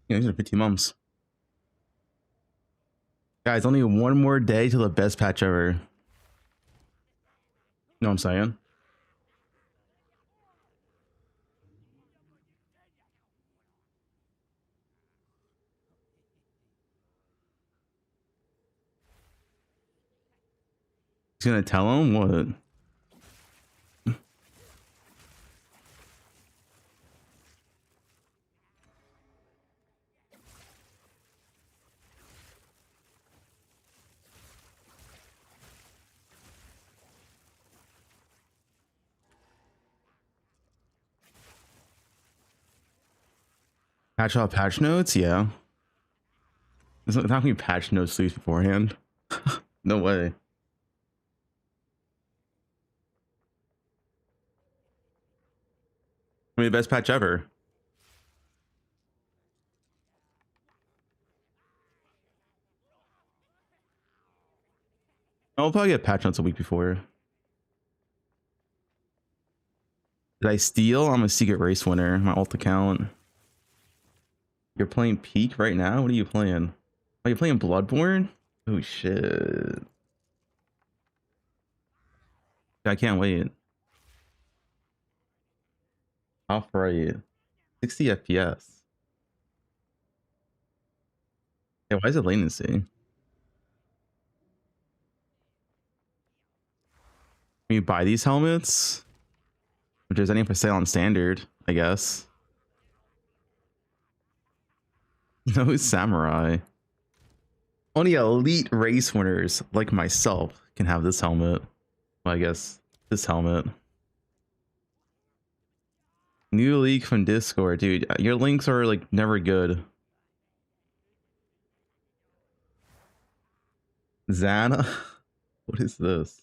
Yeah, these are 15 months. Guys, only one more day till the best patch ever. You know what I'm saying? He's gonna tell him what? Patch out patch notes? Yeah. There's not gonna be patch notes released beforehand. No way. I mean, the best patch ever. I'll probably get patch notes a week before. Did I steal? I'm a secret race winner. My alt account. You're playing Peak right now? What are you playing? Are you playing Bloodborne? Oh shit. I can't wait. Off right. 60 FPS. Yeah, why is it latency? Can you buy these helmets? If there's any for sale on standard, I guess. No samurai. Only elite race winners like myself can have this helmet. Well, I guess this helmet. New leak from Discord, dude. Your links are like never good. Zana? What is this?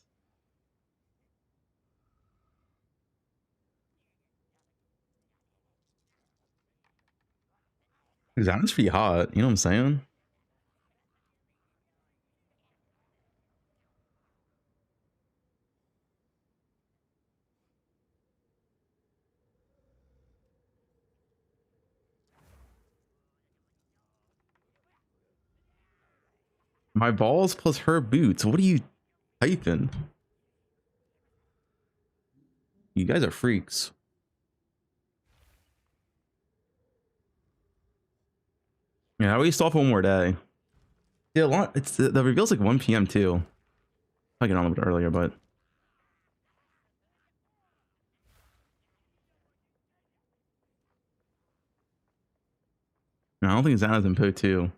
Zana's pretty hot. You know what I'm saying? My balls plus her boots. What are you typing? You guys are freaks. Yeah, we still have one more day. Yeah, it's the reveal's like 1 p.m. too. I get on a little bit earlier, but no, I don't think Xana's in poe2.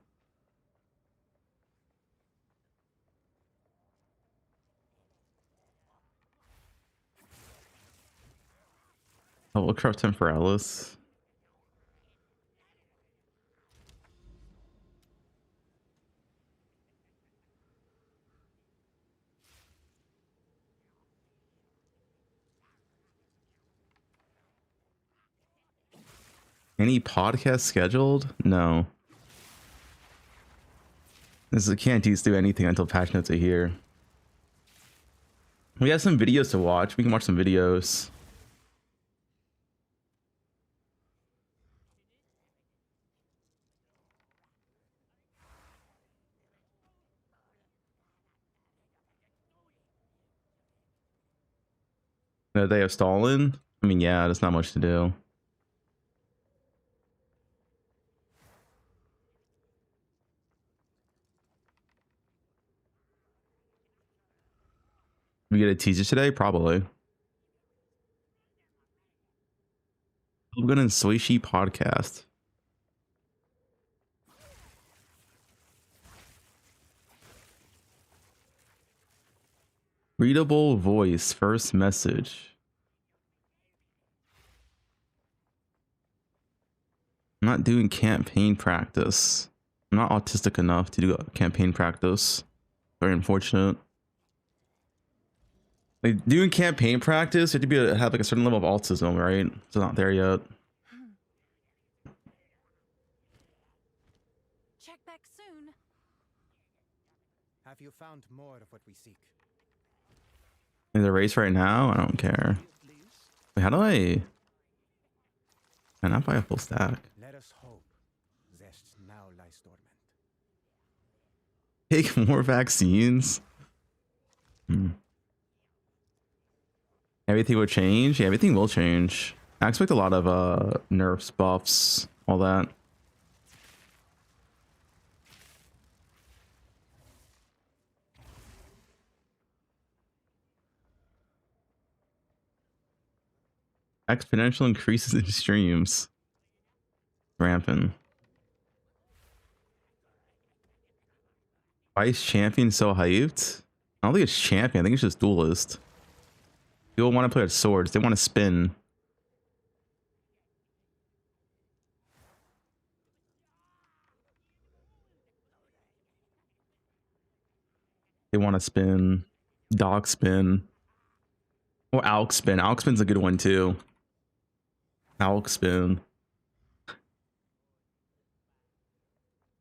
Oh, look for Temporalis. Any podcast scheduled? No. Can't do anything until patch notes are here. We have some videos to watch. We can watch some videos. They have Stalin. I mean, yeah, there's not much to do. We get a teaser today, probably. Fubgun and Soishi podcast. Readable voice, first message. I'm not doing campaign practice. I'm not autistic enough to do campaign practice. Very unfortunate. Like doing campaign practice, you have to have like a certain level of autism, right? It's not there yet. Check back soon. Have you found more of what we seek? Is there a race right now? I don't care. Wait, how do I? Can I buy a full stack? Let us hope there's ice torment. Take more vaccines. Everything will change. Yeah, everything will change. I expect a lot of nerfs, buffs, all that. Exponential increases in streams. Rampant. Why is champion so hyped? I don't think it's champion. I think it's just duelist. People want to play with swords. They want to spin. They want to spin. Dog spin. Or Alk spin. Alk spin's a good one too. Alk spin.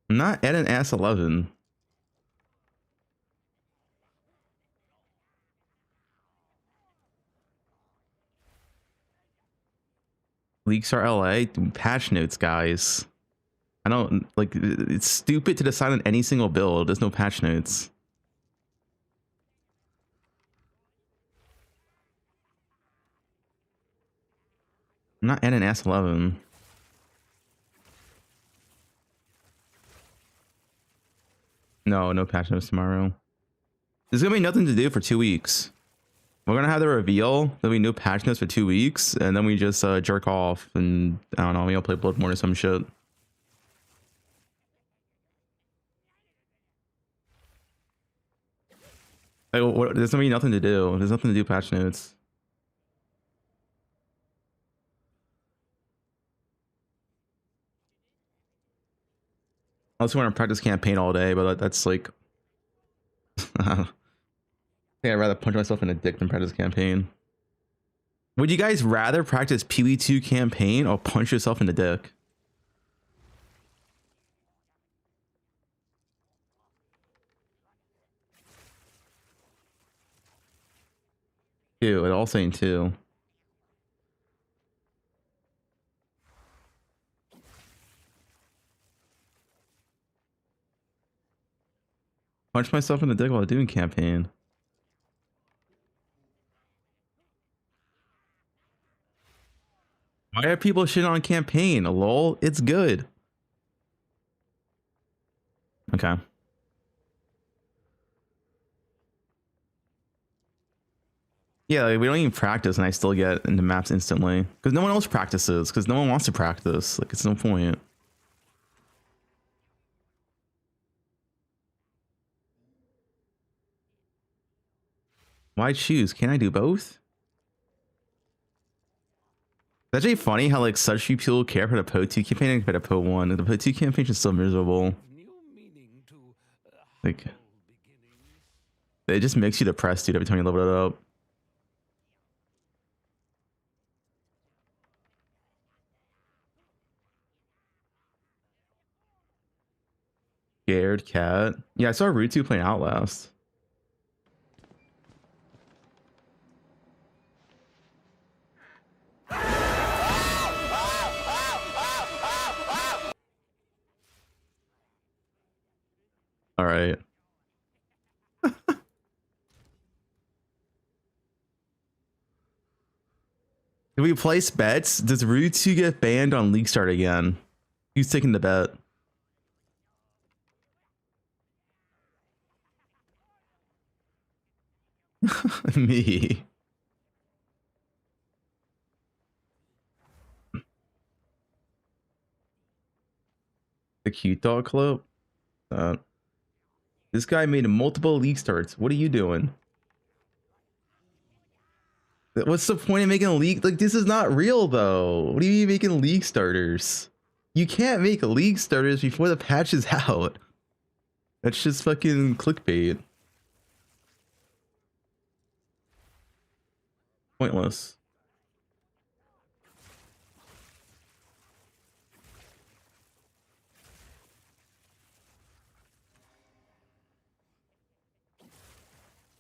I'm not at an S11. Leaks are LA. Patch notes, guys. I don't like it's stupid to decide on any single build. There's no patch notes. I'm not at an S11. No patch notes tomorrow. There's gonna be nothing to do for 2 weeks. We're gonna have the reveal. There'll be no patch notes for 2 weeks, and then we just jerk off and I don't know, maybe I'll play Bloodborne or some shit. Like, there's gonna be nothing to do. There's nothing to do patch notes. Unless we want to practice campaign all day, but that's like I think I'd rather punch myself in the dick than practice campaign. Would you guys rather practice poe2 campaign or punch yourself in the dick? Two, it all saying two. Punch myself in the dick while doing campaign. Why are people shitting on campaign? Lol, it's good. Okay. Yeah, like, we don't even practice and I still get into maps instantly. Because no one else practices. Because no one wants to practice. Like, it's no point. Why choose? Can I do both? It's actually funny how like such few people care for the poe2 campaign compared to poe1. The poe2 campaign is so miserable. Like, it just makes you depressed, dude, every time you level it up. Scared cat. Yeah, I saw Rutu playing Outlast. All right. If we place bets, does Rutu get banned on League Start again? Who's taking the bet? Me. The cute dog clip. This guy made multiple league starts. What are you doing? What's the point of making a league? Like, this is not real though. What are you making league starters? You can't make league starters before the patch is out. That's just fucking clickbait. Pointless.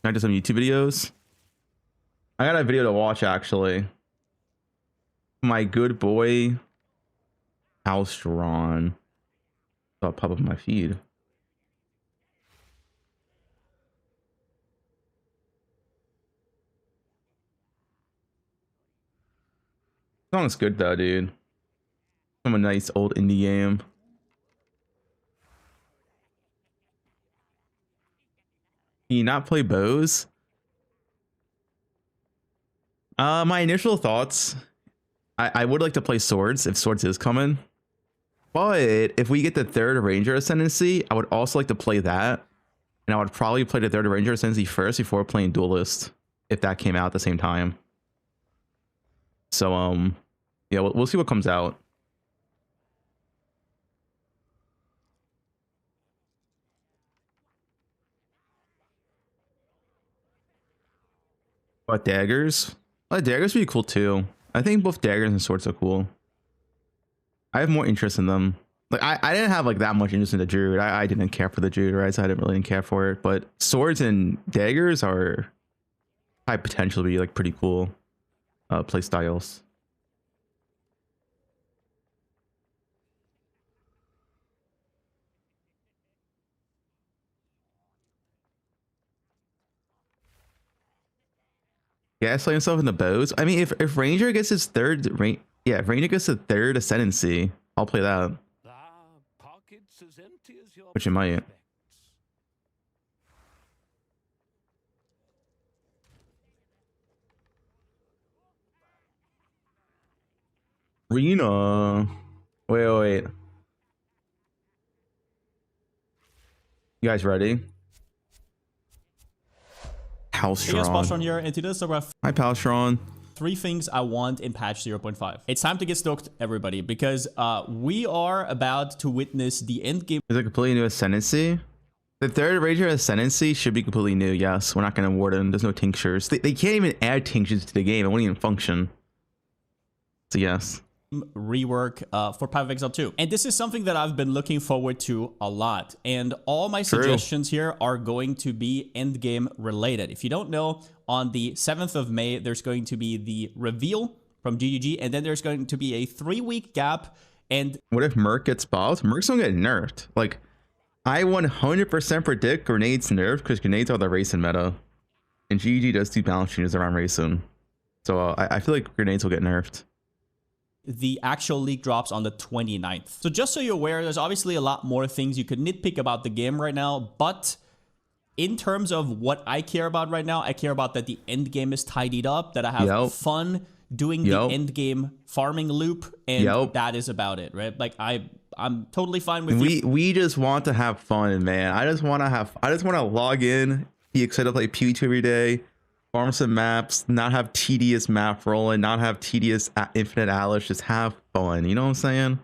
Can I do some YouTube videos? I got a video to watch actually. My good boy, House Ron. I'll pop up my feed. Song's good though, dude. From a nice old indie game. Can you not play bows? My initial thoughts, I would like to play swords if swords is coming. But if we get the third ranger ascendancy, I would also like to play that. And I would probably play the third ranger ascendancy first before playing duelist, if that came out at the same time. So yeah, we'll see what comes out. But daggers? Daggers would be cool too. I think both daggers and swords are cool. I have more interest in them. Like I didn't have like that much interest in the druid. I didn't care for the druid, right? So I didn't really care for it. But swords and daggers are high potential to be like pretty cool play styles. Gaslight himself in the bows. I mean, if Ranger gets his third yeah, if Ranger gets the third ascendancy, I'll play that. Which it might. Rena. Wait. You guys ready? Palstron here, and today so Hi, Palstron. 3 things I want in patch 0.5. It's time to get stoked, everybody, because we are about to witness the end game. Is it completely new ascendancy? The third Ranger ascendancy should be completely new. Yes, we're not going to award them. There's no tinctures. They can't even add tinctures to the game. It won't even function. So yes. Rework for Path of Exile 2. And this is something that I've been looking forward to a lot. And all my suggestions here are going to be endgame related. If you don't know, on the 7th of May, there's going to be the reveal from GGG, and then there's going to be a 3-week gap. And what if Merc gets buffed? Merc's gonna get nerfed. Like, I 100% predict grenades nerfed because grenades are the racing meta. And GGG does do balance changes around racing. So I feel like grenades will get nerfed. The actual leak drops on the 29th. So just so you're aware, there's obviously a lot more things you could nitpick about the game right now, but in terms of what I care about right now, I care about that the end game is tidied up, that I have fun doing the end game farming loop, and that is about it, right? Like I'm totally fine with we just want to have fun, man. I just want to log in, be excited to play poe2 every day, farm some maps, not have tedious map rolling, not have tedious infinite Alice, just have fun. You know what I'm saying?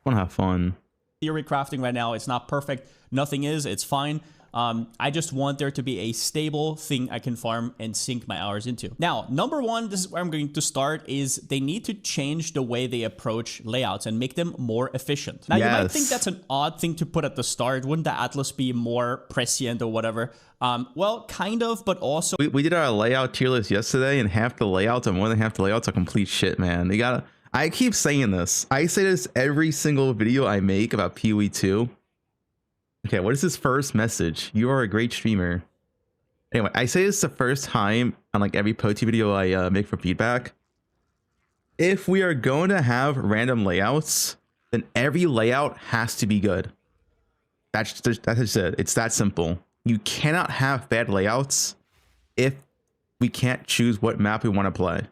I want to have fun. Theory crafting right now, it's not perfect. Nothing is, it's fine. I just want there to be a stable thing I can farm and sink my hours into. Now, number 1, this is where I'm going to start, is they need to change the way they approach layouts and make them more efficient. Now, you might think that's an odd thing to put at the start. Wouldn't the Atlas be more prescient or whatever? Well, kind of, but also... We did our layout tier list yesterday, and half the layouts, and more than half the layouts are complete shit, man. You gotta... I keep saying this. I say this every single video I make about poe2. Okay, what is this first message? You are a great streamer. Anyway, I say this the first time on like every poe2 video I make for feedback. If we are going to have random layouts, then every layout has to be good. That's just it. It's that simple. You cannot have bad layouts if we can't choose what map we want to play.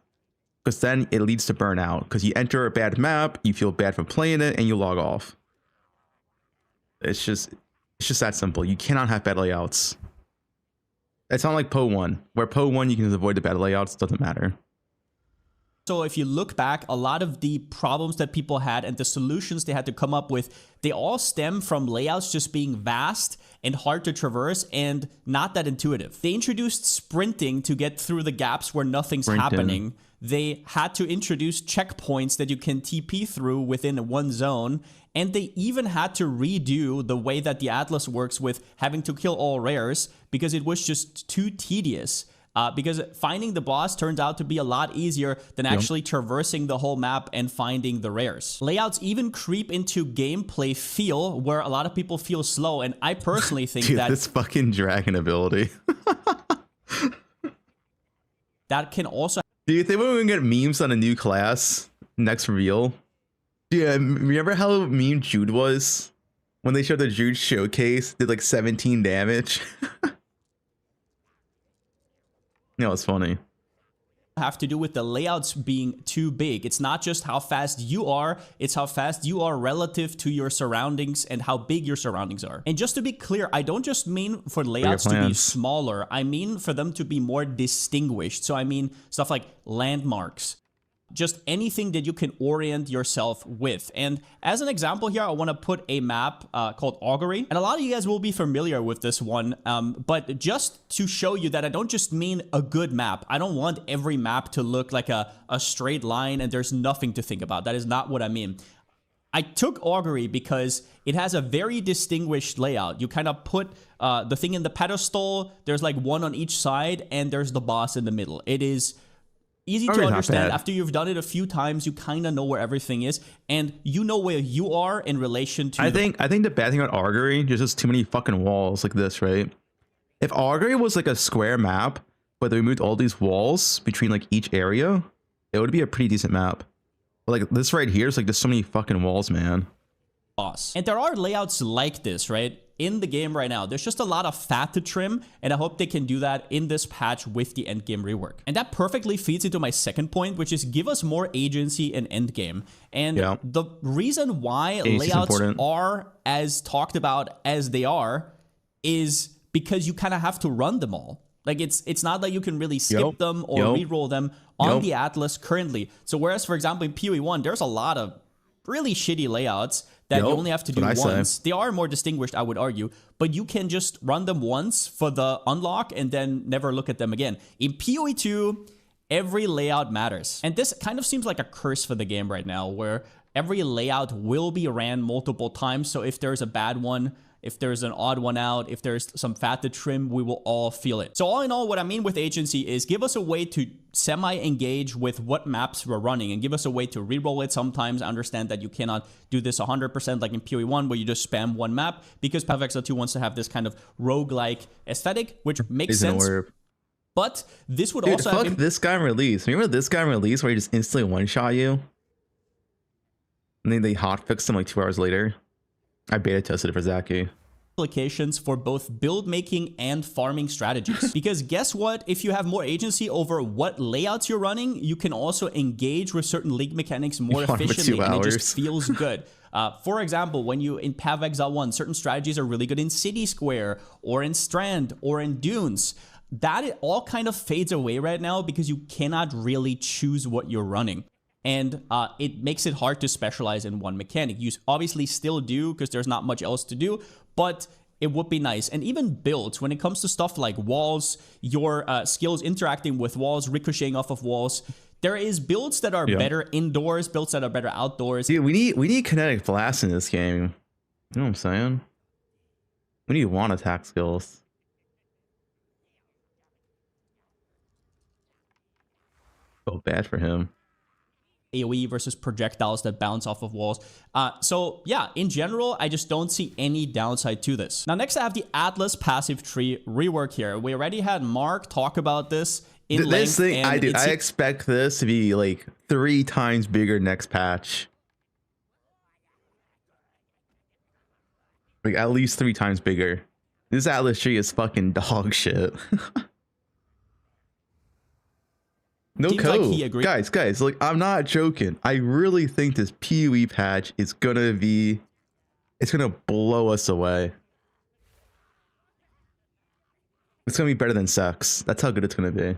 Because then it leads to burnout. Because you enter a bad map, you feel bad for playing it, and you log off. It's just that simple. You cannot have bad layouts. It's not like poe1, where poe1 you can avoid the bad layouts, doesn't matter. So if you look back, a lot of the problems that people had and the solutions they had to come up with, they all stem from layouts just being vast and hard to traverse and not that intuitive. They introduced sprinting to get through the gaps where nothing's happening. They had to introduce checkpoints that you can TP through within one zone. And they even had to redo the way that the Atlas works with having to kill all rares because it was just too tedious. because finding the boss turns out to be a lot easier than actually traversing the whole map and finding the rares. Layouts even creep into gameplay feel, where a lot of people feel slow, and I personally think Dude, that this fucking dragon ability. that can also. Do you think we're gonna get memes on a new class next reveal? Yeah, remember how meme Jude was? When they showed the Jude showcase, did like 17 damage. No, it's funny. Have to do with the layouts being too big. It's not just how fast you are, it's how fast you are relative to your surroundings and how big your surroundings are. And just to be clear, I don't just mean for layouts to be smaller, I mean for them to be more distinguished. So I mean stuff like landmarks, just anything that you can orient yourself with. And as an example here, I want to put a map called Augury. And a lot of you guys will be familiar with this one, but just to show you that I don't just mean a good map. I don't want every map to look like a straight line and there's nothing to think about. That is not what I mean. I took Augury because it has a very distinguished layout. You kind of put the thing in the pedestal, there's like one on each side, and there's the boss in the middle. It is easy to understand. After you've done it a few times, you kind of know where everything is, and you know where you are in relation to. I think the bad thing about Augury is just too many fucking walls like this, right? If Augury was like a square map, but they removed all these walls between like each area, it would be a pretty decent map. But like this right here is like there's so many fucking walls, man. Boss. And there are layouts like this, right? In the game right now, there's just a lot of fat to trim, and I hope they can do that in this patch with the endgame rework. And that perfectly feeds into my second point, which is give us more agency in endgame. And the reason why layouts are as talked about as they are is because you kind of have to run them all. Like it's not that you can really skip them or reroll them on the Atlas currently. So whereas, for example, in PoE1, there's a lot of really shitty layouts that you only have to do once. They are more distinguished, I would argue, but you can just run them once for the unlock and then never look at them again. In PoE2, every layout matters. And this kind of seems like a curse for the game right now, where every layout will be ran multiple times. So if there's a bad one, if there's an odd one out, if there's some fat to trim, we will all feel it. So all in all, what I mean with agency is give us a way to semi-engage with what maps we're running and give us a way to reroll it sometimes. I understand that you cannot do this 100% like in PoE1 where you just spam one map, because PavXL2 wants to have this kind of roguelike aesthetic, which makes sense. But this would also fuck this guy in release. Remember this guy in release where he just instantly one-shot you? And then they hotfixed him like 2 hours later. I beta tested it for Zaki. Applications for both build making and farming strategies. Because guess what? If you have more agency over what layouts you're running, you can also engage with certain league mechanics more efficiently, and it just feels good. For example, when you in PavXL 1, certain strategies are really good in City Square or in Strand or in Dunes. That it all kind of fades away right now because you cannot really choose what you're running. And it makes it hard to specialize in one mechanic. You obviously still do because there's not much else to do, but it would be nice. And even builds, when it comes to stuff like walls, your skills interacting with walls, ricocheting off of walls, there is builds that are better indoors, builds that are better outdoors. Dude, we need kinetic blast in this game. You know what I'm saying? We need one attack skills. So bad for him. AoE versus projectiles that bounce off of walls. So yeah, in general, I just don't see any downside to this. Now, next I have the Atlas passive tree rework here. We already had Mark talk about this in length. This thing, I expect this to be like 3 times bigger next patch. Like at least 3 times bigger. This Atlas tree is fucking dog shit. No code. Like guys, like I'm not joking. I really think this PoE patch is gonna blow us away. It's gonna be better than sex. That's how good it's gonna be.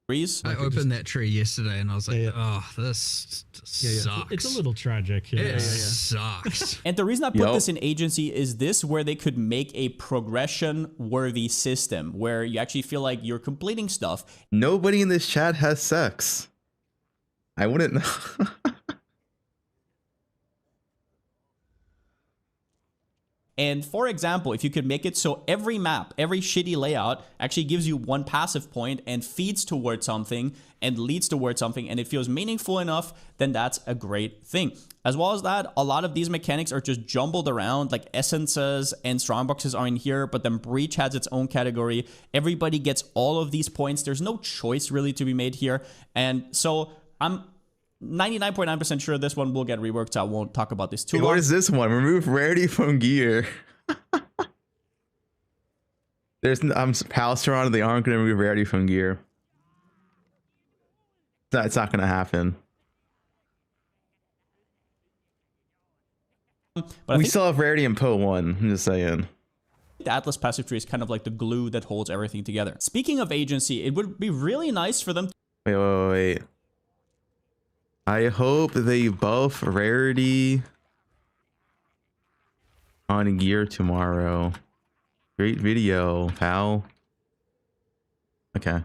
I opened that tree yesterday and I was like, oh, this sucks. It's a little tragic. It sucks. And the reason I put this in agency is this where they could make a progression worthy system where you actually feel like you're completing stuff. Nobody in this chat has sex. I wouldn't know. And for example, if you could make it so every map, every shitty layout actually gives you one passive point and feeds towards something and leads towards something, and it feels meaningful enough, then that's a great thing. As well as that, a lot of these mechanics are just jumbled around, like essences and strongboxes are in here, but then breach has its own category. Everybody gets all of these points. There's no choice really to be made here. And so I'm 99.9% sure this one will get reworked, so I won't talk about this too long. What is this one? Remove rarity from gear. There's Palestron, they aren't going to remove rarity from gear. It's not going to happen. But we still have rarity in poe2. I'm just saying. The Atlas passive tree is kind of like the glue that holds everything together. Speaking of agency, it would be really nice for them to Wait. I hope they buff rarity on gear tomorrow. Great video, pal. Okay.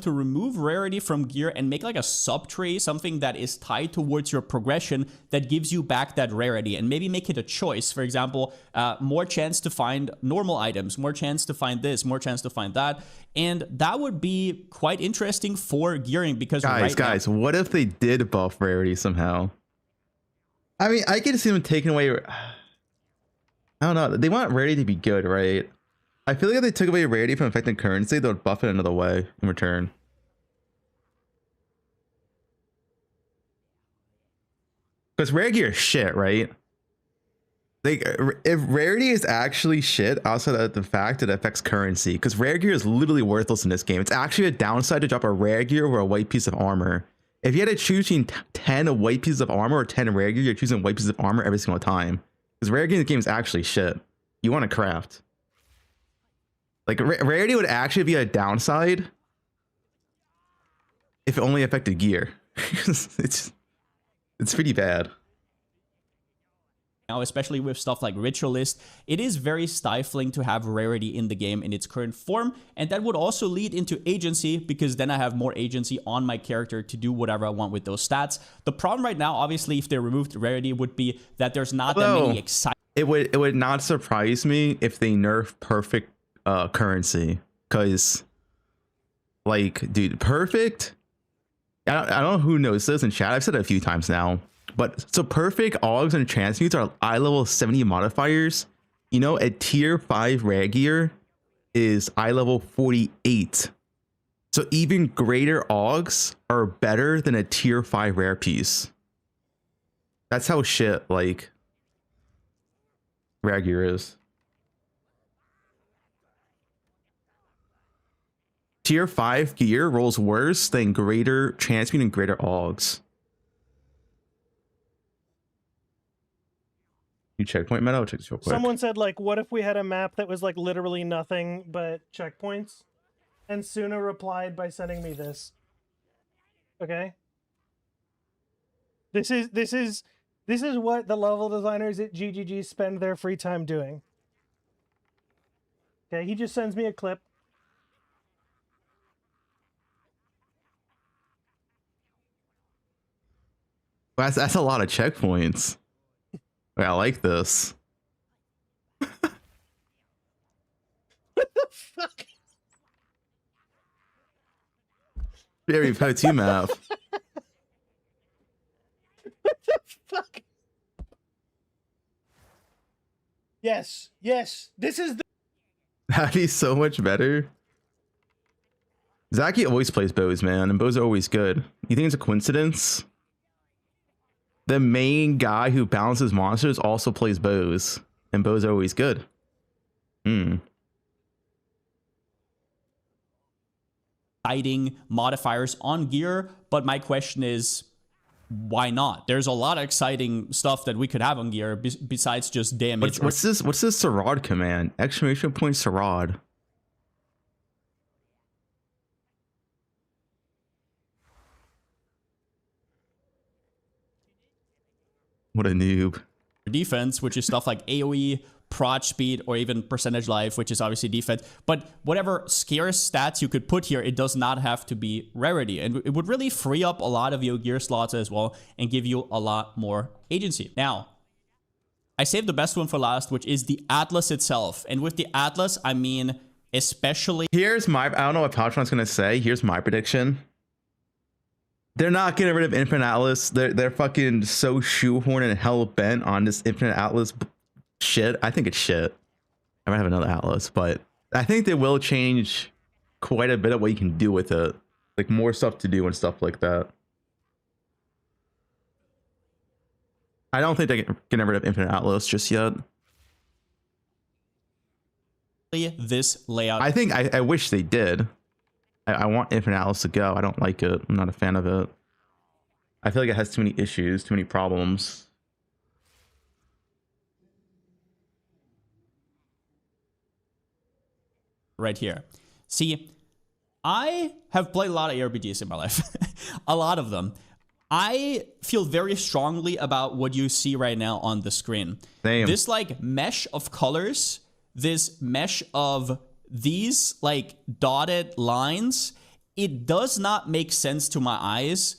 to remove rarity from gear and make like a sub-tree, something that is tied towards your progression that gives you back that rarity, and maybe make it a choice. For example, more chance to find normal items, more chance to find this, more chance to find that. And that would be quite interesting for gearing, because guys, what if they did buff rarity somehow? I mean, I can see them taking away. I don't know. They want rarity to be good, right? I feel like if they took away rarity from affecting currency, they would buff it another way in return. Because rare gear is shit, right? Like, if rarity is actually shit, outside of the fact that it affects currency, because rare gear is literally worthless in this game. It's actually a downside to drop a rare gear or a white piece of armor. If you had to choose between 10 white pieces of armor or 10 rare gear, you're choosing white pieces of armor every single time. Because rare gear in the game is actually shit. You want to craft. Like, rarity would actually be a downside if it only affected gear. it's pretty bad. Now, especially with stuff like Ritualist, it is very stifling to have rarity in the game in its current form, and that would also lead into agency, because then I have more agency on my character to do whatever I want with those stats. The problem right now, obviously, if they removed rarity, would be that there's not that many exciting... It would not surprise me if they nerf perfect currency, because, like, dude, perfect... I don't know who knows this in chat. I've said it a few times now. But so perfect augs and transmutes are eye level 70 modifiers. You know, a tier 5 rare gear is eye level 48. So even greater augs are better than a tier 5 rare piece. That's how shit, like, rare gear is. Tier 5 gear rolls worse than greater transmute and greater augs. You checkpoint meta? I'll check this real quick. Someone said, like, what if we had a map that was like literally nothing but checkpoints? And Suna replied by sending me this. Okay. This is what the level designers at GGG spend their free time doing. Okay, he just sends me a clip. That's a lot of checkpoints. I like this. What the fuck? Very poe2 map. What the fuck? Yes, this is the... That'd be so much better. Zaki always plays bows, man, and bows are always good. You think it's a coincidence? The main guy who balances monsters also plays bows, and bows are always good. Exciting modifiers on gear, but my question is, why not? There's a lot of exciting stuff that we could have on gear besides just damage. What's this Sarad command? Exclamation point Sarad. What a noob. Defense, which is stuff like AoE, prot speed, or even percentage life, which is obviously defense. But whatever scarce stats you could put here, it does not have to be rarity. And it would really free up a lot of your gear slots as well and give you a lot more agency. Now, I saved the best one for last, which is the Atlas itself. And with the Atlas, I mean especially... Here's my... I don't know what Paltron's going to say. Here's my prediction. They're not getting rid of Infinite Atlas. They're fucking so shoehorned and hell-bent on this Infinite Atlas shit. I think it's shit. I might have another Atlas, but I think they will change quite a bit of what you can do with it. Like, more stuff to do and stuff like that. I don't think they can get rid of Infinite Atlas just yet. This layout. I think I wish they did. I want Infinite Atlas to go. I don't like it. I'm not a fan of it. I feel like it has too many issues, too many problems. Right here. See, I have played a lot of ARPGs in my life. A lot of them. I feel very strongly about what you see right now on the screen. Same. This like mesh of colors, this mesh of these like dotted lines, it does not make sense to my eyes.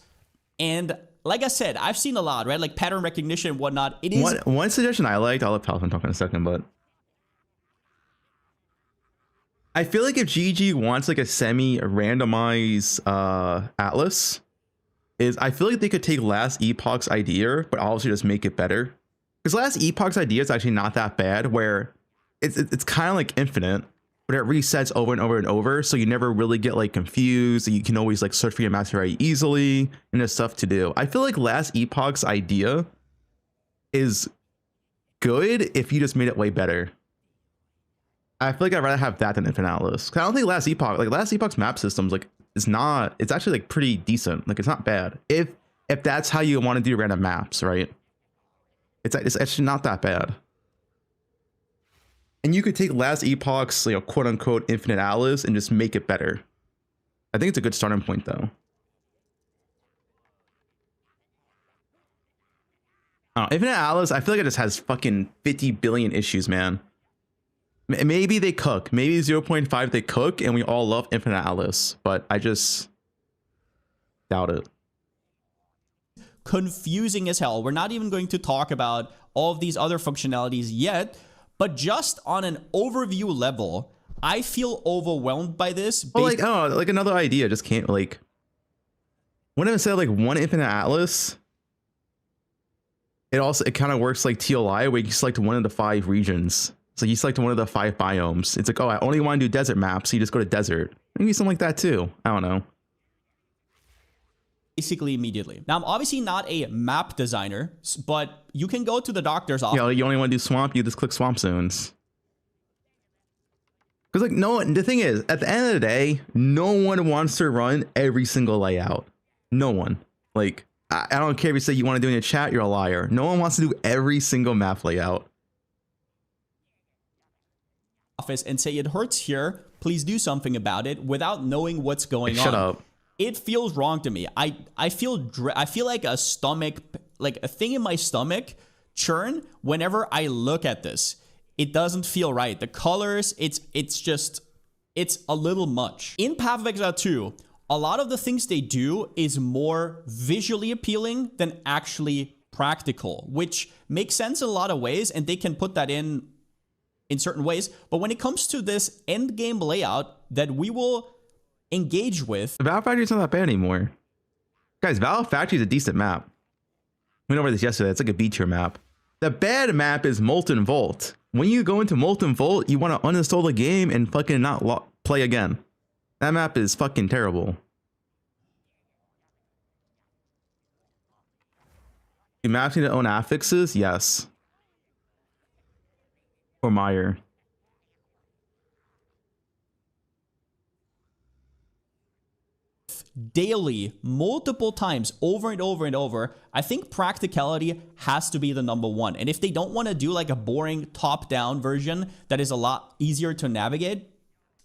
And like I said, I've seen a lot, right? Like pattern recognition and whatnot. It is one suggestion I liked. I'll let Palpatine talk in a second, but I feel like if GG wants like a semi-randomized Atlas, I feel like they could take Last Epoch's idea, but also just make it better. Because Last Epoch's idea is actually not that bad, where it's kind of like infinite, but it resets over and over and over, so you never really get like confused. You can always like search for your master very easily, and there's stuff to do. I feel like Last Epoch's idea is good if you just made it way better. I feel like I'd rather have that than Infinite Atlas. I don't think Last Epoch's map systems like it's actually like pretty decent. Like it's not bad if that's how you want to do random maps, right? It's actually not that bad. And you could take Last Epoch's, quote unquote Infinite Atlas and just make it better. I think it's a good starting point though. Infinite Atlas, I feel like it just has fucking 50 billion issues, man. Maybe they cook. Maybe 0.5 they cook, and we all love Infinite Atlas, but I just doubt it. Confusing as hell. We're not even going to talk about all of these other functionalities yet, but just on an overview level, I feel overwhelmed by this. Well, like another idea just can't like. When I said like one Infinite Atlas, it kind of works like TLI, where you select one of the 5 regions. So you select one of the 5 biomes. It's like, oh, I only want to do desert maps, so you just go to desert. Maybe something like that too. I don't know. Basically immediately. Now, I'm obviously not a map designer, but you can go to the doctor's office. You only want to do swamp, you just click swamp zones. Because the thing is, at the end of the day, no one wants to run every single layout. No one. Like, I don't care if you say you want to do it in a chat, you're a liar. No one wants to do every single map layout. Office and say it hurts here, please do something about it without knowing what's going on. Shut up. It feels wrong to me. I feel like a stomach, like a thing in my stomach churn whenever I look at this. It doesn't feel right. The colors, it's a little much. In Path of Exile 2, a lot of the things they do is more visually appealing than actually practical, which makes sense in a lot of ways, and they can put that in certain ways. But when it comes to this endgame layout that we will engage with, Valve Factory's not that bad anymore. Guys, Valve Factory is a decent map. We went over this yesterday. It's like a B-tier map. The bad map is Molten Vault. When you go into Molten Vault, you want to uninstall the game and fucking not play again. That map is fucking terrible. Do maps need to own affixes? Yes. Or Meyer. daily, multiple times, over and over and over, I think practicality has to be the number one. And if they don't want to do like a boring top-down version that is a lot easier to navigate,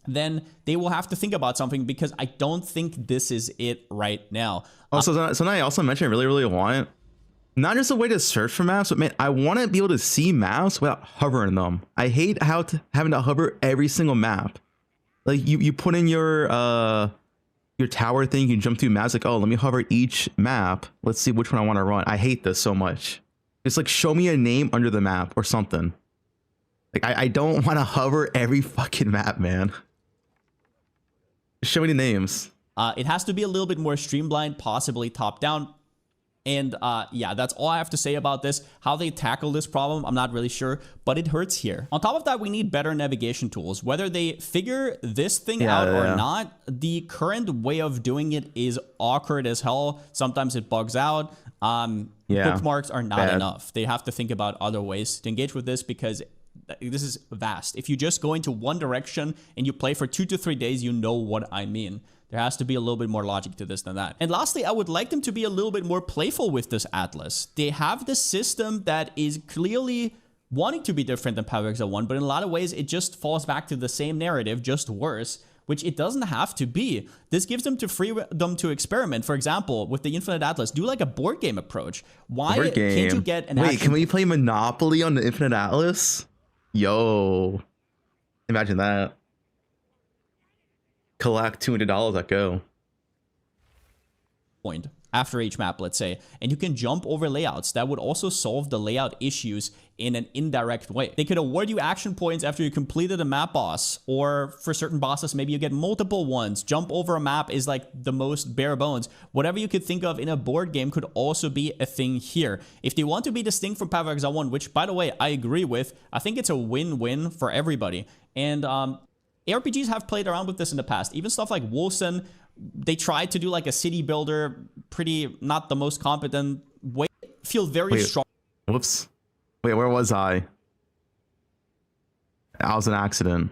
then they will have to think about something, because I don't think this is it right now. Also, something I also mentioned I really want, not just a way to search for maps, but man, I want to be able to see maps without hovering them. I hate having to hover every single map. Like you put in your tower thing, you jump through maps, like, oh, let me hover each map. Let's see which one I want to run. I hate this so much. Just like show me a name under the map or something. Like I don't want to hover every fucking map, man. Just show me the names. It has to be a little bit more streamlined, possibly top down. And yeah, that's all I have to say about this. How they tackle this problem, I'm not really sure, but it hurts here. On top of that, we need better navigation tools. Whether they figure this thing out or not, the current way of doing it is awkward as hell. Sometimes it bugs out. Bookmarks are not enough. They have to think about other ways to engage with this because this is vast. If you just go into one direction and you play for 2 to 3 days, you know what I mean. There has to be a little bit more logic to this than that. And lastly, I would like them to be a little bit more playful with this atlas. They have this system that is clearly wanting to be different than poe2 1, but in a lot of ways, it just falls back to the same narrative, just worse, which it doesn't have to be. This gives them to freedom to experiment. For example, with the Infinite Atlas, do like a board game approach. Why can't you get an Wait, can we play Monopoly on the Infinite Atlas? Yo, imagine that. Collect $200 at go. Point after each map, let's say, and you can jump over layouts. That would also solve the layout issues in an indirect way. They could award you action points after you completed a map boss, or for certain bosses, maybe you get multiple ones. Jump over a map is like the most bare bones. Whatever you could think of in a board game could also be a thing here. If they want to be distinct from poe2 1, which by the way, I agree with, I think it's a win-win for everybody. And ARPGs have played around with this in the past. Even stuff like Wolfson, they tried to do like a city builder, pretty not the most competent way. Feel very strong. Whoops. Wait, where was I? I was an accident.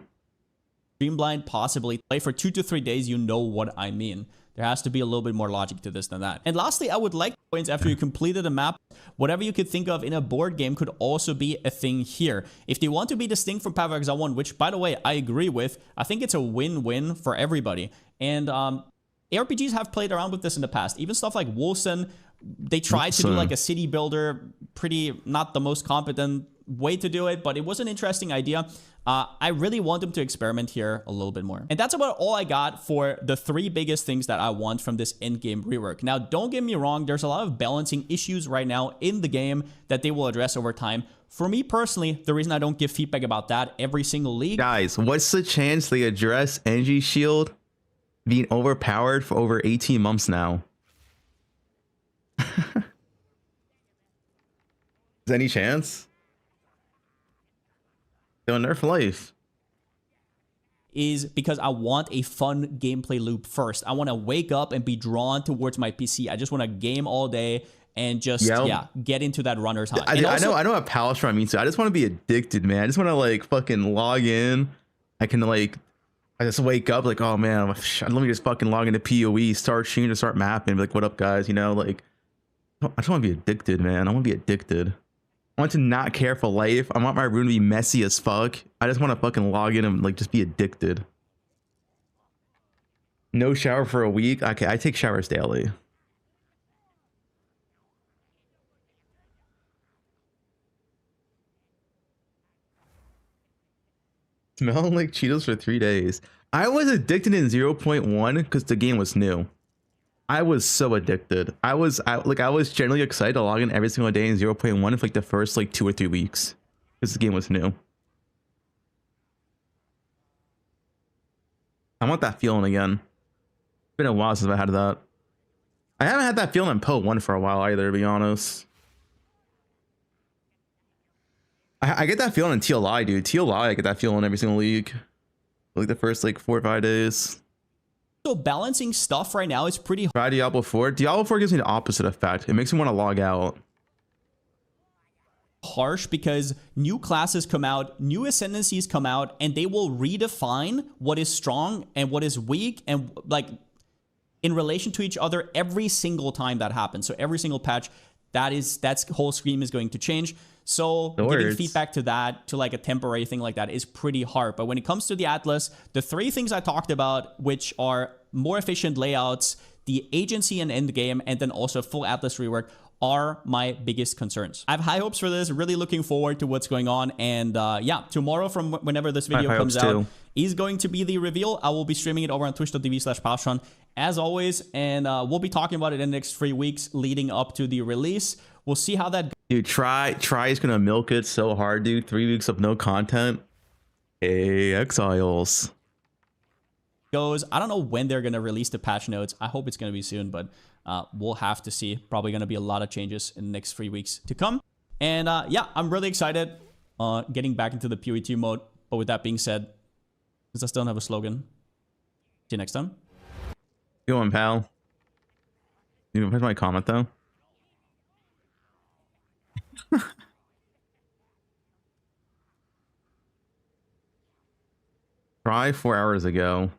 Streamlined, possibly. Play for 2 to 3 days, you know what I mean. There has to be a little bit more logic to this than that. And lastly, I would like points after you completed a map. Whatever you could think of in a board game could also be a thing here. If they want to be distinct from poe2 1, which by the way, I agree with, I think it's a win-win for everybody. And ARPGs have played around with this in the past. Even stuff like Wolfson, they tried to do like a city builder, pretty not the most competent way to do it, but it was an interesting idea. I really want them to experiment here a little bit more. And that's about all I got for the 3 biggest things that I want from this Endgame rework. Now, don't get me wrong, there's a lot of balancing issues right now in the game that they will address over time. For me personally, the reason I don't give feedback about that every single league. Guys, what's the chance they address NG Shield being overpowered for over 18 months now? Is there any chance? They'll nerf life. Is because I want a fun gameplay loop first. I want to wake up and be drawn towards my PC. I just want to game all day and just get into that runner's high. I know what Palace from means. I just want to be addicted, man. I just want to like fucking log in. I just wake up like, oh man, let me just fucking log into PoE, start shooting, start mapping, be like, what up, guys? You know, like, I just want to be addicted, man. I want to be addicted. I want to not care for life. I want my room to be messy as fuck. I just want to fucking log in and like just be addicted. No shower for a week. Okay, I take showers daily. Smelling like Cheetos for 3 days. I was addicted in 0.1 because the game was new. I was so addicted. I was generally excited to log in every single day in 0.1 for like the first like 2 or 3 weeks because the game was new. I want that feeling again. It's been a while since I had that. I haven't had that feeling in poe2 1 for a while either, to be honest. I get that feeling in TLI, dude. TLI, I get that feeling in every single league. Like the first like 4 or 5 days. So balancing stuff right now is pretty hard. Try Diablo 4. Diablo 4 gives me the opposite effect. It makes me want to log out. Harsh because new classes come out, new ascendancies come out, and they will redefine what is strong and what is weak and like in relation to each other every single time that happens. So every single patch, that's whole scheme is going to change. So giving feedback to that, to like a temporary thing like that is pretty hard. But when it comes to the Atlas, the 3 things I talked about, which are more efficient layouts, the agency and endgame, and then also full Atlas rework, are my biggest concerns. I have high hopes for this, really looking forward to what's going on. And yeah, tomorrow from whenever this video comes out is going to be the reveal. I will be streaming it over on twitch.tv/Passion as always. And we'll be talking about it in the next 3 weeks leading up to the release. We'll see how that goes. Dude, try is gonna milk it so hard, dude. 3 weeks of no content. Hey, exiles. Goes. I don't know when they're gonna release the patch notes. I hope it's gonna be soon, but we'll have to see. Probably gonna be a lot of changes in the next 3 weeks to come. And yeah, I'm really excited getting back into the poe2 mode. But with that being said, because I still don't have a slogan. See you next time. Go on, pal. You know, where's my comment though? Try 4 hours ago.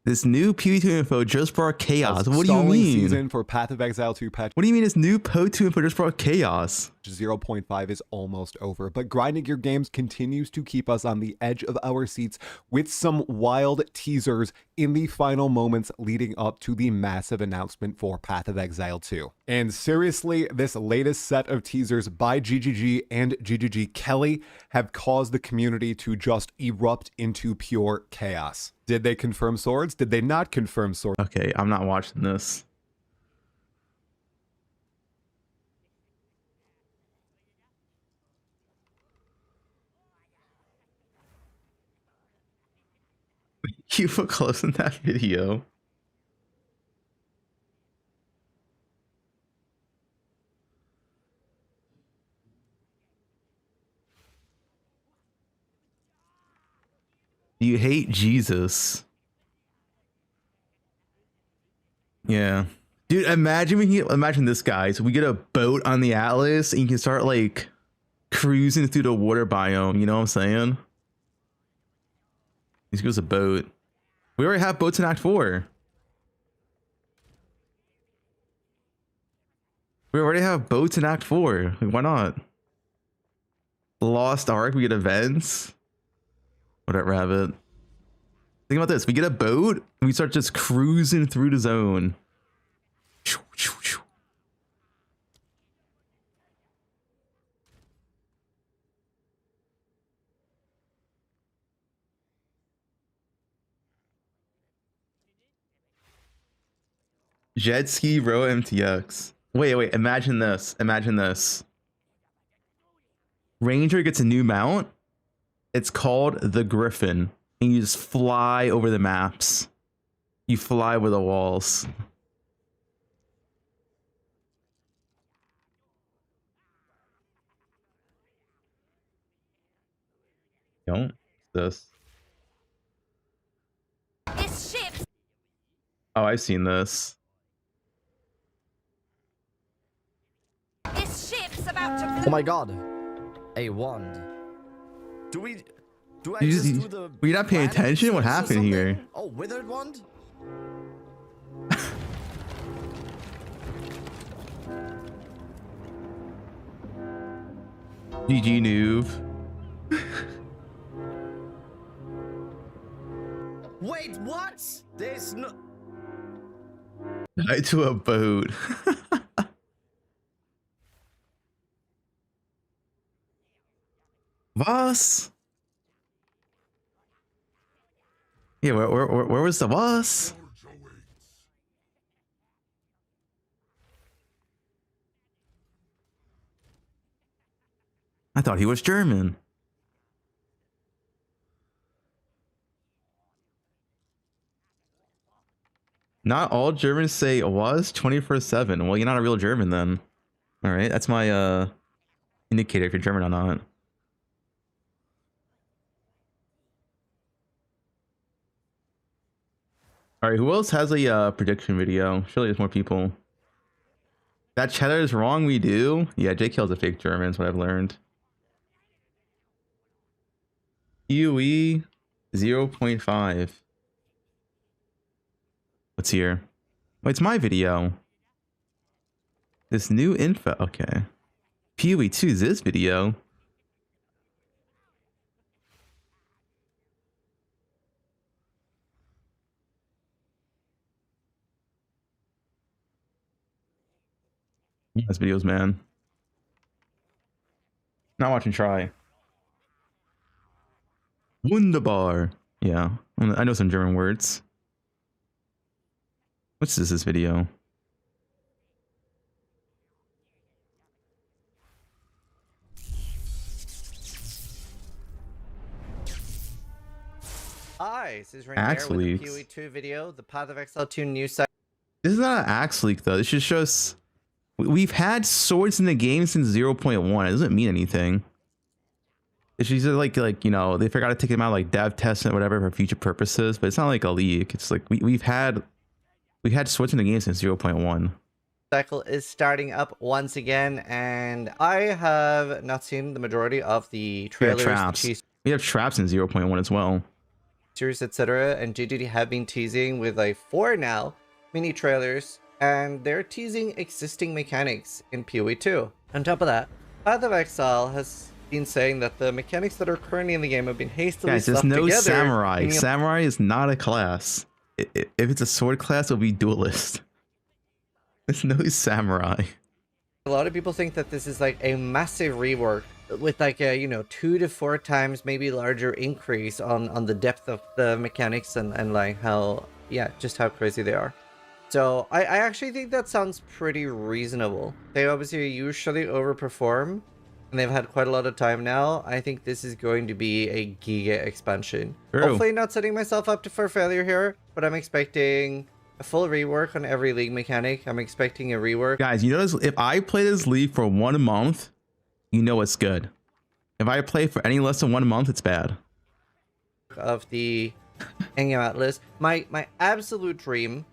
This new poe2 info just brought chaos. What do you mean? Season for Path of Exile 2 patch. What do you mean this new poe2 info just brought chaos? 0.5 is almost over, but Grinding Gear Games continues to keep us on the edge of our seats with some wild teasers in the final moments leading up to the massive announcement for Path of Exile 2. And seriously, this latest set of teasers by GGG and GGG Kelly have caused the community to just erupt into pure chaos. Did they confirm swords? Did they not confirm swords? Okay, I'm not watching this. You put close in that video. You hate Jesus. Yeah. Dude, imagine this, guys. We get a boat on the Atlas and you can start like cruising through the water biome, you know what I'm saying? This goes a boat. We already have boats in Act 4. We already have boats in Act 4. Like, why not? Lost Ark, we get events. What up, Rabbit? Think about this. We get a boat and we start just cruising through the zone. Jet ski row MTX. Wait, imagine this. Imagine this. Ranger gets a new mount. It's called the Griffin. And you just fly over the maps. You fly over the walls. Don't. This. This ship. Oh, I've seen this. This ship's about to. Oh my god. A wand. Do I You just just- do the were you not paying planets attention? What or happened something? here? Oh, withered wand? GG noob. Wait, what? There's no Tied to a boat. Was? Yeah, where was the was? I thought he was German. Not all Germans say was 24/7. Well, you're not a real German then. All right, that's my indicator if you're German or not. All right, who else has a prediction video? Surely there's more people. That cheddar is wrong. We do. Yeah, JKL's a fake German. Is what I've learned. UE 0.5. What's here? Oh, it's my video. This new info. Okay. PoE2 is this video. That's videos, man. Not watching Try. Wunderbar. Yeah, I know some German words. What's this video? guys, is Axe Rainier with a leaks. poe2 video, the Path of Exile 2 news site. This is not an axe leak though. This just shows we've had swords in the game since 0.1. It doesn't mean anything. It's just like you know, they forgot to take them out like dev tests and whatever for future purposes, but it's not like a leak. It's like we've had swords in the game since 0.1. Cycle is starting up once again, and I have not seen the majority of the trailers, We have traps in 0.1 as well. Teasers, etc. And GDD have been teasing with like 4 now mini trailers, and they're teasing existing mechanics in poe2. On top of that, Path of Exile has been saying that the mechanics that are currently in the game have been hastily Guys, there's stuffed no together. samurai. Samurai is not a class. If it's a sword class, it'll be duelist. There's no samurai. A lot of people think that this is like a massive rework with like a, you know, 2 to 4 times maybe larger increase on the depth of the mechanics and like how, yeah, just how crazy they are. So I actually think that sounds pretty reasonable. They obviously usually overperform, and they've had quite a lot of time now. I think this is going to be a giga expansion. True. Hopefully not setting myself up for failure here, but I'm expecting a full rework on every league mechanic. I'm expecting a rework. Guys, you notice if I play this league for 1 month, you know it's good. If I play for any less than 1 month, it's bad. Of the Endgame Atlas. My absolute dream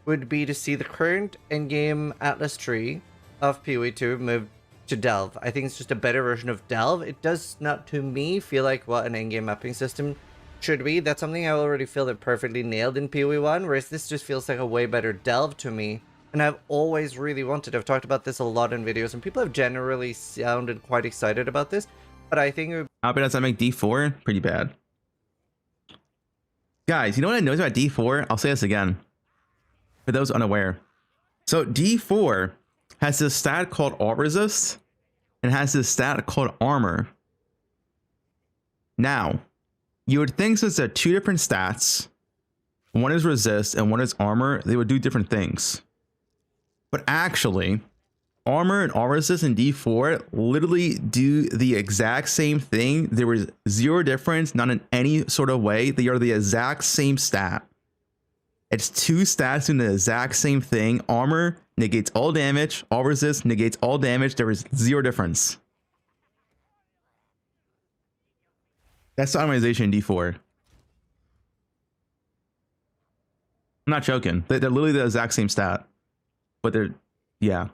would be to see the current Endgame Atlas tree of poe2 move to Delve. I think it's just a better version of Delve. It does not, to me, feel like what an Endgame mapping system should be. That's something I already feel that perfectly nailed in poe1, whereas this just feels like a way better Delve to me. And I've always really wanted, I've talked about this a lot in videos, and people have generally sounded quite excited about this, but I think it would... How bad does that make D4? Pretty bad. Guys, you know what I noticed about D4? I'll say this again, for those unaware. So D4 has this stat called all resist, and has this stat called armor. Now, you would think since they're 2 different stats, one is resist and one is armor, they would do different things. But actually, armor and all resist in D4 literally do the exact same thing. There was 0 difference, not in any sort of way. They are the exact same stat. It's 2 stats doing the exact same thing. Armor negates all damage. All resist negates all damage. There is 0 difference. That's the optimization in D4. I'm not joking. They're literally the exact same stat. But they're, yeah.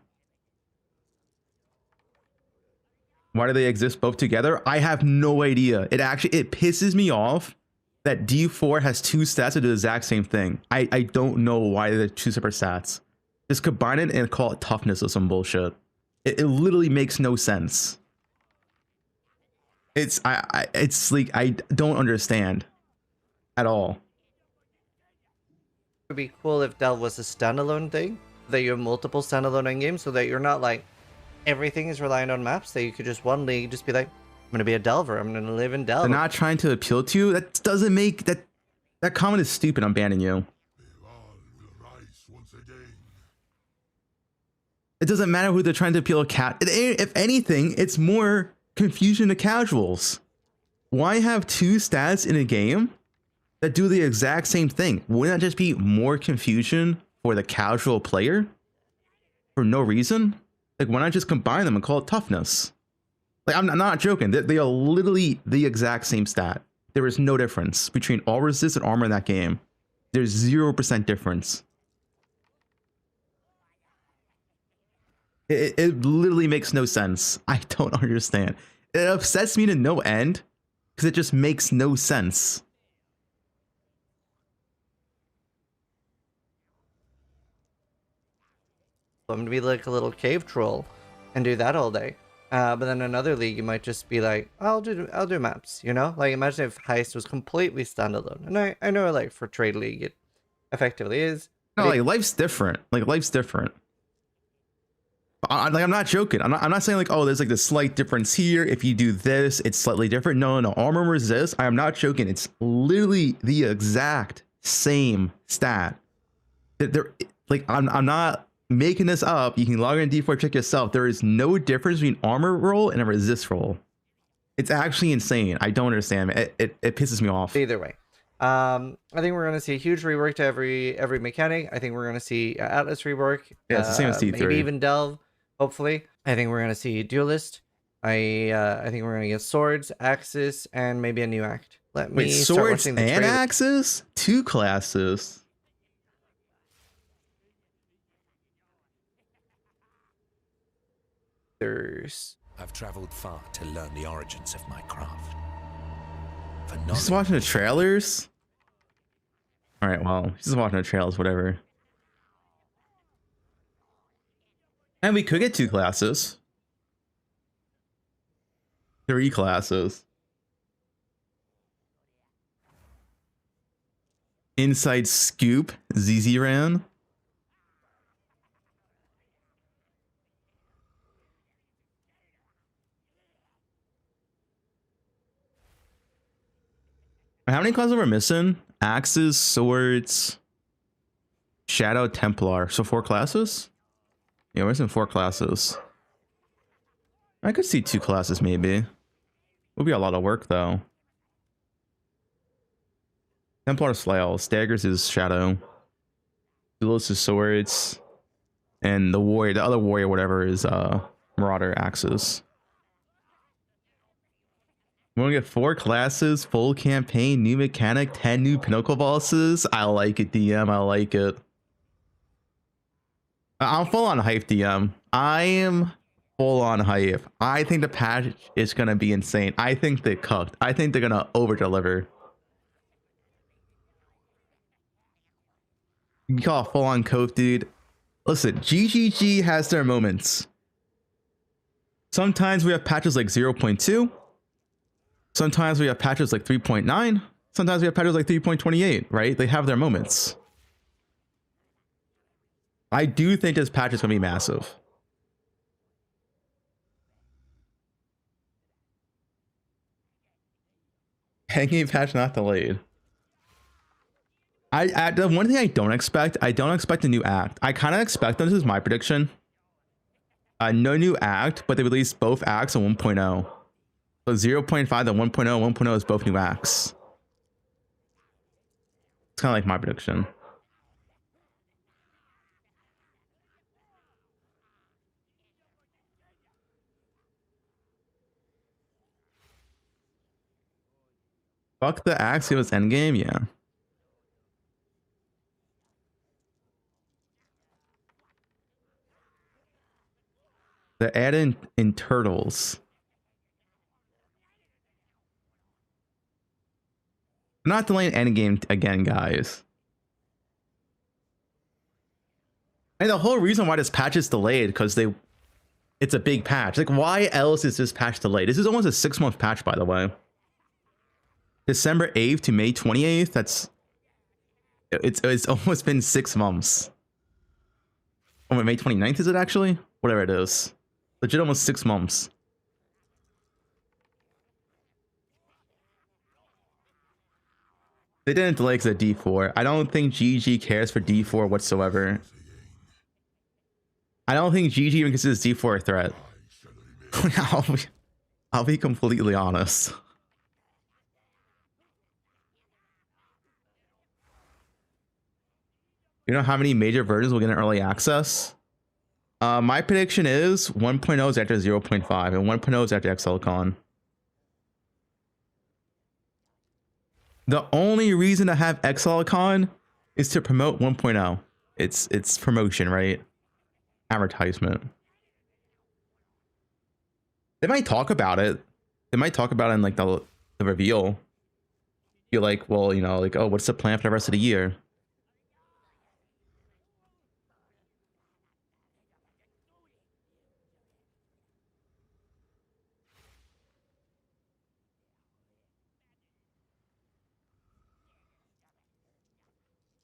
Why do they exist both together? I have no idea. It pisses me off that D4 has 2 stats that do the exact same thing. I don't know why they're 2 separate stats. Just combine it and call it toughness or some bullshit. It literally makes no sense. It's like I don't understand at all. It would be cool if Delve was a standalone thing, that you have multiple standalone endgames, so that you're not like everything is reliant on maps, that you could just one league just be like, I'm gonna be a Delver, I'm gonna live in Delve. They're not trying to appeal to you. That doesn't make that comment is stupid. I'm banning you. It doesn't matter who they're trying to appeal to. If anything, it's more confusion to casuals. Why have 2 stats in a game that do the exact same thing? Wouldn't that just be more confusion for the casual player for no reason? Like, why not just combine them and call it toughness? Like, I'm not joking. They are literally the exact same stat. There is no difference between all resist and armor in that game. There's 0% difference. It literally makes no sense. I don't understand. It upsets me to no end because it just makes no sense. I'm gonna be like a little cave troll and do that all day. But then another league, you might just be like, I'll do maps, you know? Like, imagine if Heist was completely standalone. And I know, like, for Trade League, it effectively is. No, like, life's different. Like, life's different. I'm not joking. I'm not saying like, oh, there's like this slight difference here. If you do this, it's slightly different. No. Armor resist. I am not joking. It's literally the exact same stat. They're like, I'm not making this up. You can log in D4, check yourself. There is no difference between armor roll and a resist roll. It's actually insane. I don't understand. It pisses me off. Either way, I think we're gonna see a huge rework to every mechanic. I think we're gonna see Atlas rework. Yeah, it's the same as T3. Maybe even Delve. Hopefully, I think we're gonna see Duelist. I think we're gonna get swords, axes, and maybe a new act. Let me Wait, start swords watching the and trailer. axes? 2 classes. I've traveled far to learn the origins of my craft. For Just knowledge, watching the trailers? Alright, well, just watching the trailers, whatever. And we could get 2 classes. 3 classes. Inside scoop, ZZ ran. How many classes are we missing? Axes, swords, Shadow, Templar. So 4 classes? Yeah, we're missing 4 classes. I could see 2 classes maybe. Would be a lot of work though. Templar is Flail, Staggers is Shadow, Duelist is Swords, and the warrior, the other warrior, whatever, is Marauder Axes. We're gonna get 4 classes, full campaign, new mechanic, 10 new pinnacle bosses. I like it, DM. I like it. I'm full on hype, DM. I am full on hype. I think the patch is gonna be insane. I think they cooked. I think they're gonna over deliver. You can call it full on coke, dude. Listen, GGG has their moments. Sometimes we have patches like 0.2. Sometimes we have patches like 3.9. Sometimes we have patches like 3.28, right? They have their moments. I do think this patch is going to be massive. Endgame patch not delayed. The one thing I don't expect a new act. I kind of expect them, this is my prediction. No new act, but they released both acts on 1.0. So 0.5 to 1.0, 1.0 is both new acts. It's kind of like my prediction. Fuck the acts, it was Endgame, yeah. They're adding in turtles. I'm not delaying Endgame again, guys. And the whole reason why this patch is delayed because it's a big patch. Like, why else is this patch delayed? This is almost a 6-month patch, by the way. December 8th to May 28th. It's almost been 6 months. Oh, wait, May 29th is it actually? Whatever it is. Legit almost 6 months. They didn't delay because of D4. I don't think GG cares for D4 whatsoever. I don't think GG even considers D4 a threat. I'll be completely honest. You know how many major versions will get in early access? My prediction is 1.0 is after 0.5 and 1.0 is after XLCon. The only reason to have XLCon is to promote 1.0. It's promotion, right? Advertisement. They might talk about it. They might talk about it in like the reveal. You're like, well, you know, like, oh, what's the plan for the rest of the year?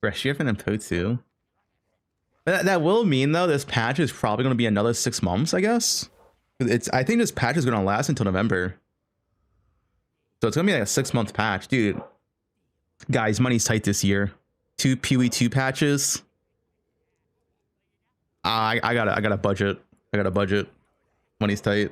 Reshift and poe2. That will mean though this patch is probably going to be another 6 months, I guess. I think this patch is going to last until November. So it's going to be like a 6-month patch, dude. Guys, money's tight this year. 2 poe2 patches. I got a budget. I got a budget. Money's tight.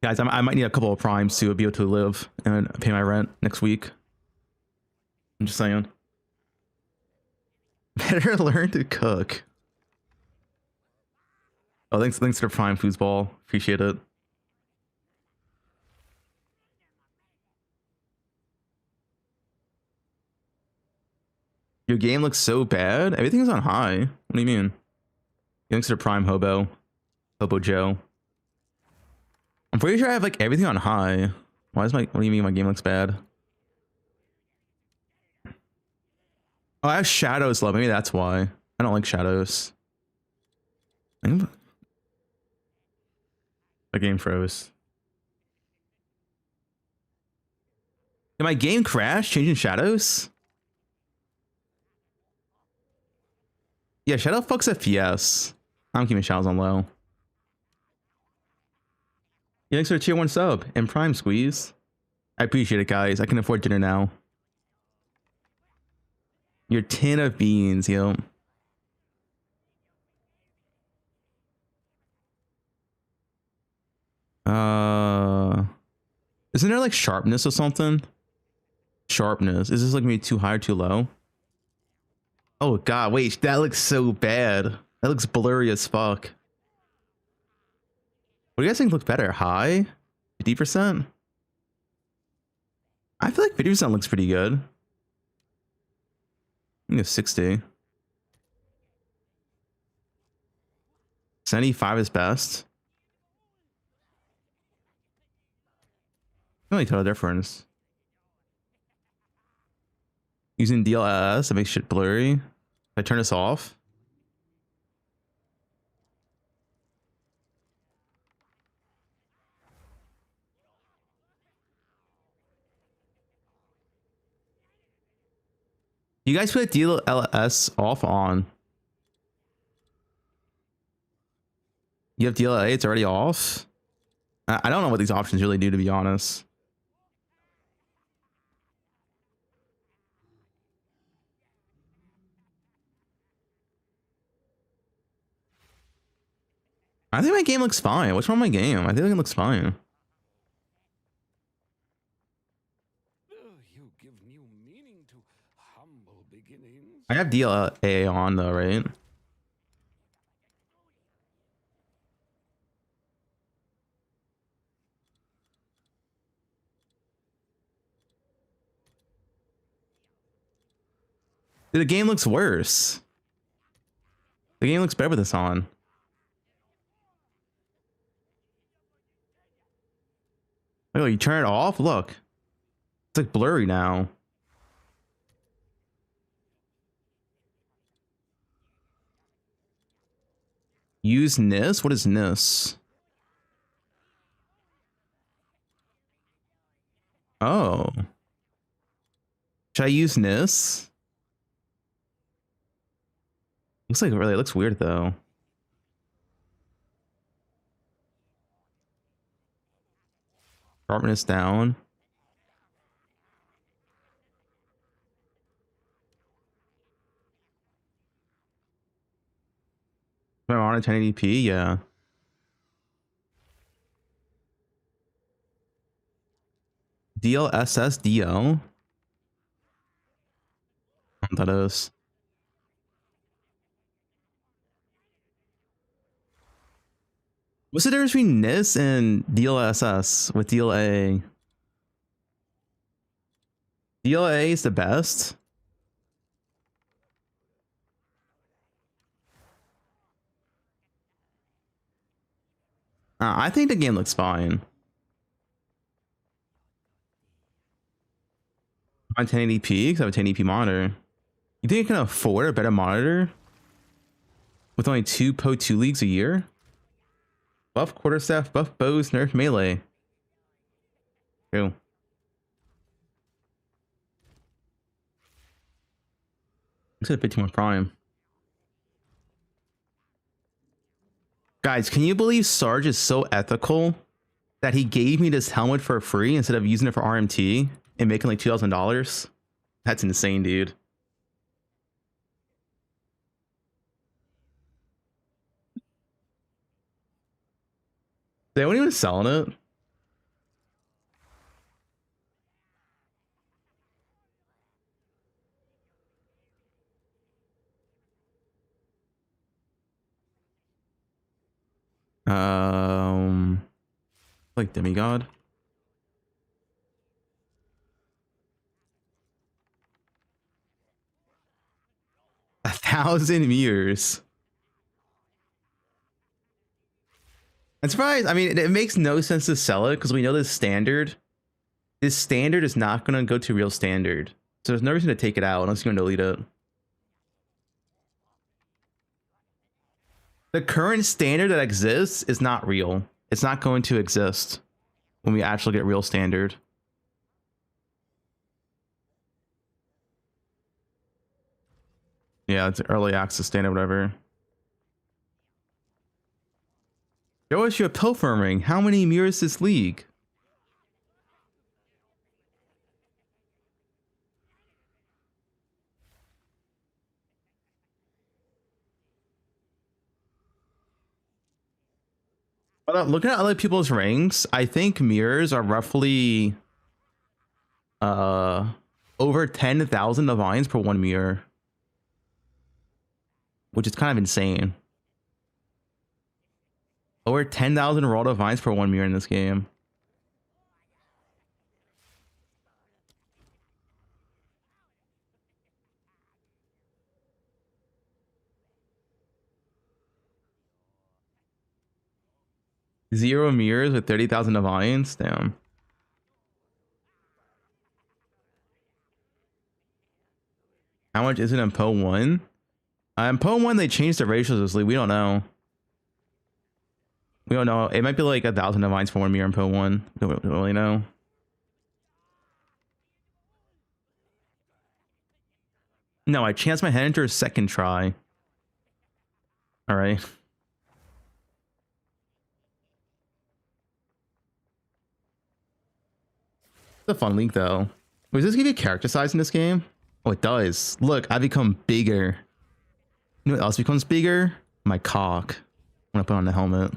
Guys, I might need a couple of primes to be able to live and pay my rent next week. I'm just saying. Better learn to cook. Oh, thanks to the prime foosball. Appreciate it. Your game looks so bad. Everything's on high. What do you mean? Thanks to prime hobo. Hobo Joe. I'm pretty sure I have like everything on high. Why is my, what do you mean my game looks bad? Oh, I have shadows low. Maybe that's why. I don't like shadows. The game froze. Did my game crash changing shadows? Yeah, shadow fucks FPS. I'm keeping shadows on low. Yeah, thanks for the tier 1 sub and prime squeeze. I appreciate it, guys. I can afford dinner now. Your tin of beans, yo. Isn't there like sharpness or something? Sharpness. Is this like maybe too high or too low? Oh god, wait, that looks so bad. That looks blurry as fuck. What do you guys think looks better? High? 50%? I feel like 50% looks pretty good. I think it's 60. 75 is best. I can't really tell the difference. Using DLSS to make shit blurry. If I turn this off. You guys put DLSS off on? You have DLA, it's already off? I don't know what these options really do, to be honest. I think my game looks fine. What's wrong with my game? I think it looks fine. You give new meaning to humble beginnings. I have DLA on though, right? Dude, the game looks worse. The game looks better with this on. Oh, you turn it off? Look. It's like blurry now. Use NIS? What is NIS? Oh. Should I use NIS? Looks like it looks weird though. Sharpness down. Am I on a 1080p? Yeah. DLSS DL? That is. What's the difference between NIS and DLSS with DLA? DLA is the best. I think the game looks fine. On 1080p, because I have a 1080p monitor. You think I can afford a better monitor? With only 2 poe2 leagues a year? Buff quarterstaff, buff bows, nerf melee. True. It's a bit too much prime. Guys, can you believe Sarge is so ethical that he gave me this helmet for free instead of using it for RMT and making like $2,000? That's insane, dude. They weren't even selling it. Like demigod. A 1,000 mirrors. I'm surprised. I mean, it makes no sense to sell it because we know this standard. This standard is not going to go to real standard. So there's no reason to take it out unless you're going to delete it. The current standard that exists is not real. It's not going to exist when we actually get real standard. Yeah, it's early access standard, whatever. Show us your pilfer ring. How many mirrors this league? But looking at other people's rings, I think mirrors are roughly over 10,000 divines per one mirror, which is kind of insane. Over 10,000 raw divines per one mirror in this game. Zero mirrors with 30,000 divines. Damn. How much is it in poe1? In poe1 they changed the ratios this league. We don't know. We don't know. It might be like 1,000 divines for one mirror in poe1. Don't really know. No, I chanced my head into a second try. All right. It's a fun league though. Wait, does this give you character size in this game? Oh, it does. Look, I become bigger. You know what else becomes bigger? My cock. When I put on the helmet.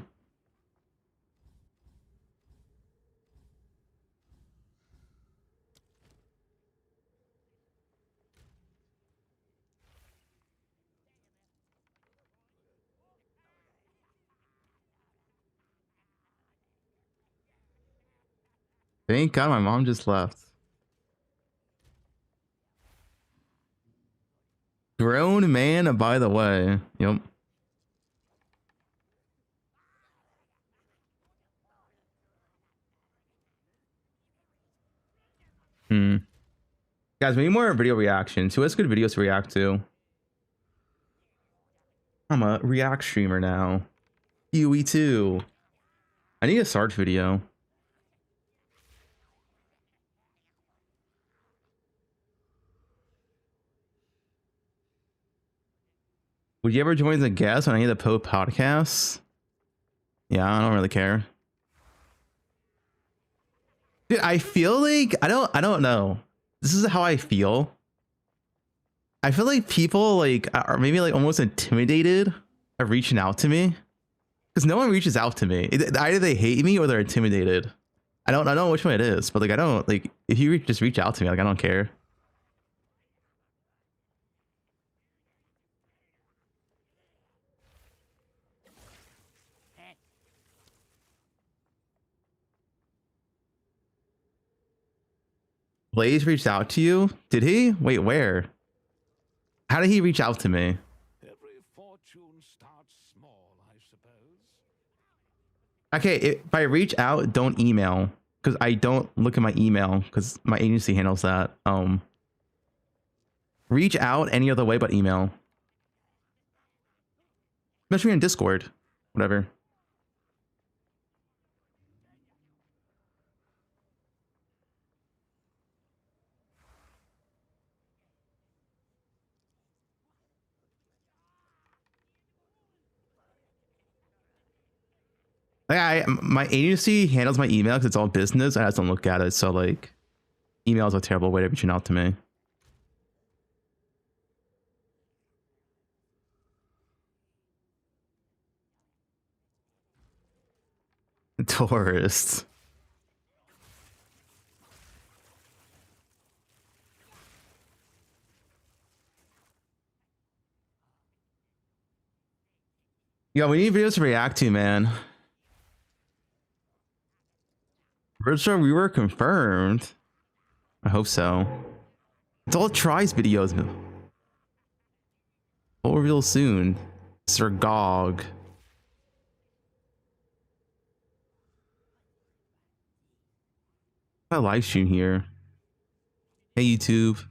Thank God my mom just left. Grown man, by the way. Yep. Guys, we need more video reactions. Who has good videos to react to? I'm a react streamer now. poe2. I need a Sarge video. Would you ever join as a guest on any of the Poe podcasts? Yeah, I don't really care. Dude, I feel like I don't know. This is how I feel. I feel like people like are maybe like almost intimidated of reaching out to me. Because no one reaches out to me. Either they hate me or they're intimidated. I don't know which one it is, but like I don't like if you just reach out to me, like I don't care. Blaze reached out to you? Did he? Wait, where? How did he reach out to me? Every fortune starts small, I suppose. Okay, if I reach out, don't email. Because I don't look at my email because my agency handles that. Reach out any other way but email. Especially in Discord. Whatever. Like my agency handles my email because it's all business. I just don't look at it. So like, email is a terrible way to reaching out to me. Tourist. Yeah, we need videos to react to, man. Virtual rework confirmed. I hope so. It's all tries videos. We'll reveal soon. Sir Gog. My live stream here. Hey YouTube.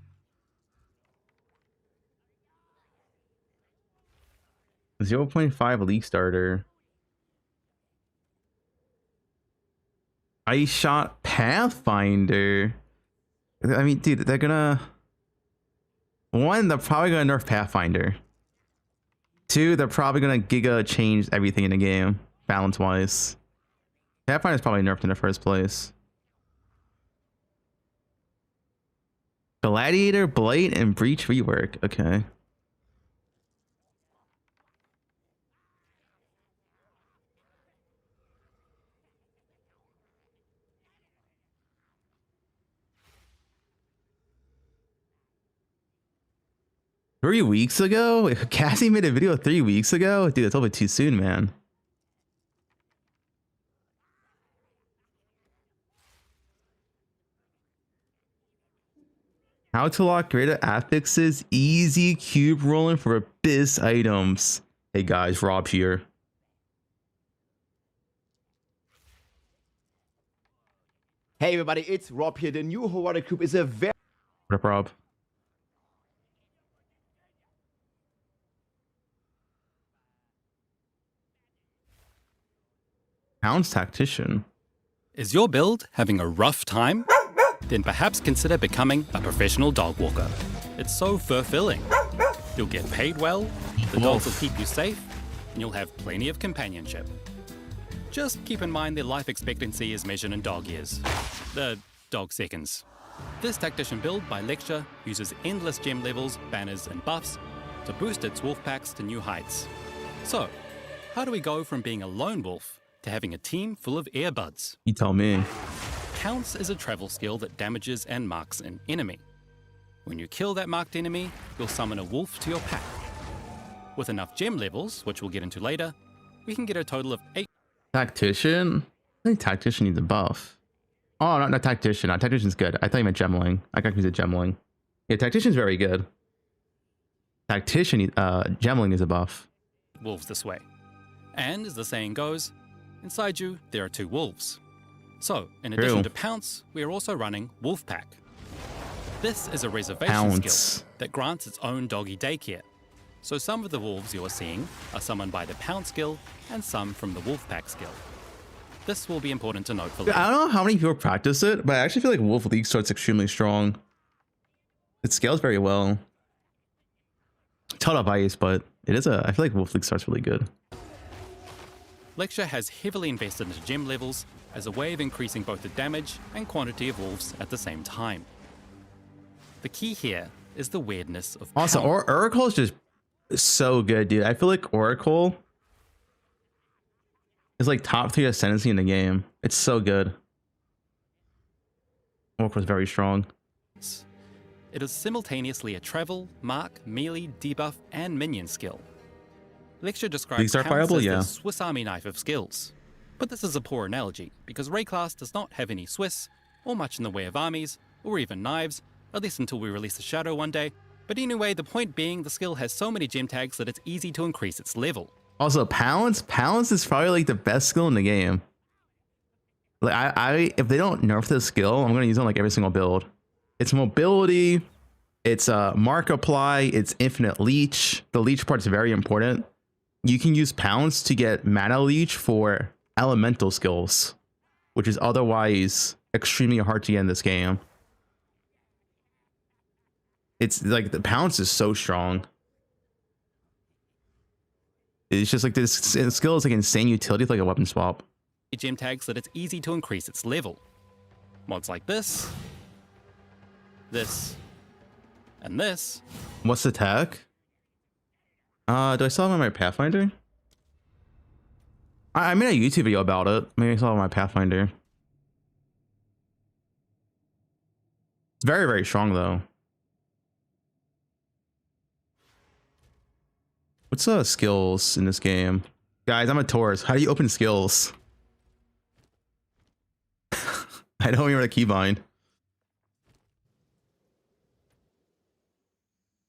.5 league starter. I shot Pathfinder. I mean, dude, they're gonna. One, they're probably gonna nerf Pathfinder. Two, they're probably gonna giga change everything in the game, balance wise. Pathfinder's probably nerfed in the first place. Gladiator, Blight, and Breach rework. Okay. Three weeks ago? Cassie made a video 3 weeks ago? Dude, that's a little bit too soon, man. How to lock greater affixes, easy cube rolling for abyss items. Hey guys, Rob here. Hey everybody, it's Rob here. The new Hawaii Cube is a very... What up, Rob? Hound's Tactician. Is your build having a rough time? Then perhaps consider becoming a professional dog walker. It's so fulfilling. You'll get paid well, the dogs will keep you safe, and you'll have plenty of companionship. Just keep in mind their life expectancy is measured in dog years. Dog seconds. This tactician build by Lecture uses endless gem levels, banners, and buffs to boost its wolf packs to new heights. So, how do we go from being a lone wolf to having a team full of earbuds? You tell me. Pounce is a travel skill that damages and marks an enemy. When you kill that marked enemy, you'll summon a wolf to your pack. With enough gem levels, which we'll get into later, we can get a total of 8. Tactician? I think Tactician needs a buff. Oh, not Tactician. No, Tactician's good. I thought you meant Gemling. I got confused with Gemling. Yeah, Tactician's very good. Tactician, Gemling is a buff. Wolves this way. And as the saying goes, inside you, there are 2 wolves. So, in addition to Pounce, we are also running Wolf Pack. This is a reservation skill that grants its own doggy daycare. So some of the wolves you are seeing are summoned by the Pounce skill and some from the Wolf Pack skill. This will be important to note for later. I don't know how many people practice it, but I actually feel like Wolf League starts extremely strong. It scales very well. Total bias, but it is I feel like Wolf League starts really good. Lecture has heavily invested into gem levels as a way of increasing both the damage and quantity of wolves at the same time. The key here is the weirdness of Also, Oracle is just so good, dude. I feel like Oracle is like top 3 ascendancy in the game. It's so good. Oracle is very strong. It is simultaneously a travel, mark, melee, debuff, and minion skill. Lecture describes Pounce as the Swiss Army knife of skills. But this is a poor analogy, because Rayclass does not have any Swiss, or much in the way of armies, or even knives, at least until we release the Shadow one day. But anyway, the point being, the skill has so many gem tags that it's easy to increase its level. Also, Pounce is probably like the best skill in the game. Like if they don't nerf this skill, I'm gonna use it on like every single build. It's mobility, it's Markiplier, it's infinite leech. The leech part is very important. You can use Pounce to get mana leech for elemental skills, which is otherwise extremely hard to get in this game. It's like the Pounce is so strong. It's just like this skill is like insane utility, like a weapon swap. Gem tags that it's easy to increase its level. Mods like this, and this. What's the tag? Do I still have my Pathfinder? I made a YouTube video about it. Maybe I still have my Pathfinder. It's very, very strong though. What's skills in this game? Guys, I'm a Taurus. How do you open skills? I don't remember the keybind.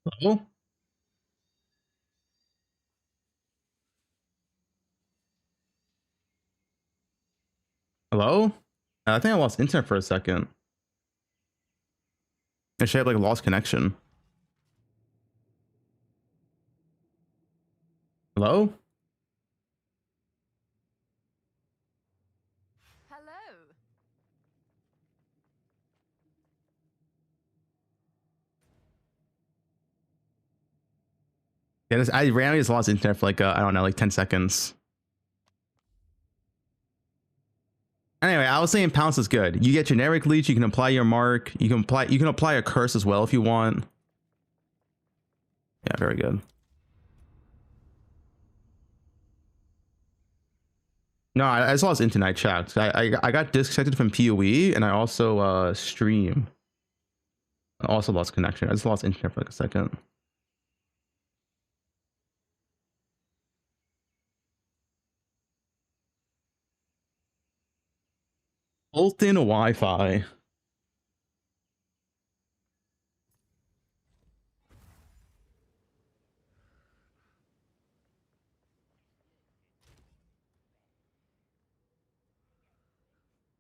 Hello? Hello? I think I lost internet for a second. I should have like lost connection. Hello? Hello. Yeah, I randomly just lost internet for like I don't know, like 10 seconds. Anyway, I was saying pounce is good. You get generic leech, you can apply your mark, you can apply a curse as well if you want. Yeah, very good. No, I just lost internet. I checked. I got disconnected from PoE and I also stream. I also lost connection. I just lost internet for like a second. Built-in Wi-Fi.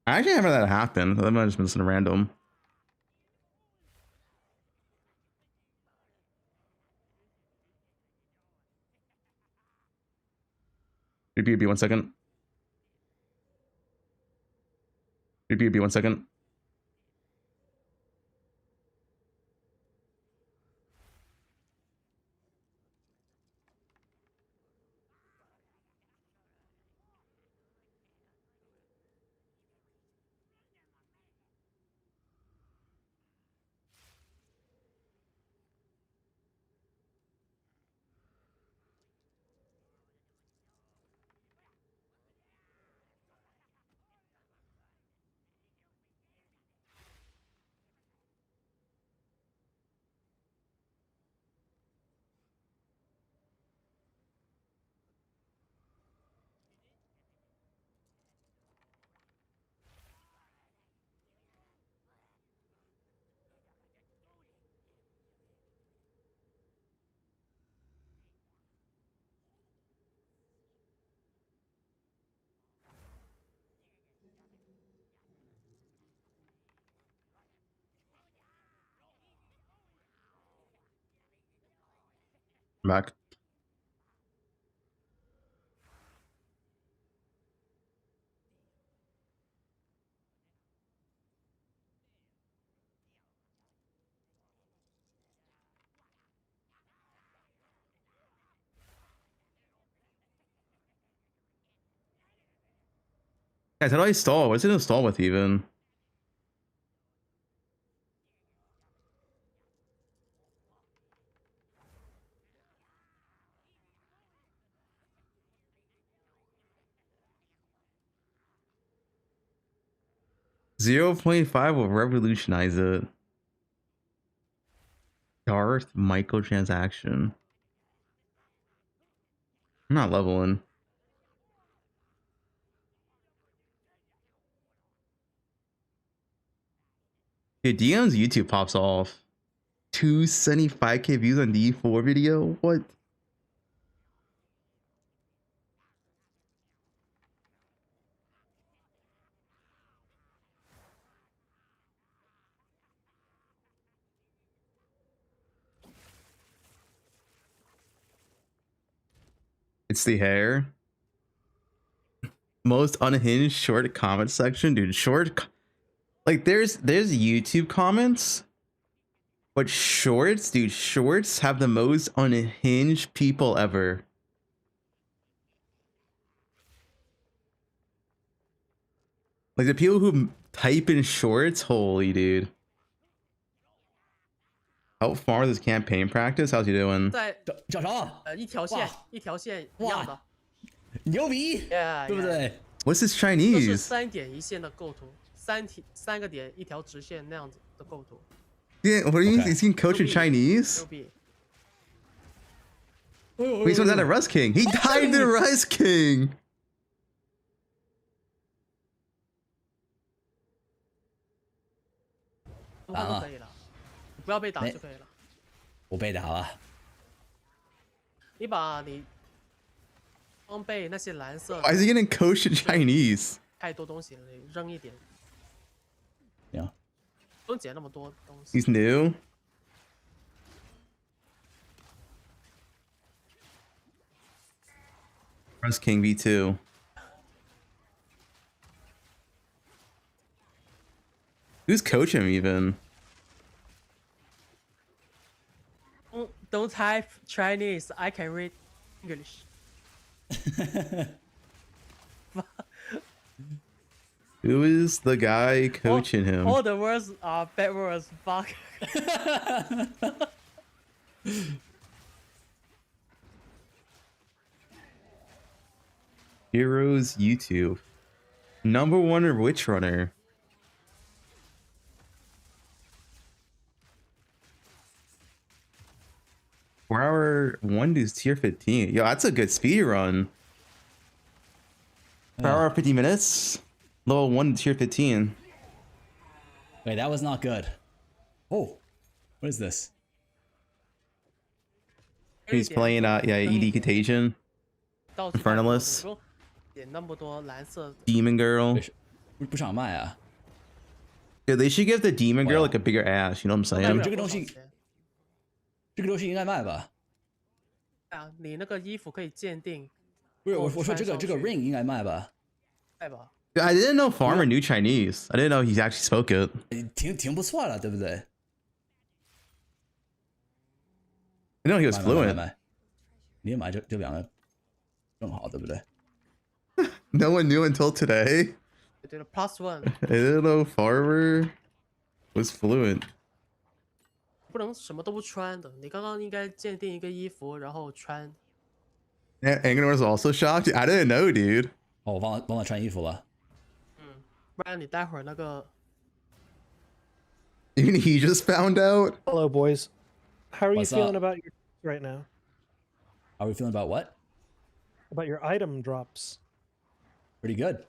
I actually haven't had that happen. I might have just been listening to random. Be 1 second. Be 1 second. I'm back. Guys, how do I install? What's it install with even? .5 will revolutionize it. Darth microtransaction. I'm not leveling. Dude, DM's YouTube pops off. 275k views on D4 video? What? It's the hair. Most unhinged short comment section, dude. Like there's YouTube comments, but shorts, dude. Shorts have the most unhinged people ever. Like the people who type in shorts, holy dude. How far is this campaign practice? How's he doing? 找着一条线一样的，牛逼，对不对？ What's this Chinese? 都是3点一线的构图，3个点一条直线那样子的构图。Yeah, what are you using coach in Chinese? 牛逼！ Wait, someone's at a Rust King. He died to Rust King. 的话就可以了，不要被打就可以了。我被打了。你把你装备那些蓝色 Why is he getting coached in Chinese? 太多东西了，你扔一点。 Yeah. 不用捡那么多东西。 He's new. Press King V2. Who's coaching him even? Don't type Chinese. I can read English. Who is the guy coaching him? All the words are bad words. Fuck. Heroes YouTube. #1 Witch Runner. Per-hour 1 to tier 15. Yo, that's a good speed run. Per hour 50 minutes. Level 1 to tier 15. Wait, that was not good. Oh, what is this? He's playing ED Contagion. Infernalist. 点那么多蓝色。 Demon Girl. 不想卖啊。 Dude, they should give the Demon Girl like a bigger ass, you know what I'm saying? 这个东西应该卖吧？啊，你那个衣服可以鉴定。不是，我说这个 ring 应该卖吧？卖吧。 I didn't know Farmer knew Chinese. I didn't know he actually spoke it. 挺不错了，对不对？ I didn't know he was fluent. 你买这两个正好，对不对？ No one knew until today. 对了 ，+1。I didn't know Farmer was fluent. 不能什么都不穿的，你刚刚应该鉴定一个衣服，然后穿。Angnor was also shocked. I didn't know, dude. 哦，我忘了穿衣服了。不然你待会儿那个。 Even he just found out. Hello, boys. How are What's you feeling up? about your right now? How are we feeling about what? About your item drops. Pretty good.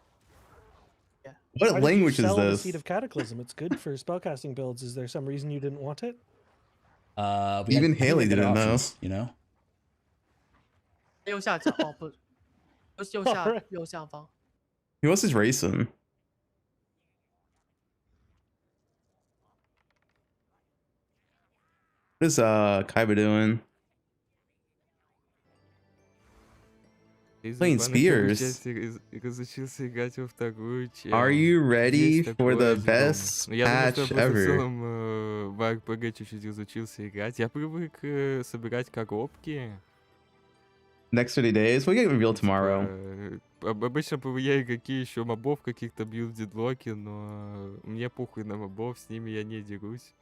Yeah. What Why did you language is sell the this? Seed of Cataclysm. It's good for spellcasting builds. Is there some reason you didn't want it? Even Haley didn't know. You know. 右下角哦不，右下右下方。 He was his racing. What is Kaiba doing? Playing spears. Are you ready for the best patch ever? В RPG чуть-чуть изучился играть. Я привык собирать коробки. Next 30 days? We'll get revealed tomorrow. Обычно проверяю, какие еще мобов каких-то бьют дедлоки, но мне похуй на мобов, с ними я не дерусь.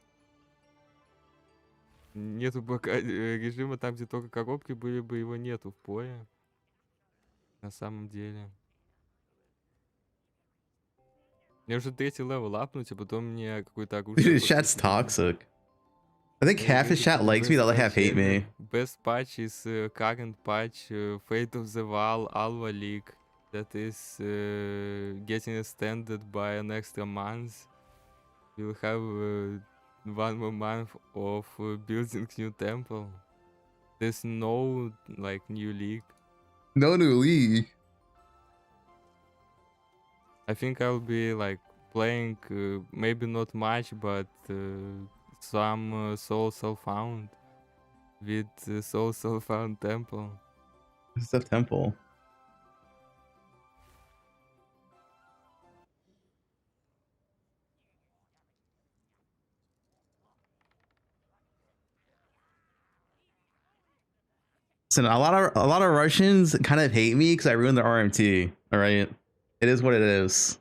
Нету пока режима там, где только коробки были бы, его нету в пое. На самом деле. Мне уже 3-й левел апнуть, а потом мне какой-то Dude, his chat's toxic. I think half his chat likes me, the other half hate me. Best patch is current patch, Fate of the Val Alva League. That is getting extended by an extra month. We'll have 1 more month of building new temple. There's no like new league. No new league. I think I'll be like playing maybe not much, but some Soul Found with Soul Found temple. This is a temple. Listen, a lot of Russians kind of hate me because I ruined their RMT. All right, it is what it is.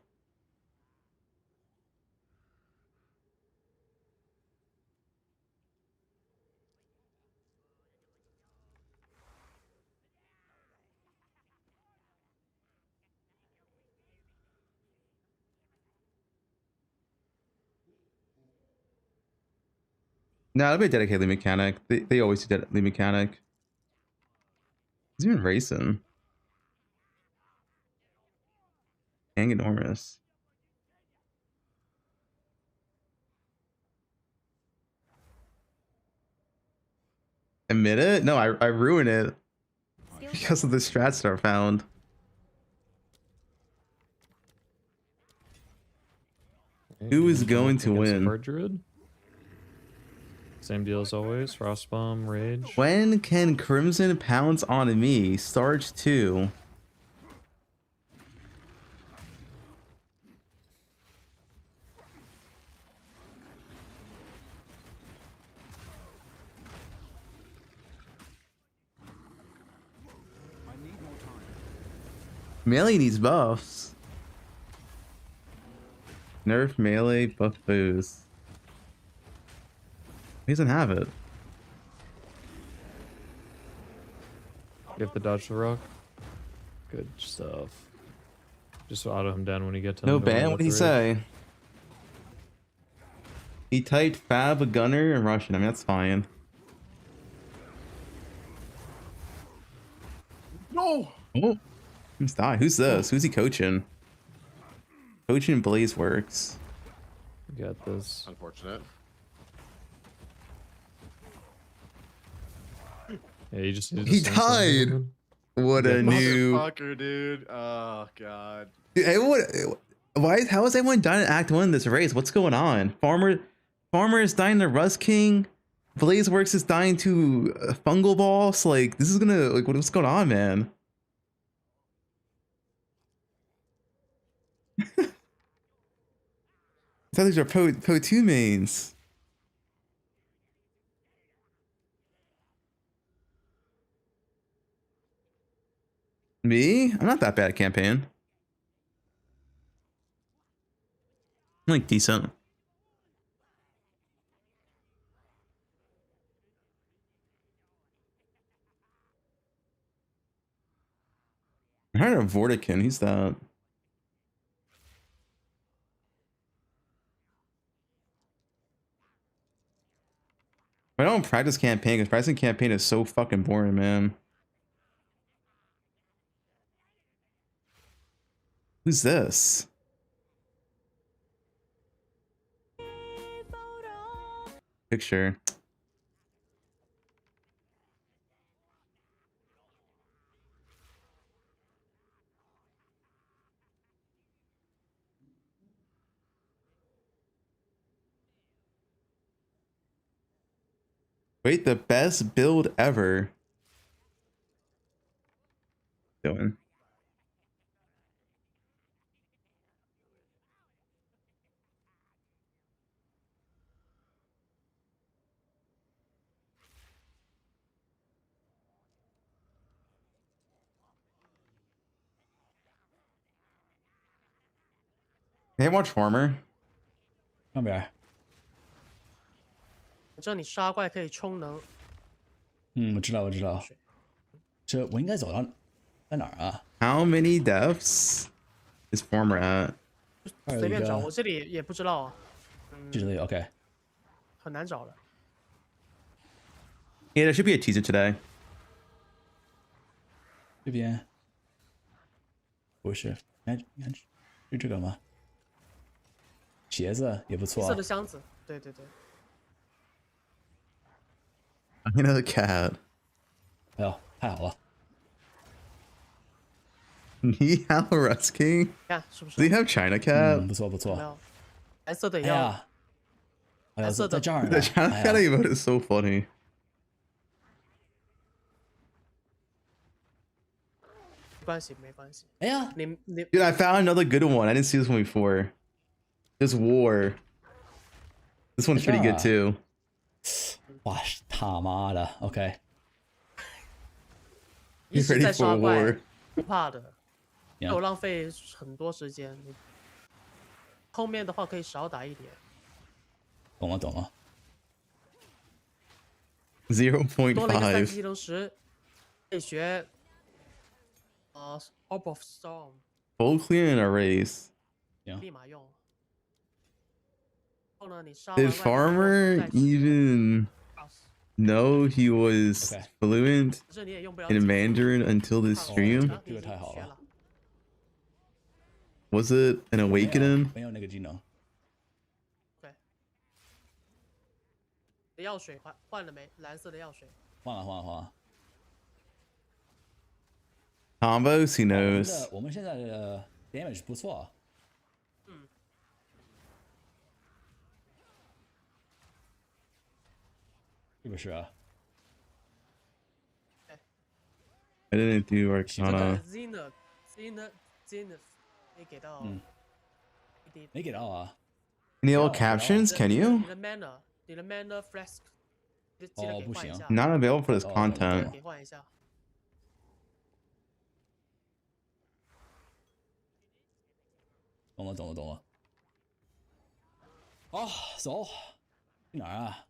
No, it'll be a dedicated mechanic. They always do dedicated mechanic. He's even racing. Dang enormous. Admit it? No, I ruin it because of the strats that are found. Who is going to win? Druid. Same deal as always. Frostbomb, Rage. When can Crimson pounce on me? Starch 2. Melee needs buffs. Nerf melee buff boost. He doesn't have it. You have to dodge the rock. Good stuff. Just auto him down when you get to No him. ban? What did he say? He typed Fab, Gunner, and Russian. I mean, that's fine. No! Oh, who's die? Who's this? Who's he coaching? Coaching Blaze Works. You got this. Unfortunate. Yeah, you just He died. What a new motherfucker, dude. Oh god. Dude, why? How is everyone dying in Act 1 in this race? What's going on? Farmer is dying to Rust King. Blazeworks is dying to Fungal Boss. Like, this is gonna, like, what's going on, man? I thought these are poe2 mains. Me? I'm not that bad at campaign. I'm like decent. I heard of Vortican. He's that. I don't practice campaign because practicing campaign is so fucking boring, man. Who's this? Picture. Wait, the best build ever. Doing. Hey, watch Farmer. 上边。反正你杀怪可以充能。我知道，我知道。这我应该走到在哪儿啊 How many deaths is Farmer at? 随便找，我这里也不知道啊。这里 OK。很难找的。Yeah, there should be a teaser today. 这边不是，你看是这个吗？鞋子也不错。黑色的箱子，对对对。I'm gonna cat. 哎呦，太好了！你好 Rust King. 看是不是 Does he have China cat? 不错不错。没有，蓝色的要。蓝色在这儿呢。 The China cat emote is so funny. 没关系，没关系。哎呀，你 Dude, I found another good one. I didn't see this one before. This War. This one's pretty good too. 哇，他妈的 ，OK。一直在刷 for 怪 war 不怕的，没有浪费很多时间。后面的话可以少打一点。懂了懂了。0.5. 多了一个3级流石，可以学Orb of Storm。 Full clear and erase. 立马用。后呢，你杀 Did Farmer even know he was fluent in Mandarin until this stream? 这个太好了。Was it an awakening? 没有那个技能。对。药水换了没？蓝色的药水。换了换了换了。 Combos, who 我们 knows? 的我们现在的 damage 不错啊。是不是啊？ I didn't do 这个 Arcana. Zenith 没给到一滴，没给到啊。 Any old captions? Can you? 你的 mana flask， 记得给换一下。 Not available for this 记得 content. 给换一下。懂了懂了懂了。哦，走，去哪儿啊？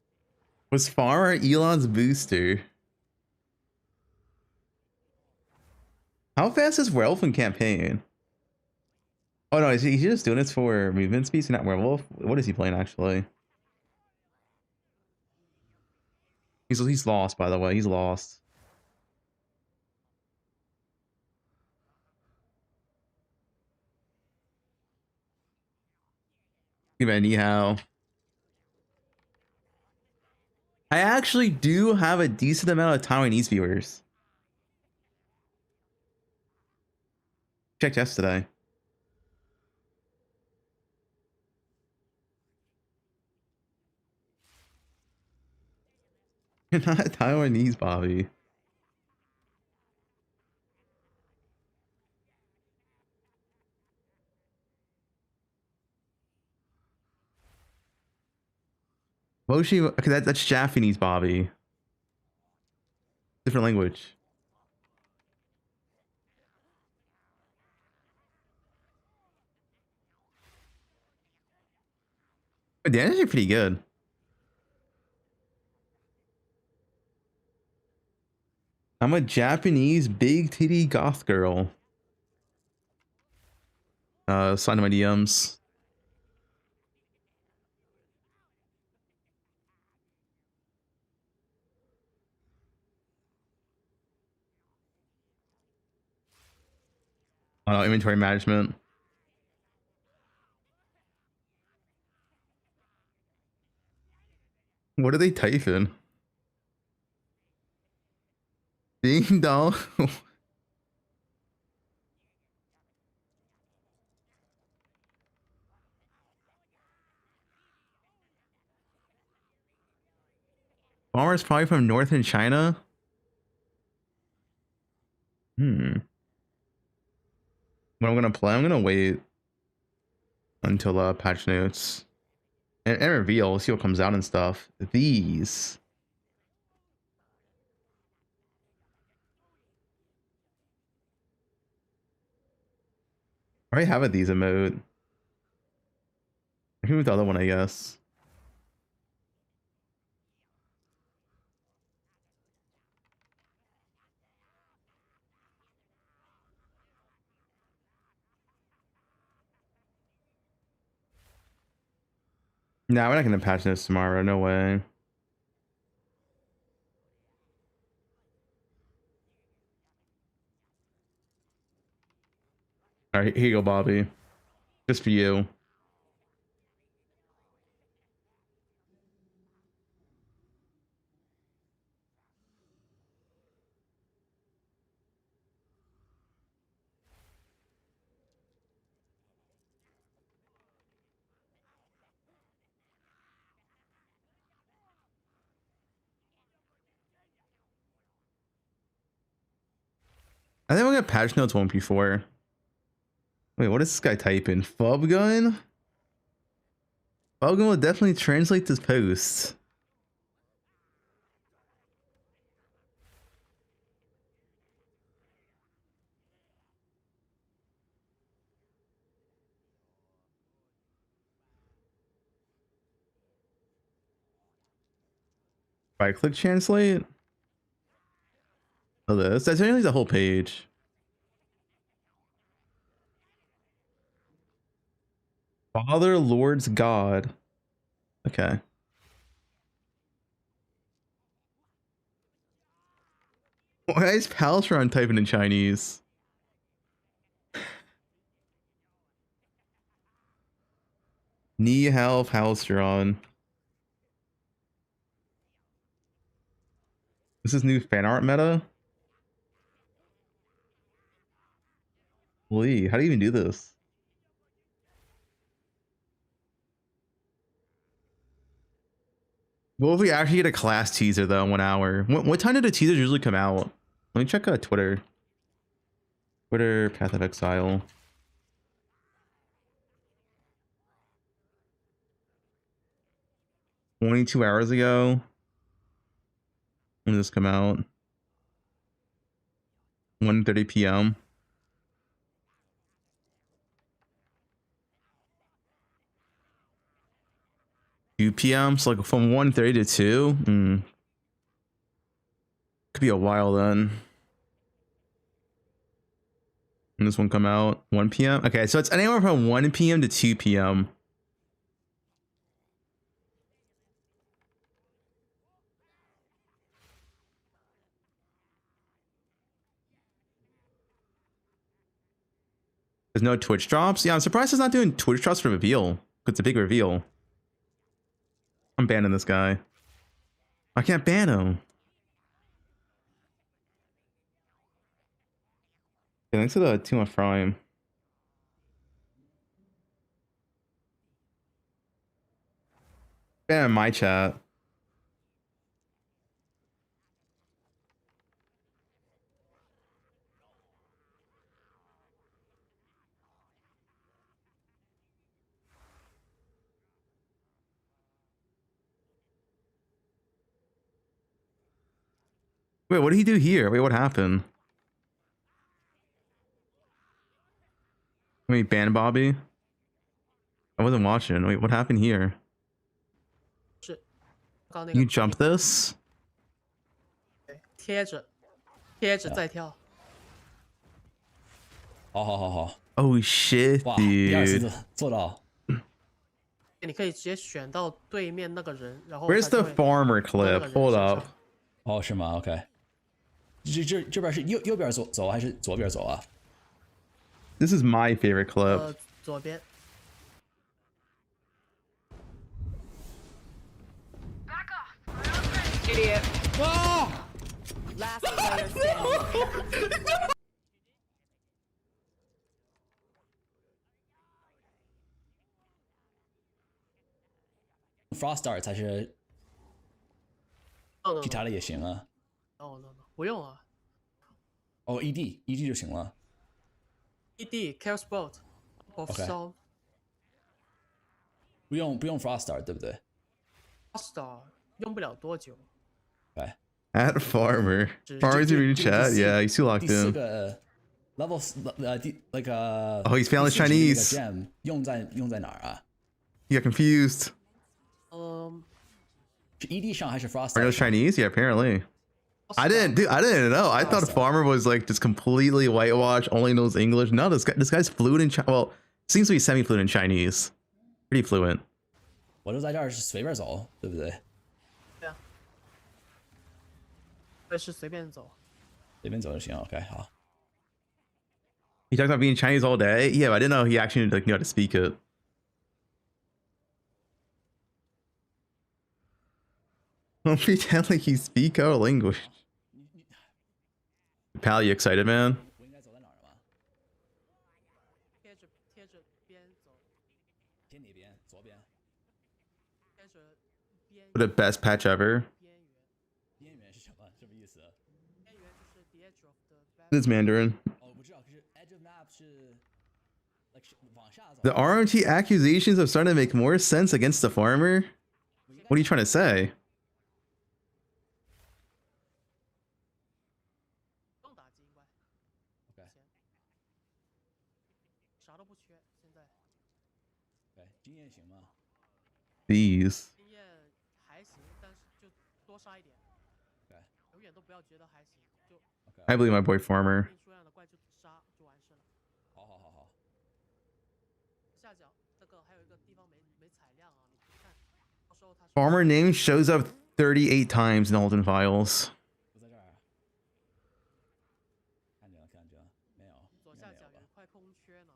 Was Farmer Elon's booster? How fast is Werewolf in campaign? Oh no, is he just doing this for movement speed, not Werewolf? What is he playing actually? He's lost, by the way. He's lost. Anyhow, I actually do have a decent amount of Taiwanese viewers. Checked yesterday. You're not Taiwanese, Bobby. Moshi, okay, that's Japanese, Bobby. Different language. But the energy pretty good. I'm a big titty goth girl. Sign my DMs. Inventory management. What are they typing? Ding dong. Farmer's probably from northern China. What I'm gonna play, I'm gonna wait until patch notes and reveal, see what comes out and stuff. These. I already have a these emote. I can move the other one, I guess. Nah, we're not gonna patch this tomorrow. No way. All right, here you go, Bobby. Just for you. I think we'll get patch notes 1P4. Wait, what is this guy typing? Fubgun? Fubgun will definitely translate this post. Right click translate. Oh, this. That's only the whole page. Father, Lord's God. Okay. Why is Palstron typing in Chinese? Ni hao Palstron. This is new fan art meta. Lee, how do you even do this? What if we actually get a class teaser though in 1 hour? What time do the teasers usually come out? Let me check Twitter. Twitter, Path of Exile. $22 ago. When did this come out? 1:30 p.m. 2 p.m. So like from 1:30 to 2. Could be a while then. When this one come out? 1 p.m. Okay, so it's anywhere from 1 p.m. to 2 p.m. There's no Twitch drops. Yeah, I'm surprised it's not doing Twitch drops for reveal. It's a big reveal. I'm banning this guy. I can't ban him. Yeah, thanks to the 2 month Prime. Ban my chat. Wait, what did he do here? Wait, what happened? Wait, ban Bobby? I wasn't watching. Wait, what happened here? You jump this? 贴着，贴着再跳。好。 Oh shit, 哇，第二次 dude. 做到。你可以直接选到对面那个人，然后 Where's the farmer clip? Hold up. 哦，是吗 ？OK。这边是右边走还是左边走啊 This is my favorite clip. 左边。Idiot. Whoa! Last player standing. Frost Darts 还是其他的也行啊。哦 no， 不用啊。哦，ED 就行了。ED Chaos Bolt of Sound。不用 Frost Dart 对不对 ？Frost Dart 用不了多久。对。At farmer. Farmer's in chat. Yeah, he's too locked 第4 in. 个 level like Oh, he's found the Chinese. Gem 用在哪儿啊 He got confused. ED 上还是 Frost Are those Chinese? Yeah, apparently. I didn't know. I thought farmer was like just completely whitewashed, only knows English. No, this guy's fluent in well, seems to be semi-fluent in Chinese. Pretty fluent. 我就在这儿是随便走，对不对？对啊。我是随便走。随便走就行 ，OK， 好。He talks about being Chinese all day. Yeah, but I didn't know he actually like knew how to speak it. Don't pretend like you speak our language. Pal, you excited, man? 我应该走在哪儿吗？贴着边走。贴哪边？左边。贴着边。 What the best patch ever. 边缘是什么？什么意思？边缘就是 the edge of the. This is Mandarin. 哦，我知道，可是 edge of map 是 like 往下走。The RMT accusations have started to make more sense against the farmer. What are you trying to say? 啥都不缺，现在。对，经验行吗 These. 经验还行，但是就多杀一点。对。永远都不要觉得还行，就。I believe my boy farmer. 出样的怪就杀就完事了。好。下角这个还有一个地方没采亮啊，你看，到时候他。Farmer name shows up 38 times in Alton files. 不在这儿。看着，没有。左下角有一块空缺呢。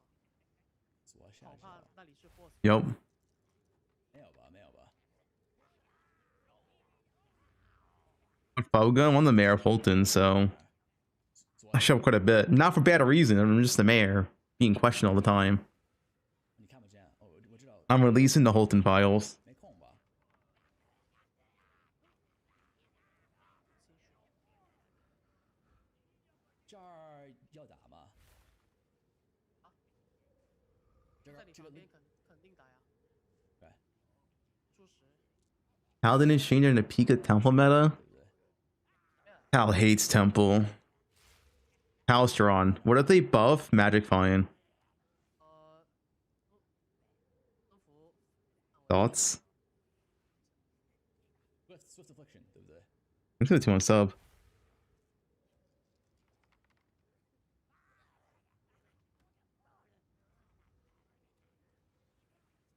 左下角。怕那里是 boss。Yup. 没有吧。Fubgun. I'm the mayor of Holton, so I show up quite a bit. Not for bad reason. I'm just the mayor being questioned all the time. I'm releasing the Holton files. Hal didn't change in a Pika Temple meta. Hal hates Temple. Halstron. What if they buff Magic Fine? Thoughts? I'm gonna 2 on sub.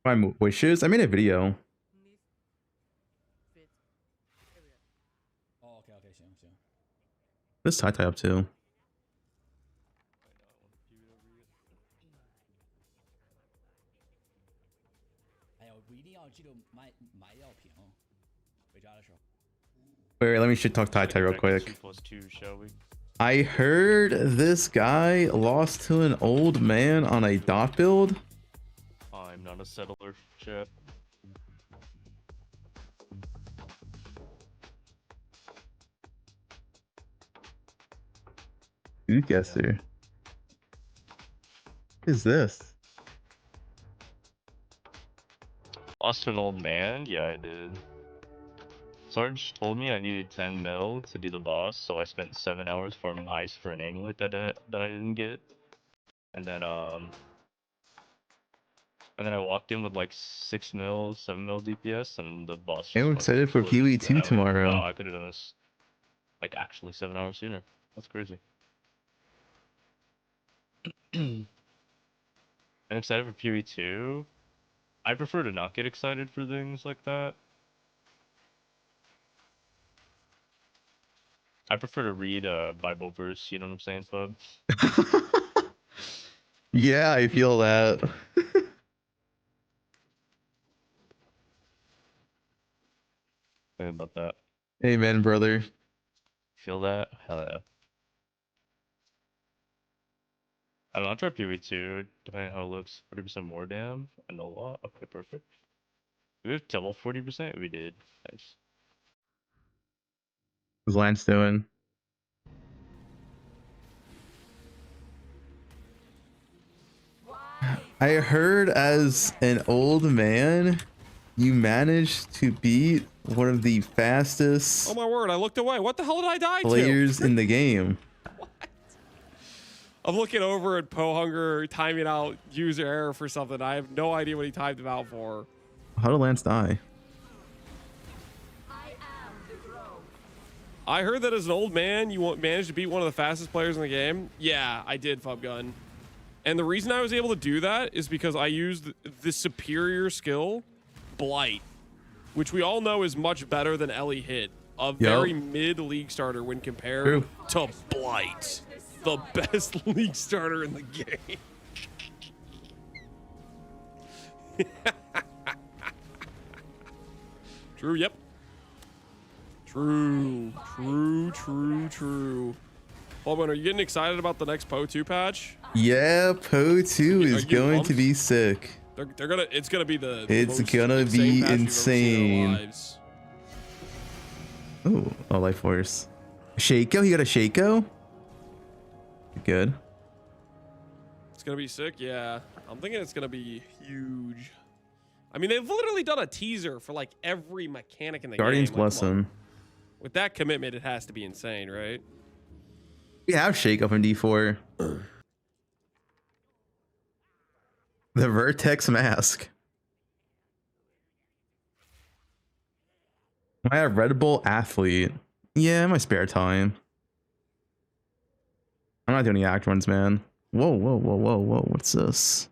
My wishes? I made a video. This tie up too. Wait, let me shit talk tie real quick. I heard this guy lost to an old man on a dot build. I'm not a settler, chat. You guesser. What is this? Lost an old man? Yeah, I did. Sarge told me I needed 10 mil to do the boss, so I spent 7 hours for mice for an amulet that I didn't get. And then I walked in with like 6 mil, 7 mil DPS, and the boss. I'm excited for PoE2 tomorrow. Wow, I could have done this like actually 7 hours sooner. That's crazy. I'm excited for PoE2. I prefer to not get excited for things like that. I prefer to read a Bible verse, you know what I'm saying, Fub? Yeah, I feel that. Think about that. Amen, brother. Feel that? Hell yeah. I don't know, I'll try PoE2, depending on how it looks. 40% more damn? I know a lot. Okay, perfect. We have double 40%? We did. Nice. What's Lance doing? I heard as an old man, you managed to beat one of the fastest Oh my word, I looked away. What the hell did I die players to? in the game. I'm looking over at Pohunger timing out user error for something. I have no idea what he timed him out for. How did Lance die? I heard that as an old man, you managed to beat one of the fastest players in the game. Yeah, I did, Fubgun. And the reason I was able to do that is because I used the superior skill, Blight, which we all know is much better than Ellie Hit. A very mid-league starter when compared to Blight, the best league starter in the game. True, yep. True. Fubgun, are you getting excited about the next poe2 patch? Yeah, PoE2 is going to be sick. They're gonna. It's gonna be the. It's gonna be insane. Oh, Life Force. Shaco? He got a Shaco? Good. It's gonna be sick, yeah. I'm thinking it's gonna be huge. I mean, they've literally done a teaser for like every mechanic in the Guardians game. bless him. With that commitment, it has to be insane, right? We have Shake up in D4. The Vertex Mask. I have Red Bull Athlete. Yeah, in my spare time. I'm not doing any act runs, man. Whoa. What's this?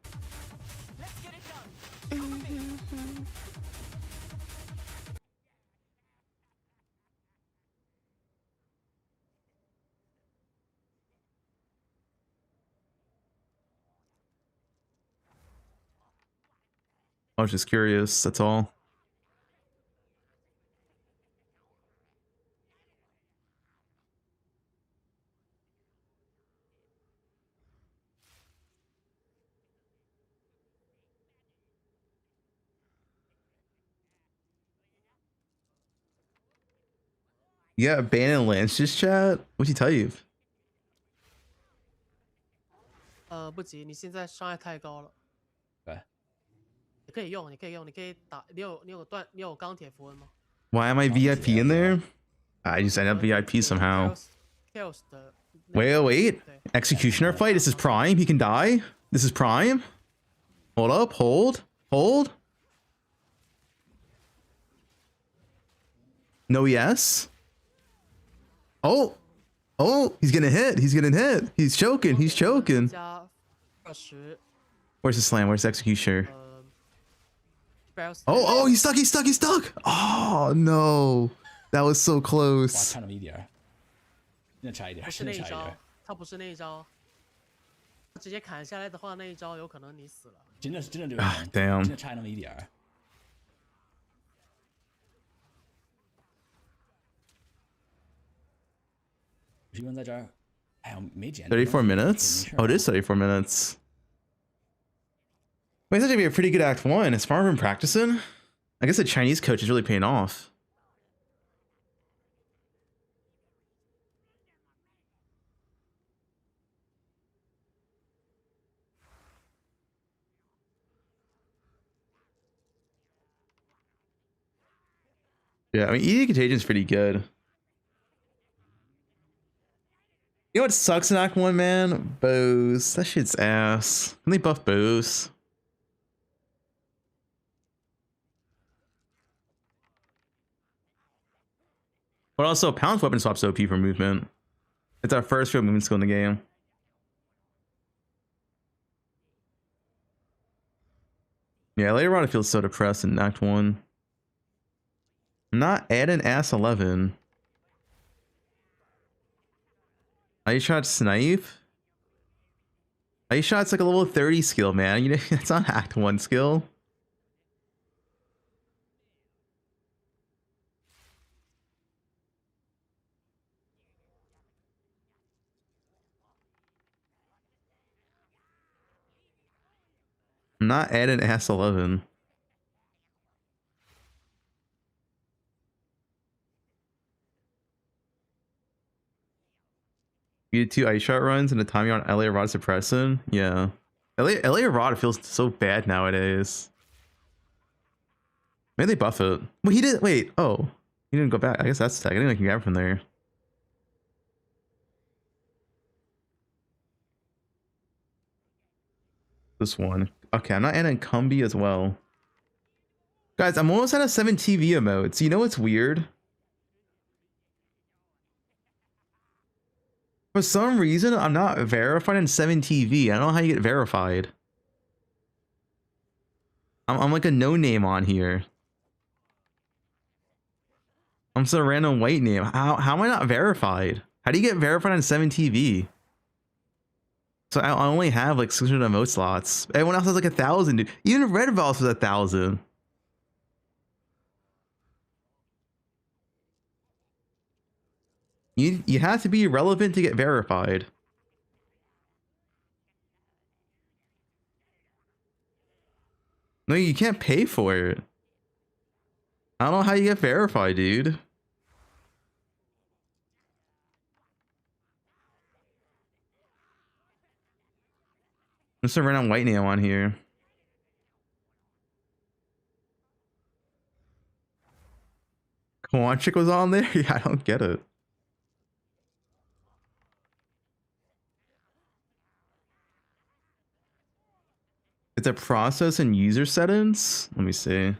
I was just curious, that's all. You got abandoned Lance's chat? What'd he tell you? 不急，你现在伤害太高了。对，你可以用，你可以用，你可以打。你有钢铁符文吗？ Why am I VIP in there? I just end up VIP somehow. Chaos 的。Wait. Executioner fight? This is Prime? He can die? This is Prime? Hold up. Hold. No, yes. Oh, he's getting hit. He's choking. Where's the slam? Where's the executioner? Oh, he's stuck. Oh, no. That was so 哇， close. 差那么一点儿，再差一点儿，不是那一再差一点招儿，，他不是那一招。直接砍下来的话，那一招有可能你死了。真的就 Ah, damn. 真的差那么一点儿。徐文在这儿，哎呀，没捡。 34 minutes? Oh, it is 34 minutes. Wait, it's actually be a pretty good Act 1. Has Farmer been practicing? I guess the Chinese coach is really paying off. Yeah, I mean, ED Contagion is pretty good. You know what sucks in Act 1, man? Bows. That shit's ass. Can they buff bows? But also, Pound's weapon swap's OP for movement. It's our first real movement skill in the game. Yeah, later on it feels so depressed in Act 1. Not adding ass 11. Ice shot snipe? Ice shot's like a level 30 skill, man. You know, it's not Act 1 skill. I'm not adding ass 11. You did 2 ice shot runs and a time you're on LA Rod suppressing? Yeah. LA Rod feels so bad nowadays. Maybe they buff it. Well, he did. Wait. Oh, he didn't go back. I guess that's tag. I think I can grab from there. This one. Okay, I'm not adding Cumby as well. Guys, I'm almost out of 7 TV emotes. You know what's weird? For some reason, I'm not verified in 7 TV. I don't know how you get verified. I'm like a no name on here. I'm just a random white name. How am I not verified? How do you get verified on 7 TV? So I only have like 600 emote slots. Everyone else has like 1,000, dude. Even Red Voss was 1,000. You have to be relevant to get verified. No, you can't pay for it. I don't know how you get verified, dude. There's a random white name on here. Quantric was on there? Yeah, I don't get it. It's a process and user settings. Let me see.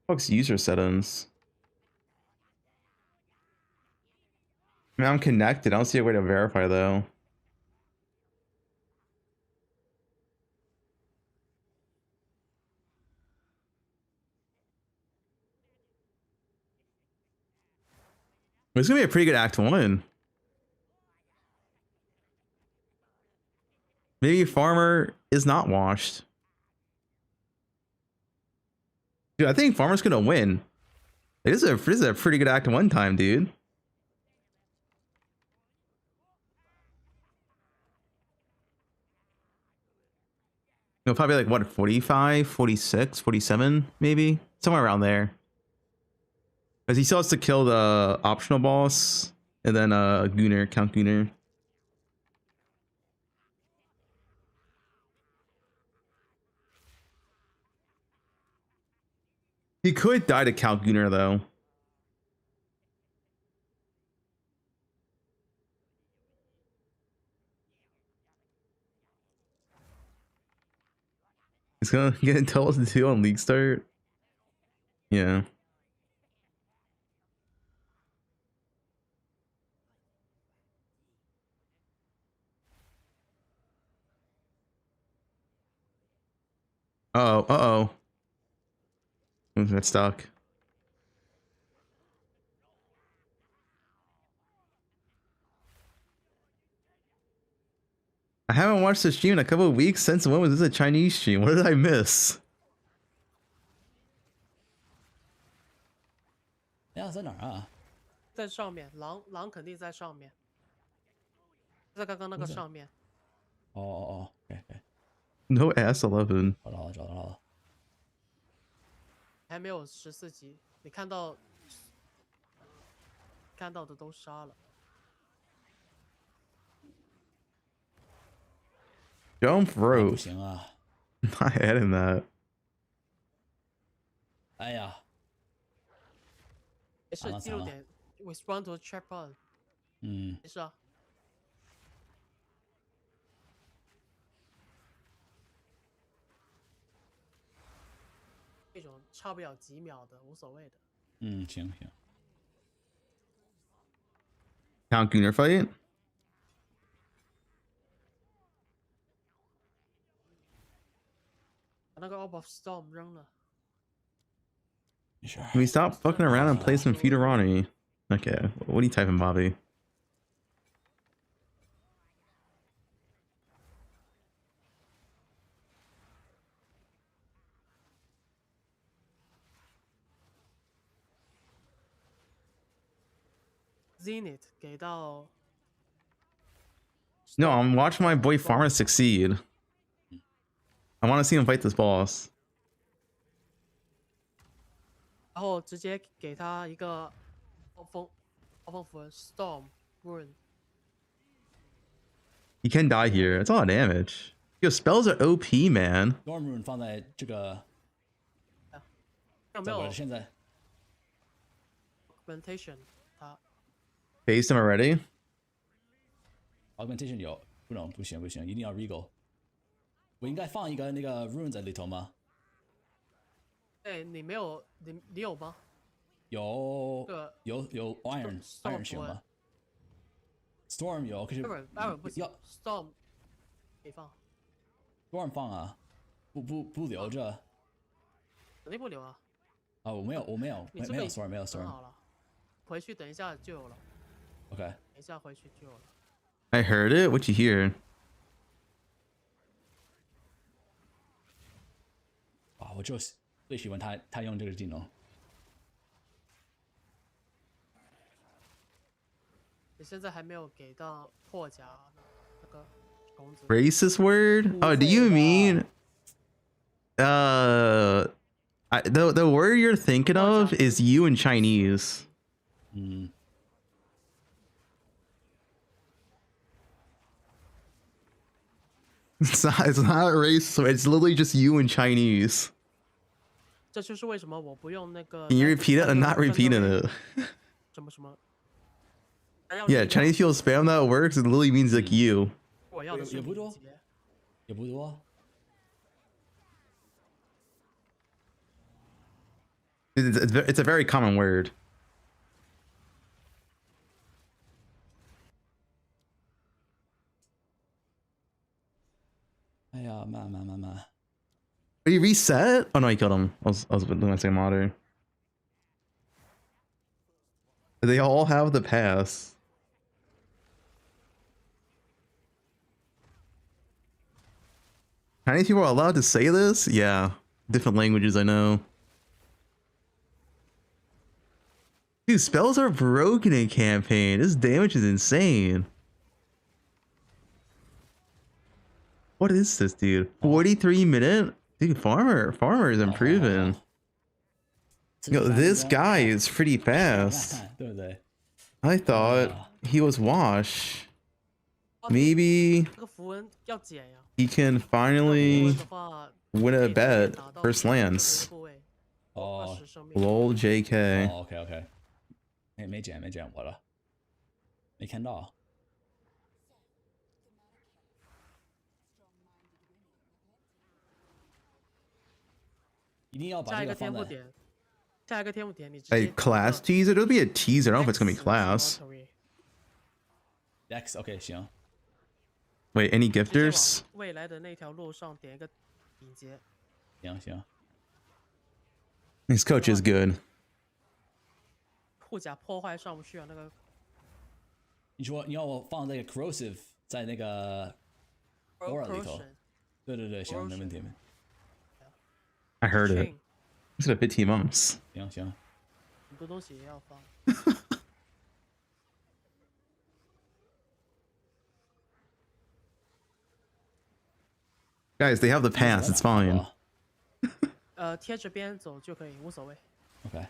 Fuck's user settings. I mean, I'm connected. I don't see a way to verify though. It's gonna be a pretty good Act 1. Maybe Farmer is not washed. Dude, I think Farmer's gonna win. This is a pretty good Act 1 time, dude. know, probably like what, 45, 46, 47, maybe somewhere around there. Because he still has to kill the optional boss and then Gunner, Count Gunner. He could die to Count Gunner though. He's gonna get intelligent 2 on League Start. Yeah. Uh-oh, uh-oh. That's stuck. I haven't watched the stream in a couple of weeks. Since when was this a Chinese stream? What did I miss? 呀，在哪儿啊？在上面，狼肯定在上面，在刚刚那个上面。哦哦哦，OK， No S11。找到了，找到了。还没有14级，你看到的都杀了。Jump rope. 不行啊。Not adding that. 哎呀。没事，记录点 respond to checkpoint。嗯。没事啊。那种差不了几秒的，无所谓的。嗯，行行。Count Gunner fight? 把那个 Orb of Storm 扔了。Can we stop fucking around and play some Feuderani? Okay, what are you typing, Bobby? Zenith 给到。No, I'm watching my boy Farmer succeed. I want to see him fight this boss. 然后直接给他一个暴风符 Storm Rune。 He can die here. It's a lot of damage. Yo, spells are OP, man. Storm Rune 放在这个。有没有？现在。Experimentation 他。Faced him already? Augmentation 有，不行，一定要 Regal。我应该放一个那个 Rune 在里头吗？哎，你没有，你有吗？有 Iron 行吗 ？Storm 有，可是不行，要 Storm 可以放。Storm 放啊，不留着。肯定不留啊。啊，我没有 Storm， 没有 Storm。好了，回去等一下就有了。OK。等一下回去就有了。I heard it. What you hear? 啊，我就最喜欢他用这个技能。你现在还没有给到破甲那个种子。Racist word? Oh, do you mean? The word you're thinking of is you in Chinese. It's not racist. It's literally just you in Chinese. 这就是为什么我不用那个。 Can you repeat it? I'm not repeating it. 什么？ Yeah, Chinese people spam that works. It literally means like you. 我要的是也不多。 It's a very common word. Did he reset? Oh no, he killed him. I was doing my same modder. They all have the pass. Chinese people are allowed to say this? Yeah. Different languages, I know. Dude, spells are broken in campaign. This damage is insane. What is this, dude? 43-minute? Dude, Farmer is improving. Yo, this guy is pretty fast. 对不对？ I thought he was wash. Maybe 这个符文要减呀。 he can finally win a bet first lance. 哦 Lol JK. 哦 OK OK， 没剪我了，没看到。一定要把这个放在。 下一个天赋点，你直接 A class teaser? It'll be a teaser. I don't know if it's gonna be class. X OK 行。 Wait, any gifters? 未来的那条路上点一个顶节。行。 His coach is good. 护甲破坏上不去啊，那个。你说你要我放这个 corrosive 在那个 aura 里头？对，行，没问题。 I heard it. It's gonna fit team ups. 行。很多东西也要放。Guys, they have the pass. It's fine. 贴着边走就可以，无所谓。 OK。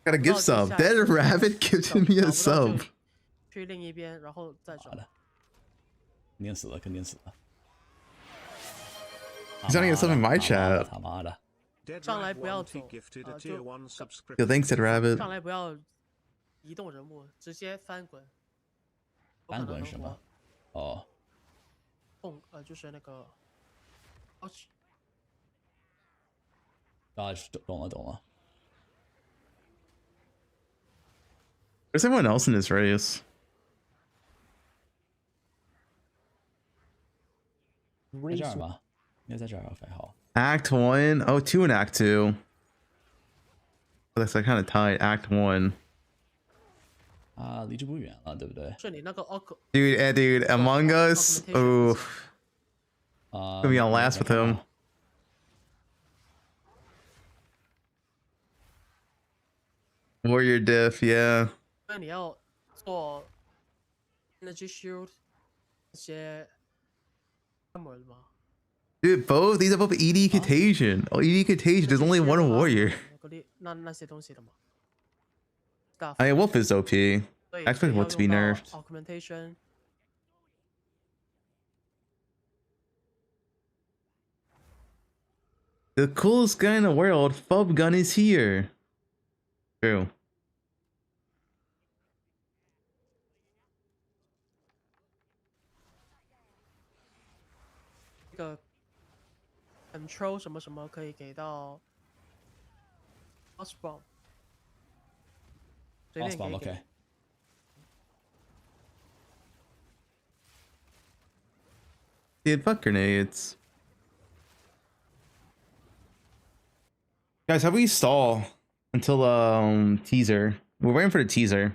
Got a gift sub. Dead Rabbit gifted me a sub. 去另一边，然后再找。 肯定死了。 He's not even sub in my chat. 他妈的。 上来不要走，Yo, thanks, Dead Rabbit. 上来不要移动人物，直接翻滚。翻滚是吗？哦。就是那个。啊，懂了。 There's everyone else in this race. Act 1. Oh, 2 and Act 2. Oh, that's like kind of tight. Act 1. 离这不远了，对不对？ Dude, Among Us. Oh. Gonna be on last with him. Warrior diff, yeah. 那你要做 energy shield 这些 armor 吗？ Dude, both these are both ED Contagion. Oh, ED Contagion. There's only one warrior. 那些东西的吗？ I mean, Wolf is OP. I expect Wolf to be nerfed. Augmentation. The coolest guy in the world, Fubgun, is here. True. Control 什么可以给到 boss bomb。 Boss bomb, OK。 Dude, fuck grenades. Guys, how about we stall until teaser? We're waiting for the teaser.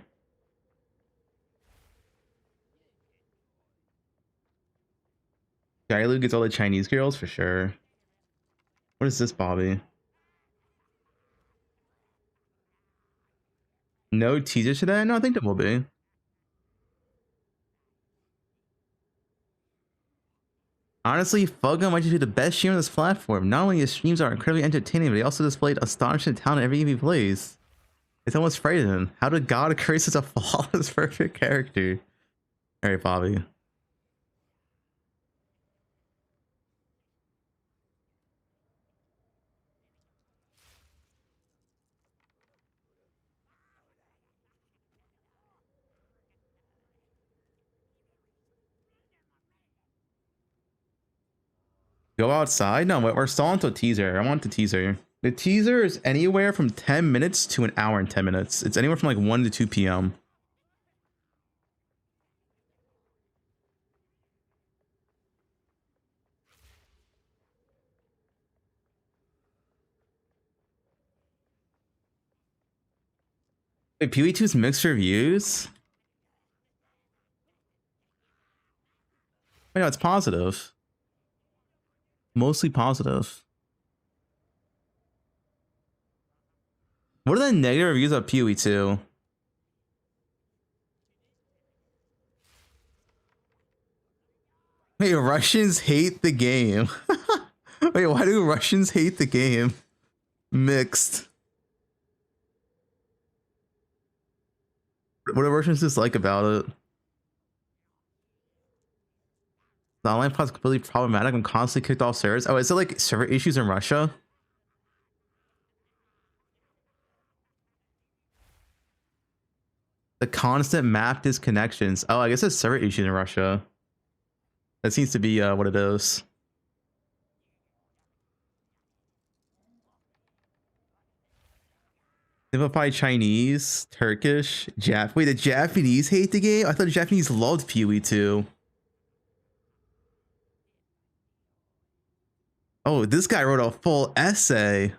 Gailu gets all the Chinese girls for sure. What is this, Bobby? No teaser today? No, I think there will be. Honestly, Fubgun might just be the best streamer on this platform. Not only his streams are incredibly entertaining, but he also displayed astonishing talent in every game he plays. It's almost frightening. How did God create such a flawless, perfect character? Alright, Bobby. Go outside? No, we're stalling to a teaser. I want the teaser. The teaser is anywhere from 10 minutes to an hour and 10 minutes. It's anywhere from like 1 to 2 p.m. Wait, PoE2's mixed reviews? Wait, no, it's positive. Mostly positive. What are the negative reviews of PoE2? Wait, Russians hate the game. Wait, why do Russians hate the game? Mixed. What do Russians dislike about it? The online pod is completely problematic. I'm constantly kicked off servers. Oh, is it like server issues in Russia? The constant map disconnections. Oh, I guess it's server issues in Russia. That seems to be what it is. Simplify Chinese, Turkish, Wait, the Japanese hate the game? I thought the Japanese loved poe2. Oh, this guy wrote a full essay.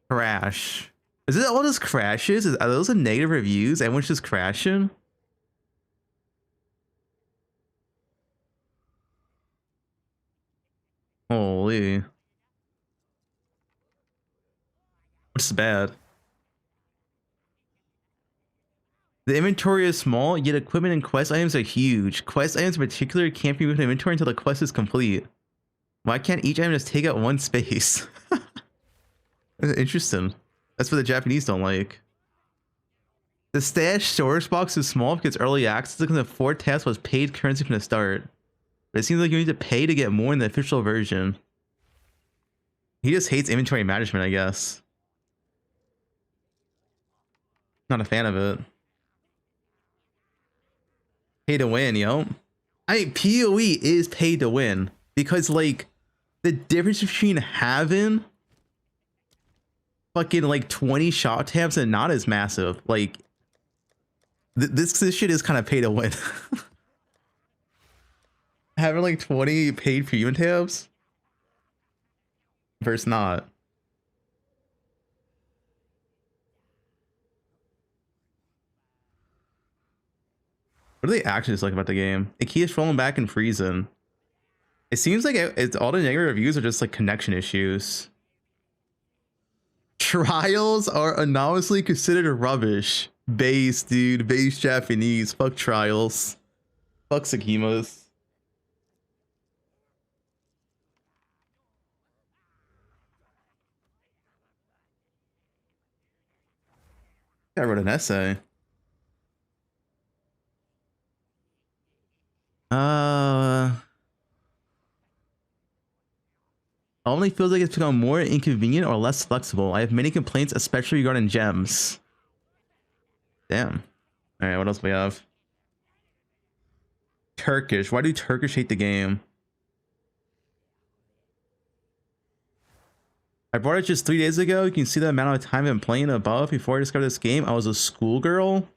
Crash. Is it all just crashes? Are those the negative reviews? Everyone's just crashing? Holy. What's bad? The inventory is small, yet equipment and quest items are huge. Quest items in particular can't be moved in inventory until the quest is complete. Why can't each item just take up one space? Interesting. That's what the Japanese don't like. The stash storage box is small because early access because the 4 tabs was paid currency from the start. But it seems like you need to pay to get more in the official version. He just hates inventory management, I guess. Not a fan of it. Pay to win, yo. I mean, PoE is pay to win because, like, the difference between having fucking like 20 shot tabs and not as massive. Like, this shit is kind of pay to win. Having like 20 paid premium tabs versus not. What do they actually dislike about the game? It keeps rolling back and freezing. It seems like it's all the negative reviews are just like connection issues. Trials are anomalously considered rubbish. Base, dude. Base Japanese. Fuck trials. Fuck Sakimas. I wrote an essay. Only feels like it's become more inconvenient or less flexible. I have many complaints, especially regarding gems. Damn. All right, what else do we have? Turkish. Why do Turkish hate the game? I bought it just 3 days ago. You can see the amount of time I've been playing above. Before I discovered this game, I was a schoolgirl.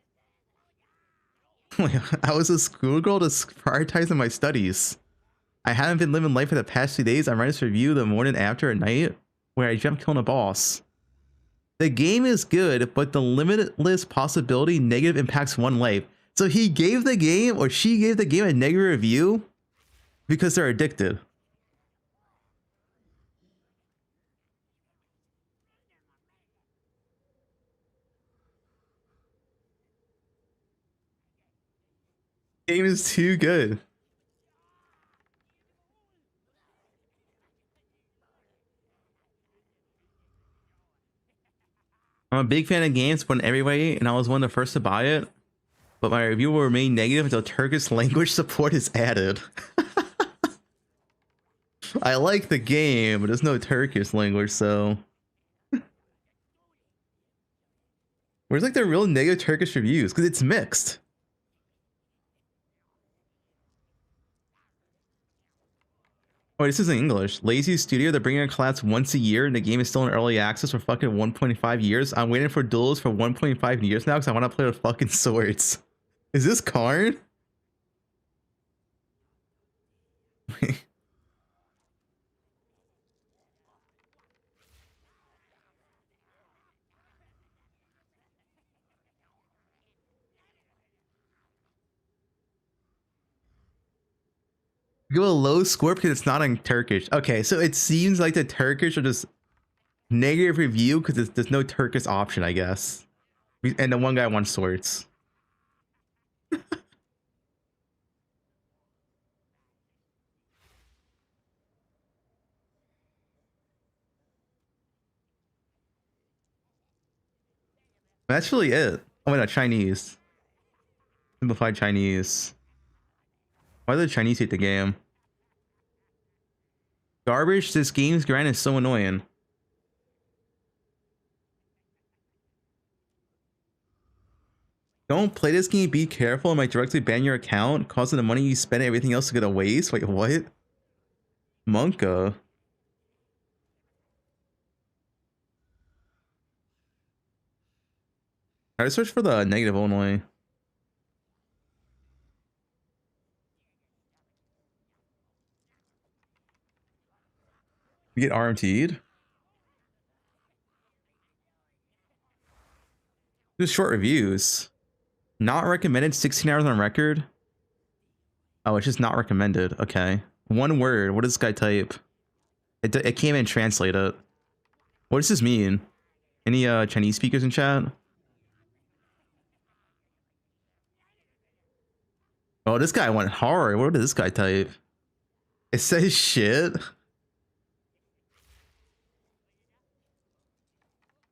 I was a schoolgirl just prioritizing my studies. I haven't been living life for the past 2 days. I'm writing this review the morning after at night where I jumped killing a boss. The game is good, but the limitless possibility negative impacts one life. So he gave the game, or she gave the game a negative review because they're addicted. Game is too good. I'm a big fan of games put in every way, and I was one of the first to buy it. But my review will remain negative until Turkish language support is added. I like the game, but there's no Turkish language, so... Where's like the real negative Turkish reviews? Because it's mixed. Oh, this is in English. Lazy Studio, they're bringing a class once a year, and the game is still in early access for fucking 1.5 years. I'm waiting for duels for 1.5 years now because I want to play with fucking swords. Is this Karn? Give a low score because it's not in Turkish. Okay, so it seems like the Turkish are just negative review because there's no Turkish option, I guess. And the one guy wants swords. That's really it. Oh, wait, no, Chinese. Simplified Chinese. Why do the Chinese hate the game? Garbage, this game's grind is so annoying. Don't play this game, be careful, it might directly ban your account, causing the money you spend and everything else to go to waste. Wait, what? Monka. Try to search for the negative only. You get RMT'd? Just short reviews. Not recommended, 16 hours on record. Oh, it's just not recommended. Okay. One word. What does this guy type? It can't even translate it. What does this mean? Any Chinese speakers in chat? Oh, this guy went hard. What did this guy type? It says shit.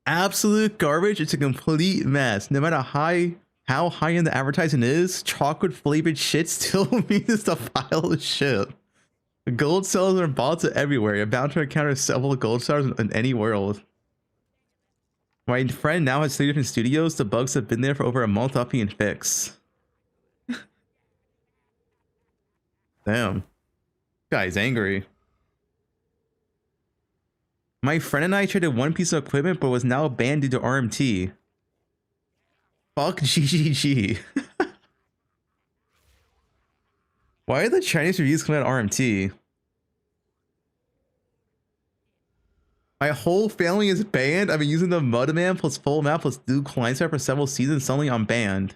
Absolute garbage. It's a complete mess. No matter how high end the advertising is, chocolate flavored shit still means a pile of shit. Gold sellers are bots everywhere. You're bound to encounter several gold stars in any world. My friend now has 3 different studios. The bugs have been there for over a month without being fixed. Damn. Guy's angry. My friend and I traded one piece of equipment but was now banned due to RMT. Fuck GGG. Why are the Chinese reviews coming out RMT? My whole family is banned. I've been using the Mudman plus full map plus Duke client side for several seasons. Suddenly I'm banned.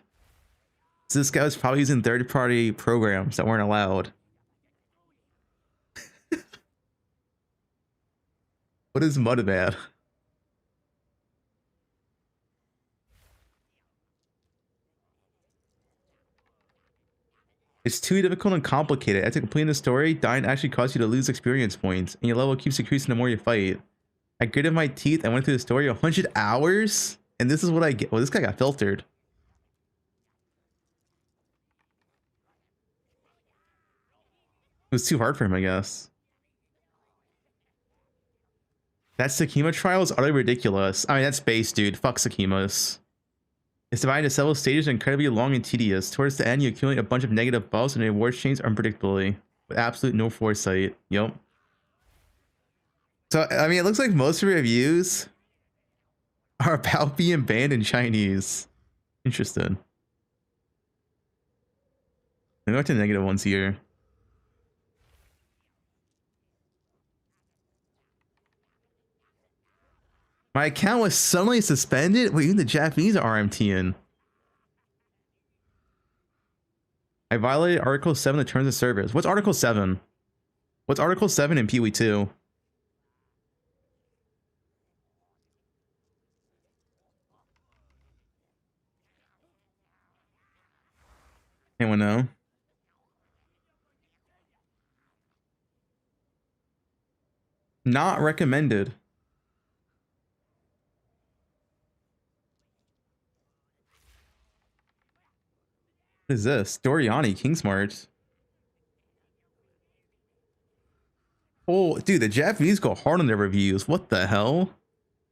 So this guy was probably using third-party programs that weren't allowed. What is Mudman? It's too difficult and complicated. As to complete the story, dying actually causes you to lose experience points, and your level keeps increasing the more you fight. I gritted my teeth and went through the story 100 hours, and this is what I get. Well, this guy got filtered. It was too hard for him, I guess. That Sakima trial is utterly ridiculous. I mean, that's base, dude. Fuck Sakimas. It's divided into several stages and incredibly long and tedious. Towards the end, you accumulate a bunch of negative buffs and rewards change unpredictably, with absolute no foresight. Yup. So, I mean, it looks like most of the reviews are about being banned in Chinese. Interesting. Let me go to the negative ones here. My account was suddenly suspended? Wait, even the Japanese are RMTing. I violated Article 7 of the Terms of Service. What's Article 7? What's Article 7 in PoE2? Anyone know? Not recommended. What is this? Doriani, Kingsmart. Oh, dude, the Japanese go hard on their reviews. What the hell?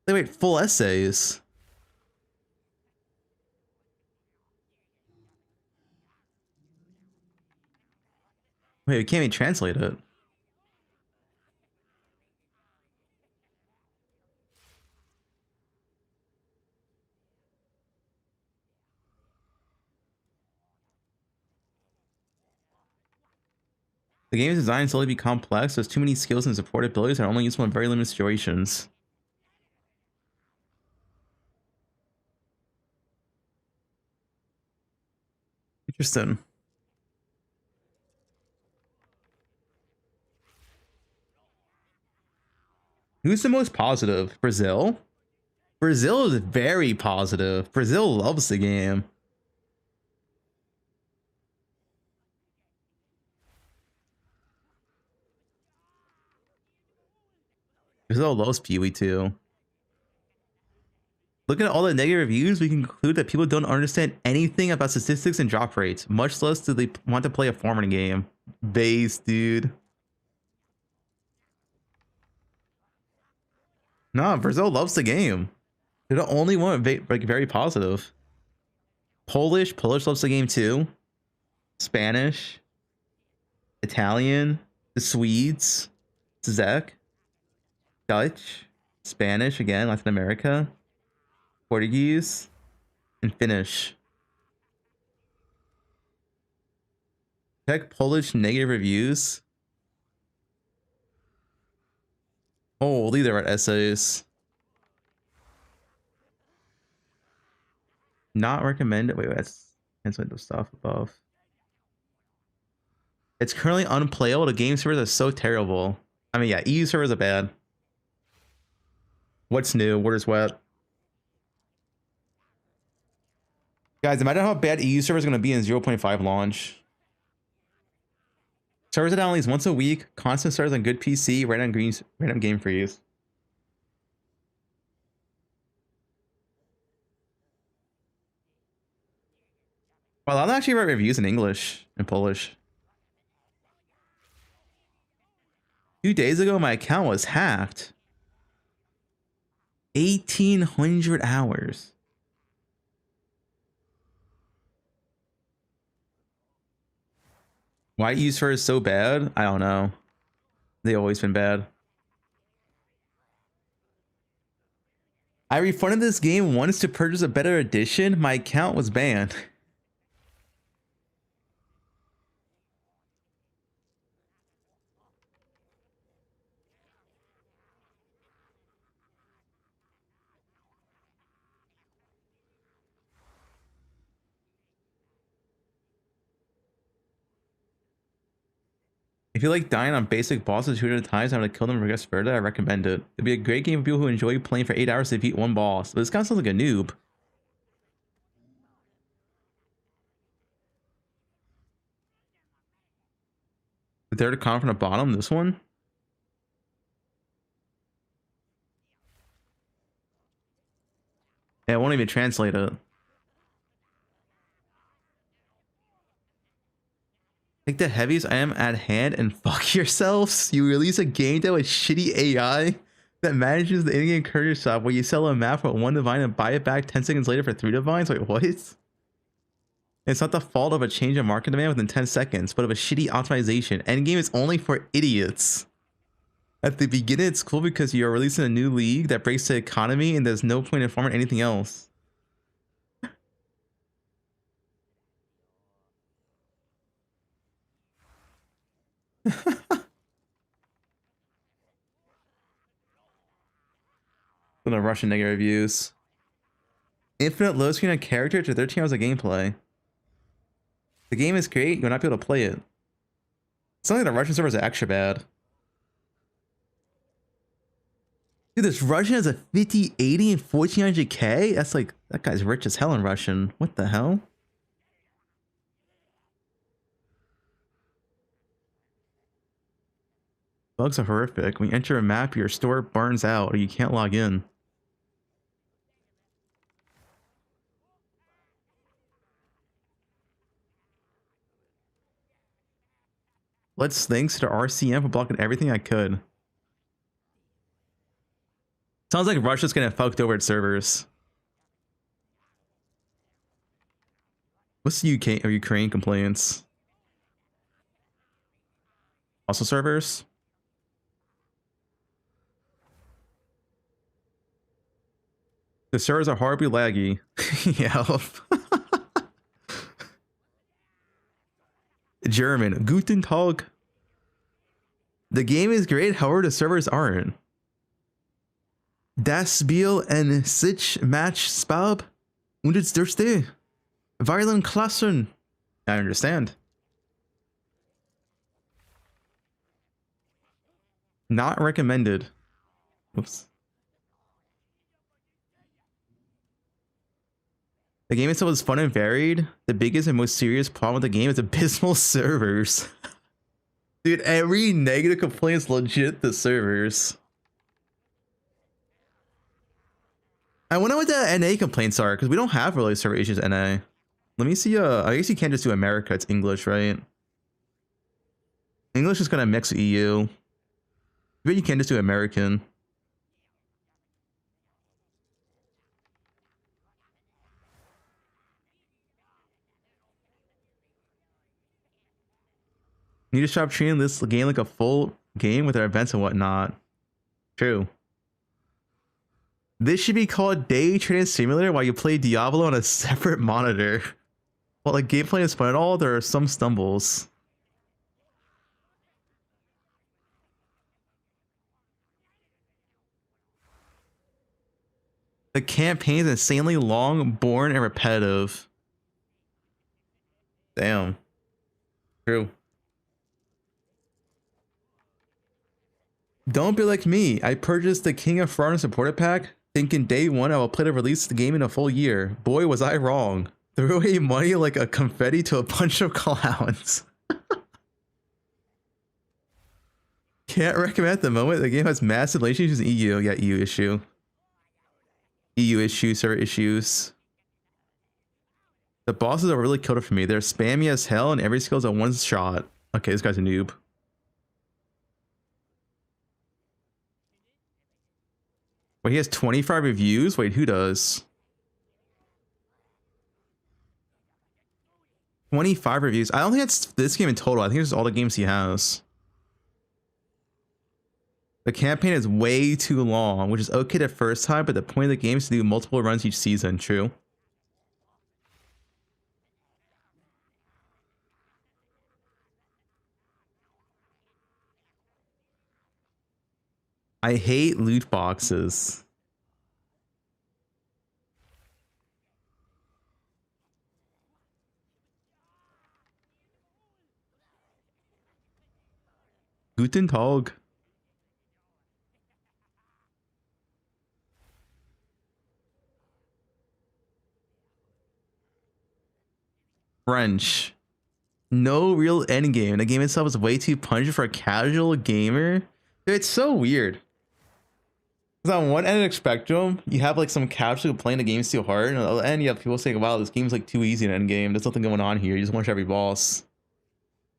They write full essays. Wait, we can't even translate it. The game is designed solely to be complex. There's too many skills and support abilities that are only useful in very limited situations. Interesting. Who's the most positive? Brazil? Brazil is very positive. Brazil loves the game. Brazil loves poe2. Looking at all the negative reviews, we can conclude that people don't understand anything about statistics and drop rates, much less do they want to play a formative game. Base, dude. Nah, Brazil loves the game. They're the only one like very positive. Polish loves the game too. Spanish, Italian, the Swedes, Czech, Dutch, Spanish again, Latin America, Portuguese, and Finnish. Check Polish negative reviews. Holy, there are essays. Not recommended. Wait, that's canceling the stuff above. It's currently unplayable. The game servers are so terrible. I mean, yeah, EU servers are bad. What's new? What is wet? Guys, imagine how bad EU servers are going to be in 0.5 launch. Servers are down at least once a week. Constant servers on good PC. Random game freeze. Well, I'll actually write reviews in English and Polish. 2 days ago, my account was hacked. 1,800 hours. Why EU servers so bad? I don't know. They've always been bad. I refunded this game once to purchase a better edition. My account was banned. If you like dying on basic bosses 200 times and having to kill them and progress further, I recommend it. It'd be a great game for people who enjoy playing for 8 hours to defeat one boss. But this guy sounds like a noob. The third comment from the bottom, this one? Yeah, it won't even translate it. Take the heaviest item at hand and fuck yourselves. You release a game that with shitty AI that manages the in-game currency shop where you sell a map for 1 divine and buy it back 10 seconds later for 3 divines? Wait, what? It's not the fault of a change in market demand within 10 seconds, but of a shitty optimization. Endgame is only for idiots. At the beginning, it's cool because you are releasing a new league that breaks the economy and there's no point in forming anything else. From the Russian negative reviews. Infinite low screen on character to 13 hours of gameplay. The game is great, you'll not be able to play it. It's not like the Russian servers are extra bad. Dude, this Russian has a 5080 and 1400K? That's like, that guy's rich as hell in Russian. What the hell? Bugs are horrific. When you enter a map, your store burns out or you can't log in. Let's thanks to RCM for blocking everything I could. Sounds like Russia's getting fucked over its servers. What's the UK or Ukraine complaints? Also servers? The servers are horribly laggy. Yeah. German. Guten Tag. The game is great, however the servers aren't. Das Spiel and sich match spab und it's thirsty. Violent Klassen. I understand. Not recommended. Oops. The game itself is fun and varied. The biggest and most serious problem with the game is abysmal servers. Dude, every negative complaint is legit the servers. I wonder what the NA complaints are, because we don't have really server issues in NA. Let me see, I guess you can't just do America, it's English, right? English is gonna mix with EU. But you can't just do American. You need to stop treating this game like a full game with our events and whatnot. True. This should be called Day Trading Simulator while you play Diablo on a separate monitor. While the gameplay is fun and all, there are some stumbles. The campaign is insanely long, boring, and repetitive. Damn. True. Don't be like me. I purchased the King of Fronters supporter pack, thinking day one I will play to release the game in a full year. Boy, was I wrong. Threw away money like a confetti to a bunch of clowns. Can't recommend at the moment. The game has massive latency issues in EU. Yeah, EU issue. EU issues, server issues. The bosses are really killed it for me. They're spammy as hell and every skill is a one shot. Okay, this guy's a noob. Wait, he has 25 reviews? Wait, who does? 25 reviews. I don't think that's this game in total. I think it's all the games he has. The campaign is way too long, which is okay the first time, but the point of the game is to do multiple runs each season. True. I hate loot boxes. Guten Tag. French. No real endgame. The game itself is way too punchy for a casual gamer. Dude, it's so weird. Because on one end of the spectrum, you have like some casual playing the game's too hard, and on the other end, you have people saying, wow, this game's like too easy in endgame. There's nothing going on here. You just watch every boss.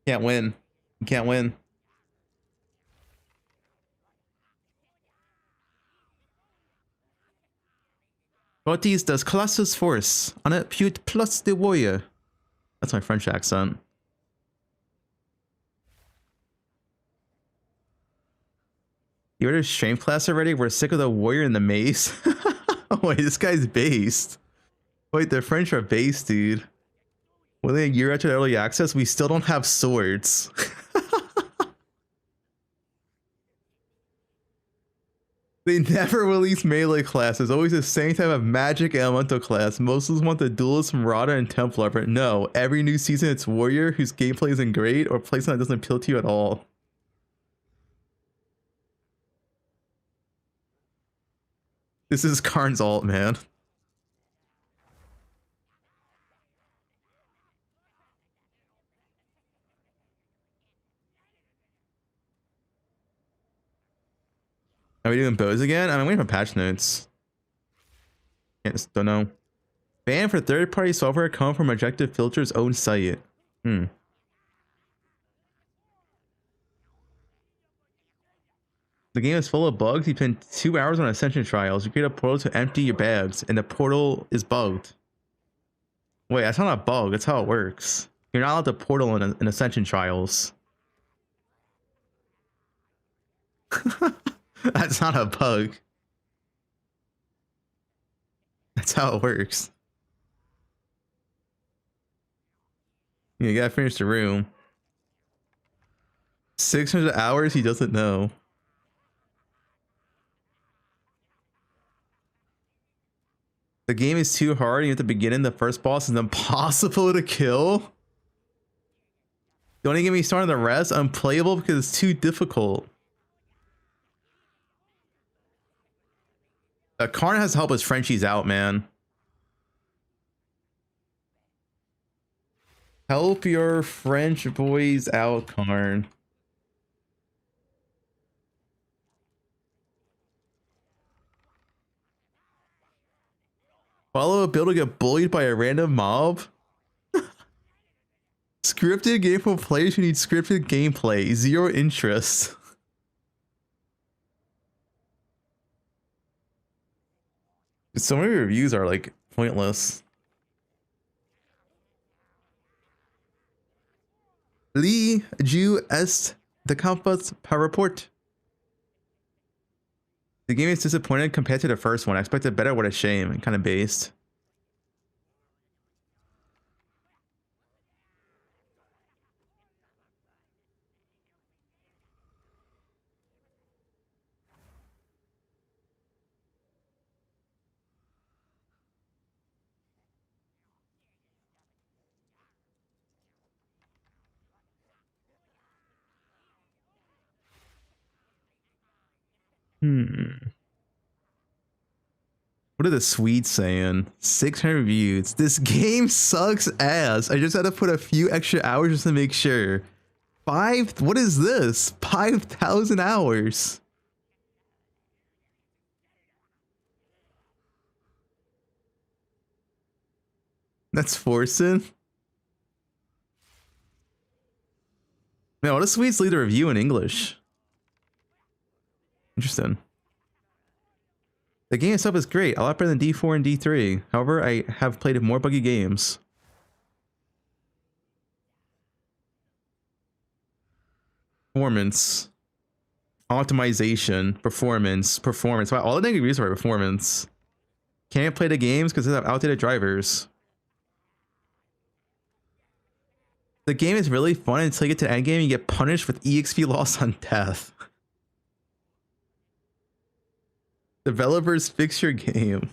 Can't win. You can't win. What is das Colossus Force? On a pute plus the warrior. That's my French accent. You ordered stream class already? We're sick of the warrior and the mace. Wait, this guy's based. Wait, the French are based, dude. Within a year after early access, we still don't have swords. They never release melee classes. Always the same type of magic elemental class. Most of us want the duelist, marauder, and templar, but no. Every new season, it's warrior whose gameplay isn't great or playstyle that doesn't appeal to you at all. This is Karn's alt, man. Are we doing bows again? I'm waiting for patch notes. Just don't know. Ban for third-party software come from Objective Filter's own site. The game is full of bugs. You spend 2 hours on Ascension trials. You create a portal to empty your bags, and the portal is bugged. Wait, that's not a bug. That's how it works. You're not allowed to portal in Ascension trials. That's not a bug. That's how it works. You gotta finish the room. 600 hours, he doesn't know. The game is too hard. You have to begin in the first boss is impossible to kill. Don't even get me started on the rest. Unplayable because it's too difficult. Karn has to help his Frenchies out, man. Help your French boys out, Karn. Follow a build to get bullied by a random mob? Scripted game for players who need scripted gameplay. Zero interest. So many reviews are like pointless. Lee Ju est the Campus par report. The game is disappointed compared to the first one. I expected better. What a shame. Kind of based. What are the Swedes saying? 600 views. This game sucks ass. I just had to put a few extra hours just to make sure. What is this? 5,000 hours. That's forcing. Man, all the Swedes leave the review in English. Interesting. The game itself is great, a lot better than D4 and D3. However, I have played more buggy games. Performance. Optimization. Performance. Wow, all the negative reviews are performance. Can't play the games because they have outdated drivers. The game is really fun until you get to endgame and you get punished with EXP loss on death. Developers, fix your game.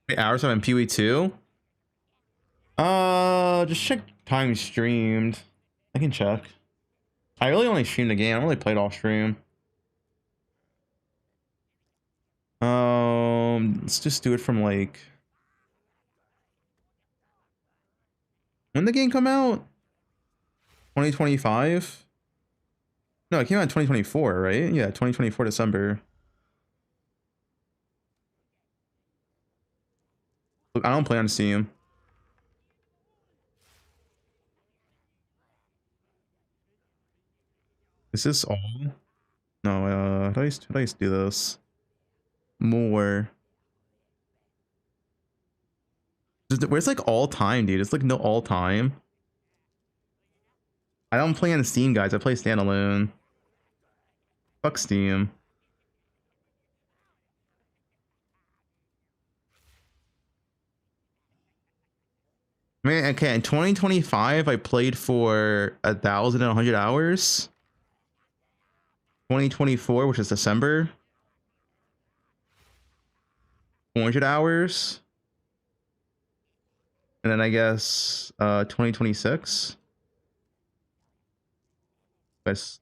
Wait, hours on PoE2? Just check time streamed. I can check. I really only streamed the game. I don't really played off stream. Let's just do it from like... When did the game come out? 2025? No, it came out in 2024, right? Yeah, 2024 December. Look, I don't play on Steam. Is this all? No, how do I do this? More. Where's like all time, dude? It's like no all time. I don't play on Steam, guys. I play standalone. Fuck Steam. Man, okay, in 2025, I played for 1,100 hours. 2024, which is December, 400 hours. And then I guess 2026. That's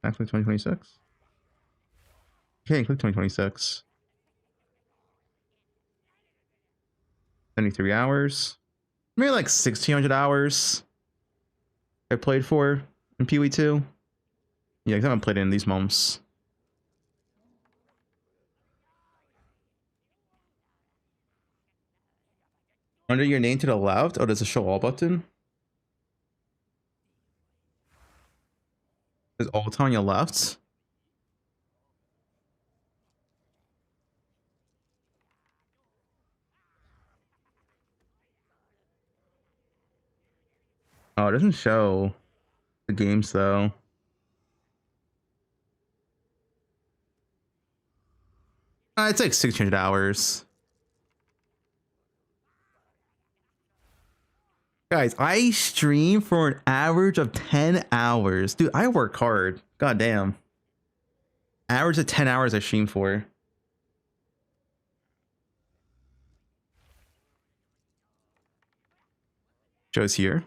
actually 2026. Okay, click 2026. 73 hours. Maybe like 1,600 hours I played for in PoE2. Yeah, because I haven't played it in these months. Under your name to the left? Oh, there's a show all button. There's all on your left. Oh, it doesn't show the games though. It's like 600 hours. Guys, I stream for an average of 10 hours. Dude, I work hard. God damn. Average of 10 hours I stream for. Shows here.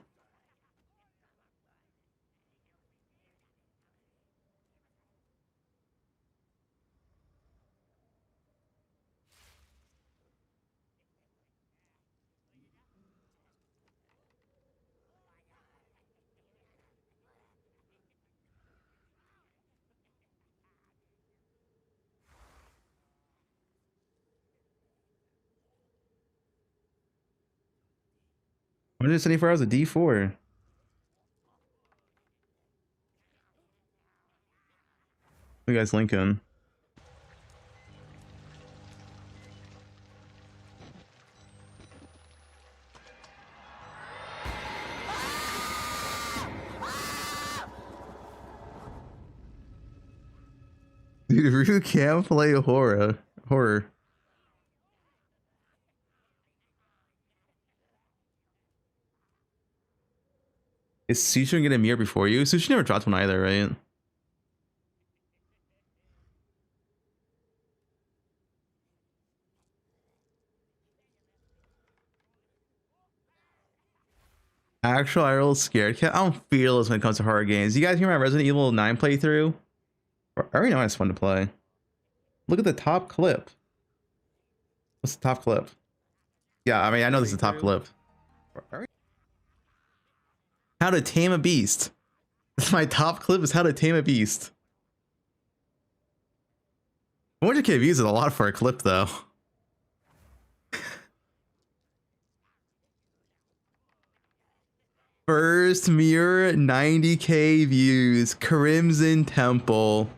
174 hours of D4. You guys, Lincoln. Dude, Rue can't play horror. Is Sushi gonna get a mirror before you? Sushi never dropped one either, right? Actual IRL scared cat. I don't feel this when it comes to horror games. You guys hear my Resident Evil 9 playthrough? I already know it's fun to play. Look at the top clip. What's the top clip? Yeah, I mean, I know this is the top clip. How to Tame a Beast. My top clip is How to Tame a Beast. 400k views is a lot for a clip, though. First mirror, 90k views. Crimson Temple.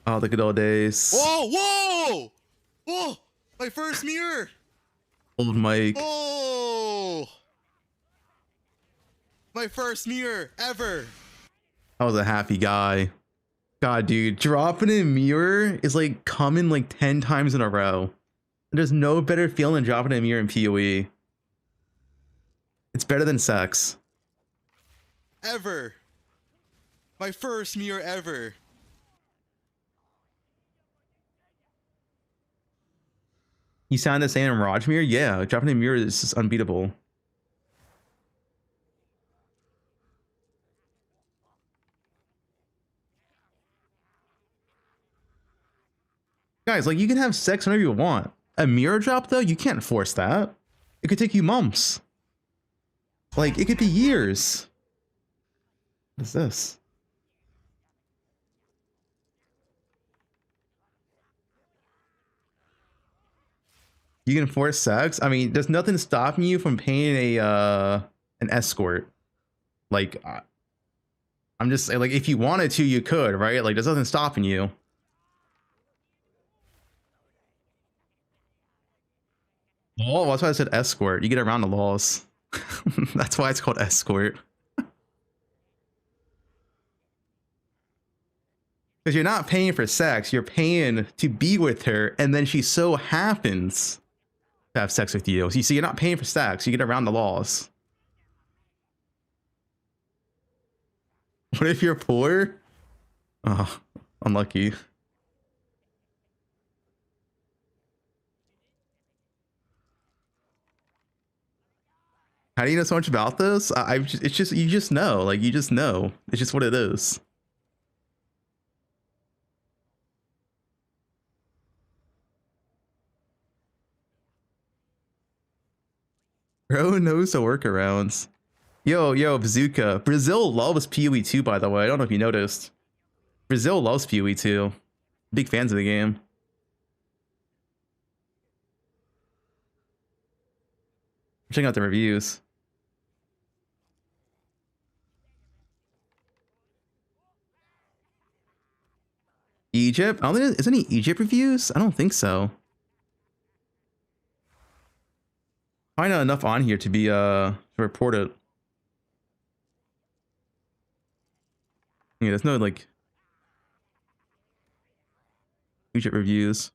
Oh, the good old days. Whoa! My first mirror! Old Mike. Oh! My first mirror ever! I was a happy guy. God, dude, dropping a mirror is like coming like 10 times in a row. There's no better feeling than dropping a mirror in PoE. It's better than sex. Ever! My first mirror ever! You sound the same in Rajmir? Yeah, dropping a mirror is just unbeatable. Guys, like, you can have sex whenever you want. A mirror drop, though, you can't force that. It could take you months. Like, it could be years. What is this? You can force sex? I mean, there's nothing stopping you from paying a an escort. Like, I'm just like, if you wanted to, you could, right? Like, there's nothing stopping you. Oh, that's why I said escort. You get around the laws. That's why it's called escort. Because you're not paying for sex, you're paying to be with her, and then she so happens to have sex with you. So you see, you're not paying for sex, you get around the laws. What if you're poor? Oh, unlucky. How do you know so much about this? It's just, you just know. Like, you just know. It's just what it is. Bro knows the workarounds. Yo, Bazooka. Brazil loves PoE 2, by the way. I don't know if you noticed. Brazil loves PoE 2. Big fans of the game. Checking out the reviews. Egypt? I don't think there's any Egypt reviews? I don't think so. Probably not enough on here to be to report it. Yeah, there's no like Egypt reviews.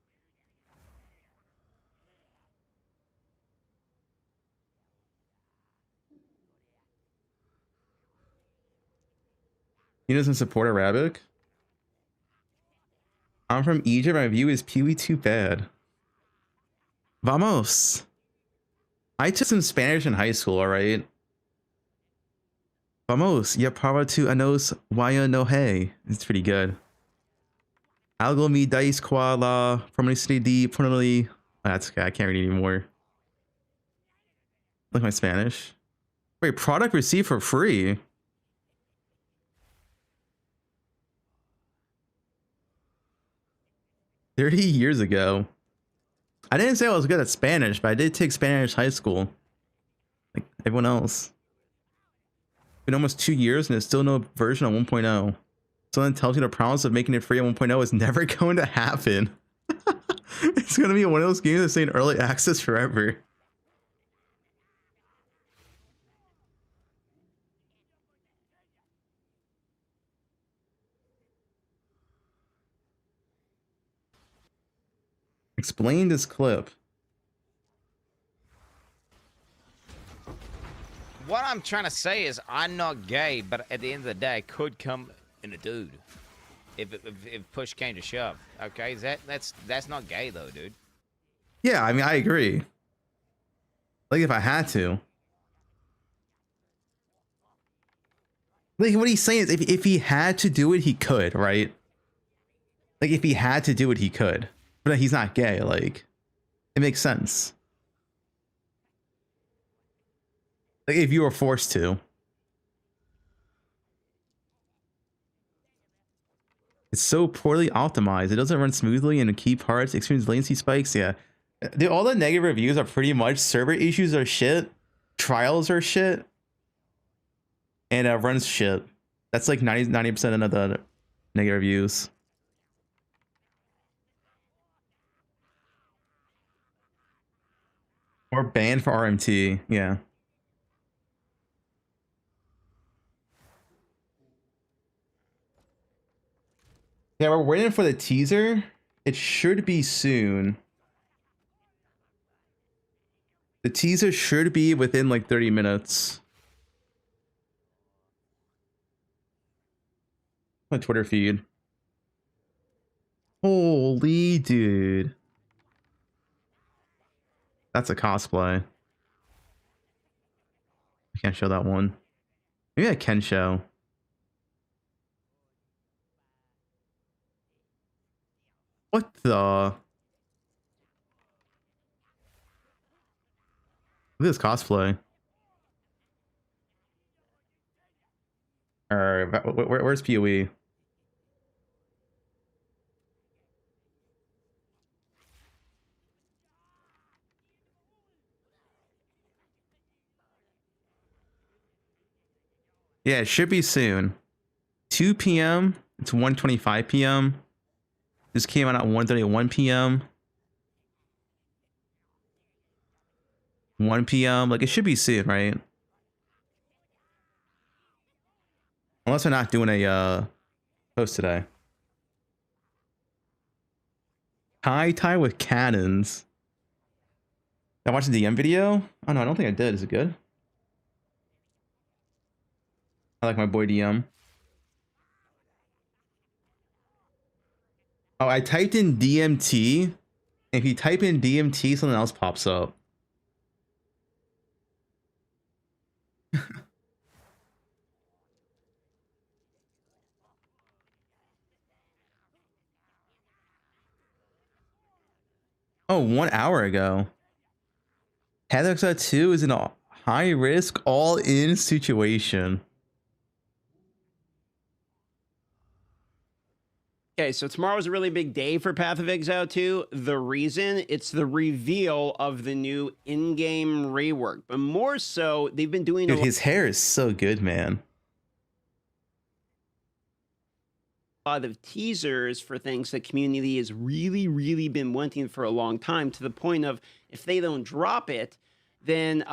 He doesn't support Arabic. I'm from Egypt. My view is PoE 2 bad. Vamos. I took some Spanish in high school, alright? Vamos. Ya para tu anos waya no hey. It's pretty good. Algo mi dais qua la permanency di permanently. That's okay. I can't read anymore. Like my Spanish. Wait, product received for free. $30 years ago. I didn't say I was good at Spanish, but I did take Spanish high school. Like everyone else. It's been almost 2 years and there's still no version of 1.0. Someone tells you the promise of making it free at 1.0 is never going to happen. It's going to be one of those games that's in early access forever. Explain this clip. What I'm trying to say is I'm not gay, but at the end of the day, I could come in a dude. If push came to shove, okay? That's not gay though, dude. Yeah, I mean, I agree. Like if I had to. Like what he's saying is if he had to do it, he could, right? Like if he had to do it, he could. But he's not gay, like it makes sense. Like if you were forced to. It's so poorly optimized. It doesn't run smoothly in key parts. Experience latency spikes. Yeah. Dude, all the negative reviews are pretty much server issues are shit. Trials are shit. And runs shit. That's like 90% of the negative reviews. Or banned for RMT. Yeah. Yeah, we're waiting for the teaser. It should be soon. The teaser should be within like 30 minutes. My Twitter feed. Holy dude. That's a cosplay. I can't show that one. Maybe I can show. What the? Look at this cosplay. Where's PoE? Yeah, it should be soon. 2 p.m. It's 1:25 p.m. This came out at 1:31 p.m. 1 p.m. Like it should be soon, right? Unless we're not doing a post today. Tie with cannons. Did I watch the DM video? Oh no, I don't think I did. Is it good? I like my boy DM. Oh, I typed in DMT. If you type in DMT, something else pops up. Oh, 1 hour ago. Heather 2 is in a high risk, all in situation. Okay, so tomorrow is a really big day for Path of Exile 2. The reason, it's the reveal of the new in-game rework. But more so, they've been doing Dude, his hair is so good, man. a lot of teasers for things that community has really been wanting for a long time, to the point of if they don't drop it, then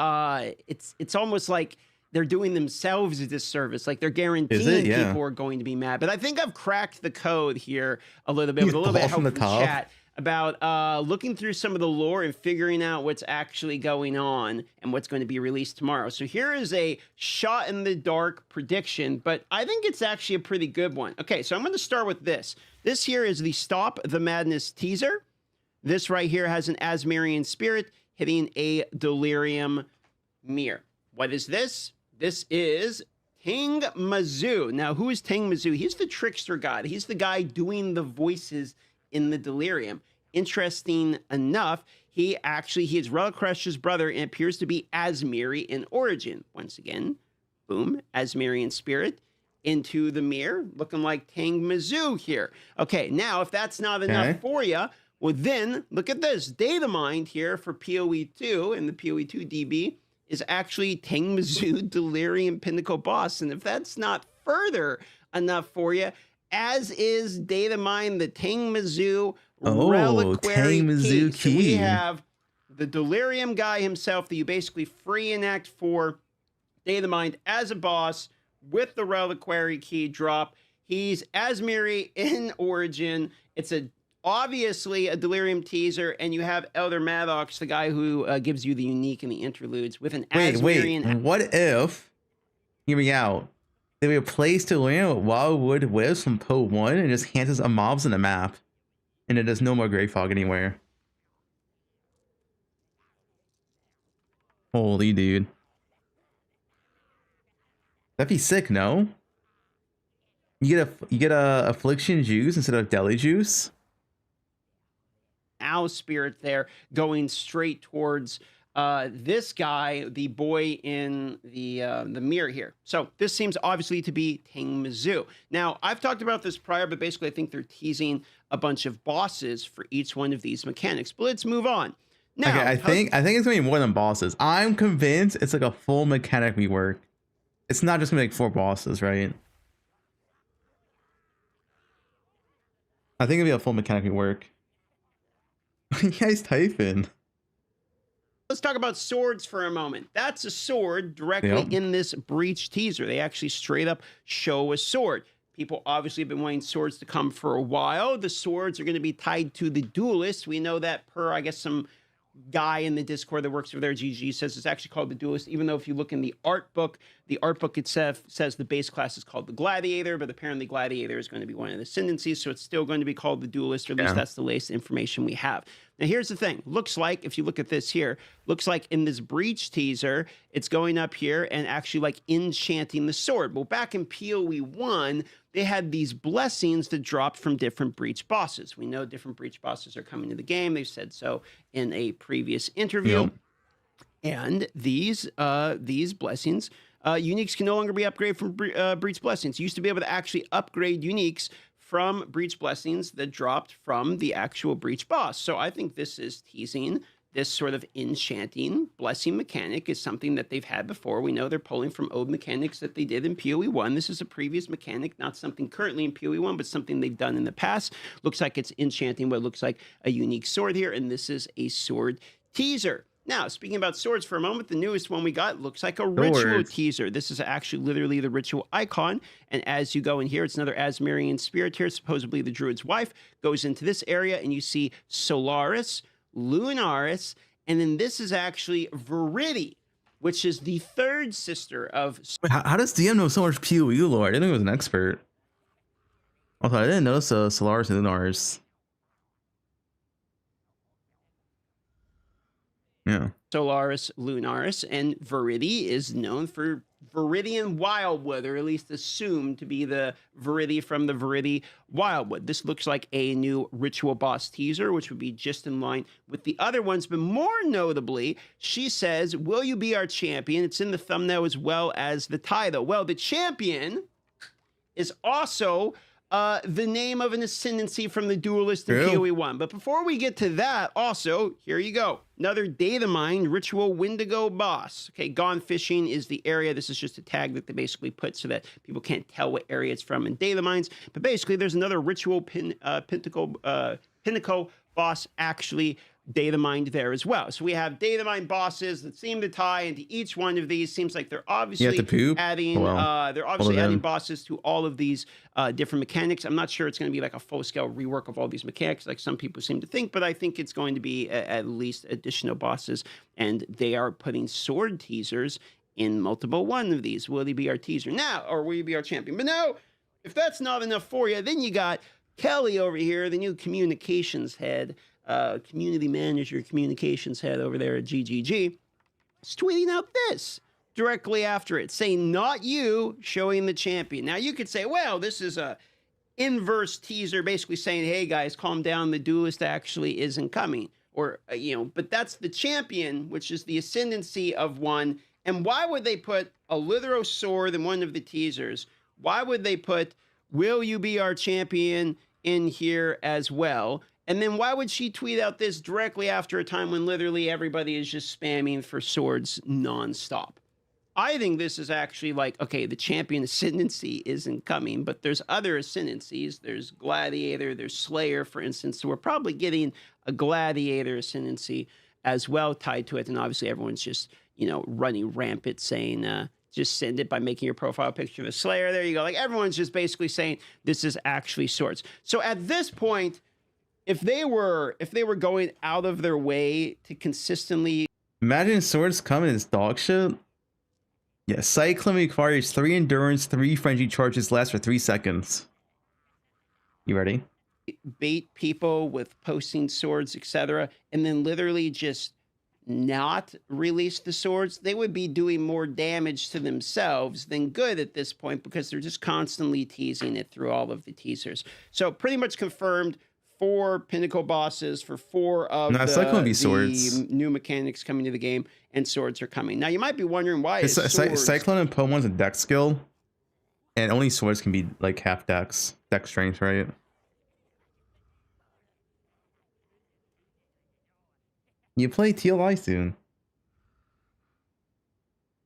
it's almost like they're doing themselves a disservice. Like they're guaranteeing people are going to be mad. But I think I've cracked the code here a little bit with a little bit of help from the chat about looking through some of the lore and figuring out what's actually going on and what's going to be released tomorrow. So here is a shot in the dark prediction, but I think it's actually a pretty good one. Okay, so I'm going to start with this. This here is the Stop the Madness teaser. This right here has an Asmerian spirit hitting a delirium mirror. What is this? This is Tang Mazu. Now, who is Tang Mazu? He's the trickster god. He's the guy doing the voices in the delirium. Interesting enough, he is Relicrush's brother and appears to be Asmeri in origin. Once again, boom, Asmerian spirit into the mirror, looking like Tang Mazu here. Okay, now if that's not enough for you, Well, then look at this. Data mined here for PoE2 and the PoE2 DB is actually Tengmizu Delirium Pinnacle Boss. And if that's not further enough for you, as is data mine the Tengmizu Reliquary Tengmizu Key. So we Key. have the Delirium guy himself that you basically free enact for data mined as a boss with the Reliquary Key drop. He's Asmiri in Origin. It's obviously a Delirium teaser, and you have Elder Maddox, the guy who gives you the unique and the interludes with an Asmirian. What if, hear me out, they replace Delirium with Wildwood Wisps from poe1 and just hands us mobs in the map, and it does no more Grey Fog anywhere? Holy dude. That'd be sick, no? You get a Affliction Juice instead of Deli Juice? Owl spirit there going straight towards this guy, the boy in the mirror here. So this seems obviously to be Tengmizu. Now, I've talked about this prior, but basically I think they're teasing a bunch of bosses for each one of these mechanics. But let's move on. Now, okay, I think it's gonna be more than bosses. I'm convinced it's like a full mechanic rework. It's not just gonna be like 4 bosses, right? I think it'll be a full mechanic rework. What are you guys typing? Let's talk about swords for a moment. That's a sword directly in this Breach teaser. They actually straight up show a sword. People obviously have been wanting swords to come for a while. The swords are going to be tied to the Duelist. We know that per, I guess, some guy in the Discord that works over there, GG, says it's actually called the Duelist, even though if you look in the art book itself says the base class is called the Gladiator, but apparently Gladiator is going to be one of the ascendancies, so it's still going to be called the Duelist, or at least that's the latest information we have. Now, here's the thing. Looks like, if you look at this here, looks like in this Breach teaser, it's going up here and actually like enchanting the sword. Well, back in PoE 1, they had these blessings that dropped from different Breach bosses. We know different Breach bosses are coming to the game. They've said so in a previous interview. And these blessings, uniques can no longer be upgraded from Breach blessings. You used to be able to actually upgrade uniques from Breach blessings that dropped from the actual Breach boss. So I think this is teasing this sort of enchanting blessing mechanic is something that they've had before. We know they're pulling from old mechanics that they did in PoE 1. This is a previous mechanic, not something currently in PoE 1, but something they've done in the past. Looks like it's enchanting what looks like a unique sword here, and this is a sword teaser. Now, speaking about swords for a moment, the newest one we got looks like a ritual teaser. This is actually literally the ritual icon. And as you go in here, it's another Asmirian spirit here, supposedly the druid's wife, goes into this area, and you see Solaris, Lunaris, and then this is actually Rarity, which is the third sister of... How does DM know so much PoE lore? I didn't know he was an expert. Also, I didn't notice Solaris and Lunaris. Yeah. Solaris, Lunaris, and Rarity is known for Viridian Wildwood, or at least assumed to be the Rarity from the Rarity Wildwood. This looks like a new ritual boss teaser, which would be just in line with the other ones, but more notably, she says, "Will you be our champion?" It's in the thumbnail as well as the title. Well, the champion is also the name of an ascendancy from the Duelist in PoE 1. But before we get to that, also, here you go. Another data mine ritual Wendigo boss. Okay, Gone Fishing is the area. This is just a tag that they basically put so that people can't tell what area it's from in data mines. But basically, there's another ritual pinnacle boss actually data mined there as well. So we have data mine bosses that seem to tie into each one of these. Seems like they're obviously adding adding bosses to all of these different mechanics. I'm not sure it's going to be like a full-scale rework of all these mechanics like some people seem to think, but I think it's going to be at least additional bosses, and they are putting sword teasers in multiple one of these. Will he be our teaser now, or will he be our champion? But no, if that's not enough for you, then you got Kelly over here, the new communications head, community manager, communications head over there at GGG, is tweeting out this directly after it, saying, "Not you," showing the champion. Now, you could say, well, this is a inverse teaser, basically saying, hey, guys, calm down. The Duelist actually isn't coming. Or, but that's the champion, which is the ascendancy of one. And why would they put a literal sword in one of the teasers? Why would they put, "Will you be our champion?" in here as well? And then why would she tweet out this directly after a time when literally everybody is just spamming for swords nonstop? I think this is actually like, okay, the champion ascendancy isn't coming, but there's other ascendancies. There's Gladiator, there's Slayer, for instance. So we're probably getting a Gladiator ascendancy as well tied to it. And obviously everyone's just, you know, running rampant saying, just send it by making your profile picture of a Slayer. There you go. Like everyone's just basically saying this is actually swords. So at this point, if they were going out of their way to consistently Imagine swords coming as dog shit. Yeah, Cyclone requires 3 endurance, 3 frenzy charges, lasts for 3 seconds. You ready? bait people with posting swords, etc., and then literally just not release the swords, they would be doing more damage to themselves than good at this point because they're just constantly teasing it through all of the teasers. So pretty much confirmed 4 pinnacle bosses for 4 of the new mechanics coming to the game, and swords are coming. Now you might be wondering why is Cyclone and poe1's a dex skill, and only swords can be like half dex strength, right? You play TLI soon.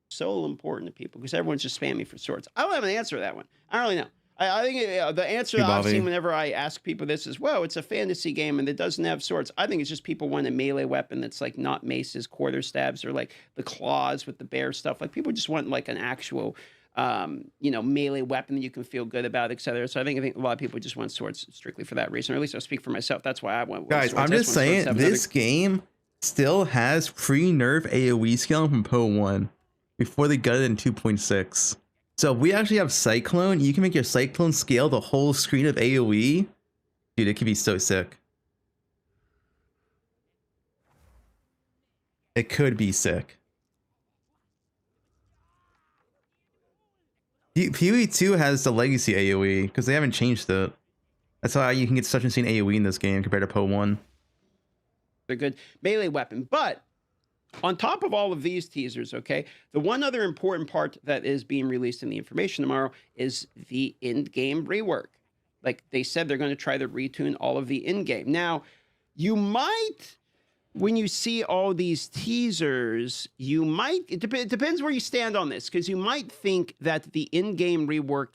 So important to people because everyone's just spamming for swords. I don't have an answer to that one. I don't really know. I think the answer that I've seen whenever I ask people this is, well, it's a fantasy game and it doesn't have swords. I think it's just people want a melee weapon that's like not maces, quarter stabs, or like the claws with the bear stuff. Like people just want like an actual, melee weapon that you can feel good about, etc. So I think a lot of people just want swords strictly for that reason. Or at least I'll speak for myself. That's why I want. Guys, I'm just saying this game still has pre-nerf AoE scaling from poe1 before they got it in 2.6. So if we actually have Cyclone, you can make your Cyclone scale the whole screen of AoE. Dude, it could be so sick. It could be sick. PoE2 has the legacy AoE because they haven't changed it. That's why you can get such insane AoE in this game compared to poe1. A good melee weapon, but on top of all of these teasers, okay, the one other important part that is being released in the information tomorrow is the in-game rework. Like they said, they're going to try to retune all of the in-game. Now, you might, when you see all these teasers, you might, it depends where you stand on this, because you might think that the in-game rework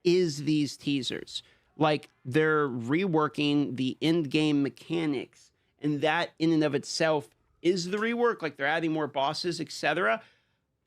is these teasers. Like they're reworking the in-game mechanics, and that in and of itself is the rework, like they're adding more bosses, etc.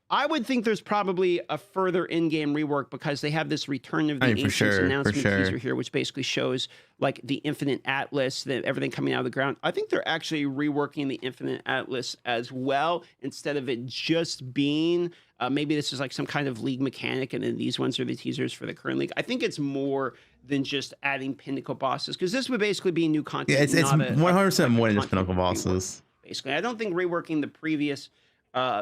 I would think there's probably a further in-game rework because they have this Return of the Ancients announcement teaser here, which basically shows like the Infinite Atlas, everything coming out of the ground. I think they're actually reworking the Infinite Atlas as well, instead of it just being, maybe this is like some kind of league mechanic, and then these ones are the teasers for the current league. I think it's more than just adding pinnacle bosses, because this would basically be new content. Yeah, it's 100% more than just pinnacle bosses. Basically, I don't think reworking the previous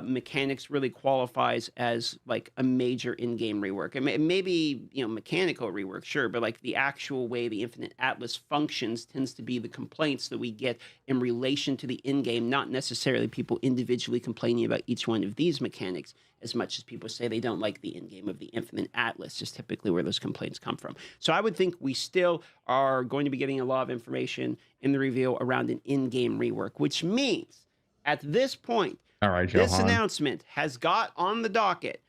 mechanics really qualifies as like a major in-game rework. Maybe, mechanical rework, sure, but like the actual way the Infinite Atlas functions tends to be the complaints that we get in relation to the in-game, not necessarily people individually complaining about each one of these mechanics as much as people say they don't like the in-game of the Infinite Atlas is typically where those complaints come from. So I would think we still are going to be getting a lot of information in the reveal around an in-game rework, which means at this point, all right, this announcement has got on the docket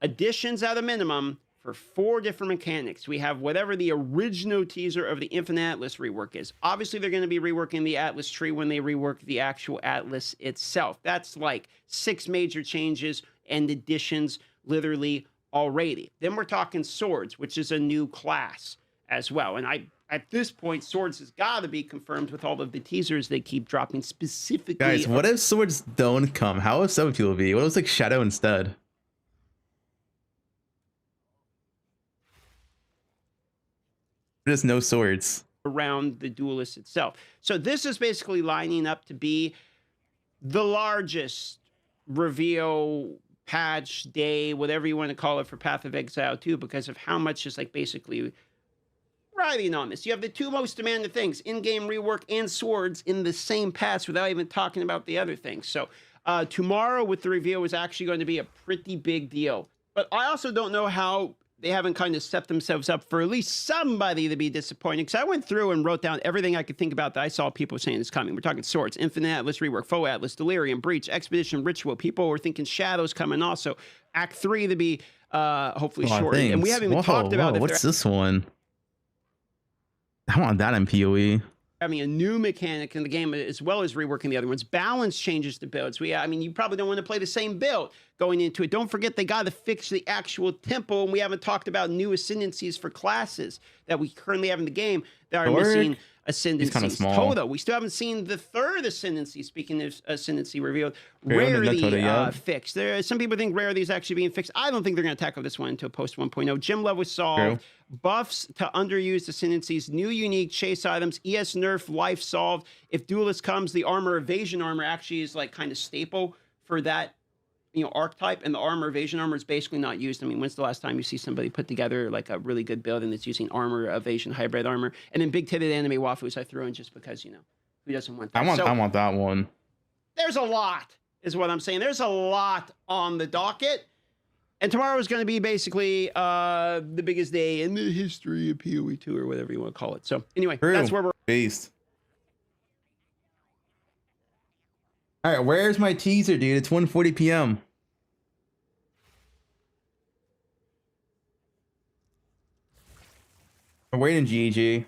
additions at a minimum for 4 different mechanics. We have whatever the original teaser of the Infinite Atlas rework is. Obviously, they're going to be reworking the Atlas tree when they rework the actual Atlas itself. That's like 6 major changes and additions literally already. Then we're talking swords, which is a new class as well. And at this point, swords has got to be confirmed with all of the teasers they keep dropping specifically. Guys, what if swords don't come? How would some people be? What if it's like Shadow instead? There's no swords around the duelist itself. So this is basically lining up to be the largest reveal patch day, whatever you want to call it, for Path of Exile 2, because of how much is like basically riding on this. You have the 2 most demanded things, in-game rework and swords, in the same patch without even talking about the other things. So tomorrow with the reveal is actually going to be a pretty big deal. But I also don't know how they haven't kind of set themselves up for at least somebody to be disappointed. Because I went through and wrote down everything I could think about that I saw people saying is coming. We're talking Swords, Infinite Atlas, Rework, Foe Atlas, Delirium, Breach, Expedition, Ritual. People were thinking Shadows coming also. Act 3 to be hopefully shortened. And we haven't even talked about what's this one? I want that in PoE. Having a new mechanic in the game as well as reworking the other ones. Balance changes the builds. I mean, you probably don't want to play the same build going into it. Don't forget they got to fix the actual tempo, and we haven't talked about new ascendancies for classes that we currently have in the game that are missing ascendancies. Todo, we still haven't seen the third ascendancy, speaking of ascendancy revealed. Rarity fixed. Some people think Rarity is actually being fixed. I don't think they're going to tackle this one until post 1.0. Gym level solved. Buffs to underused ascendancies, new unique chase items, ES nerf, life solved. If duelist comes, the armor evasion armor actually is like kind of staple for that, archetype, and the armor evasion armor is basically not used. I mean, when's the last time you see somebody put together like a really good build and it's using armor evasion hybrid armor? And then big titted anime waifus I threw in just because, who doesn't want that? I want that one. There's a lot, is what I'm saying. There's a lot on the docket. And tomorrow is going to be basically the biggest day in the history of PoE2 or whatever you want to call it. So anyway, that's where we're based. All right, where's my teaser, dude? It's 1:40 p.m. We're waiting, GG.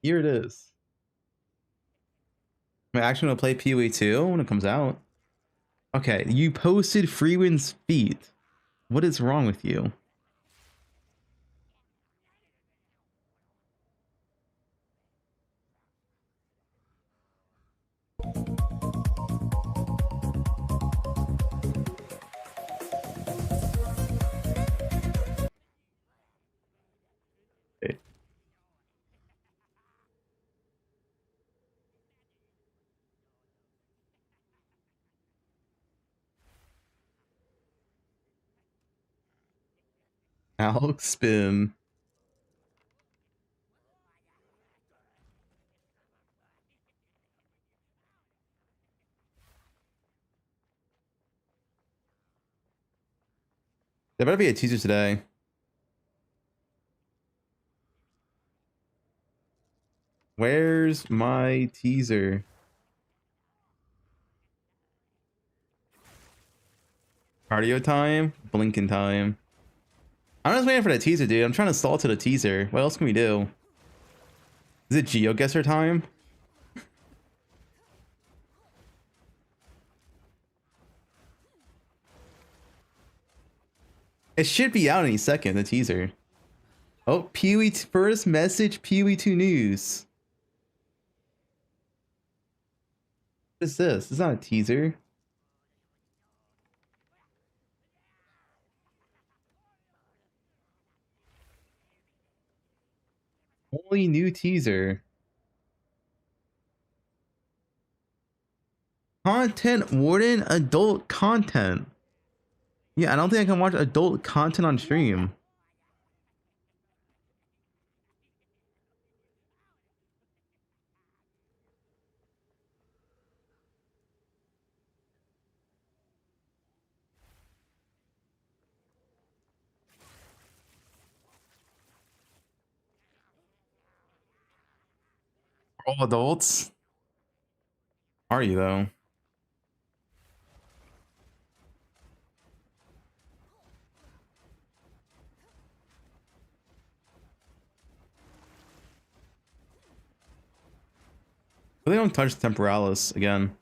Here it is. I'm actually gonna play PoE2 when it comes out. Okay, you posted Freewin's feet. What is wrong with you? Alex spin. There better be a teaser today. Where's my teaser? Cardio time? Blinking time. I'm just waiting for the teaser, dude. I'm trying to stall to the teaser. What else can we do? Is it GeoGuessr time? It should be out any second, the teaser. Oh, PoE first message, PoE2 news. What is this? It's not a teaser. Only new teaser. Content warden, adult content. Yeah, I don't think I can watch adult content on stream. All adults? Are you though? But they don't touch Temporalis again.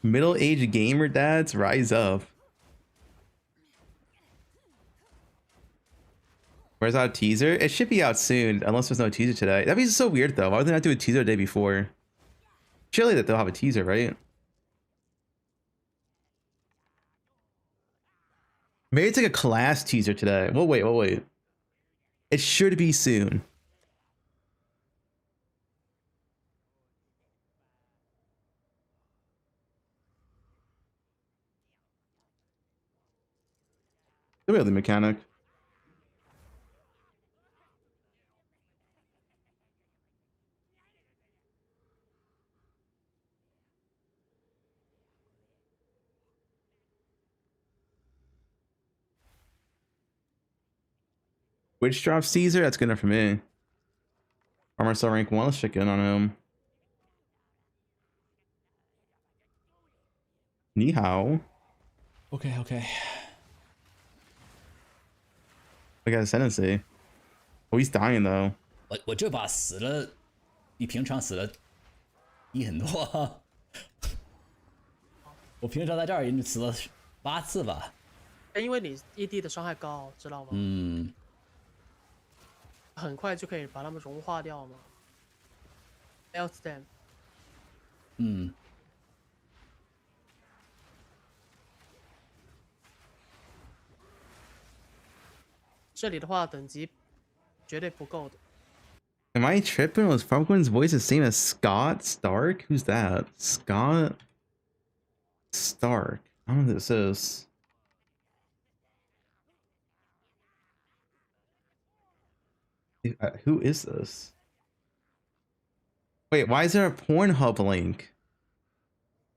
Middle-aged gamer dads rise up. Where's our teaser? It should be out soon, unless there's no teaser today. That'd be so weird though. Why would they not do a teaser the day before? Surely that they'll have a teaser, right? Maybe it's like a class teaser today. We'll wait. It should be soon. Really the mechanic. Which drop Caesar? That's good enough for me. Armor star rank 1. Let's check in on him. Ni hao. OK OK， I got ascendancy. Oh, he's dying though. 我这把死了，比平常死了低很多啊。我平常在这儿也死了8次吧。因为你ED 的伤害高，知道吗？嗯。很快就可以把它们融化掉嘛。Else then。嗯。这里的话等级绝对不够的。Am I tripping? Was Fubgun's voice the same as Scott Stark? Who's that? Scott Stark. I don't know who this is. Who is this? Wait, why is there a Pornhub link?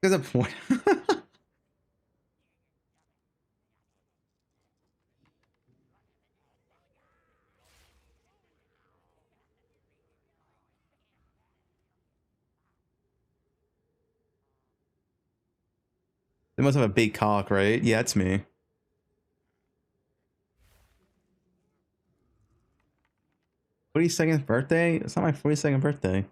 There's a porn. They must have a big cock, right? Yeah, it's me. "42nd birthday? It's not my 42nd birthday."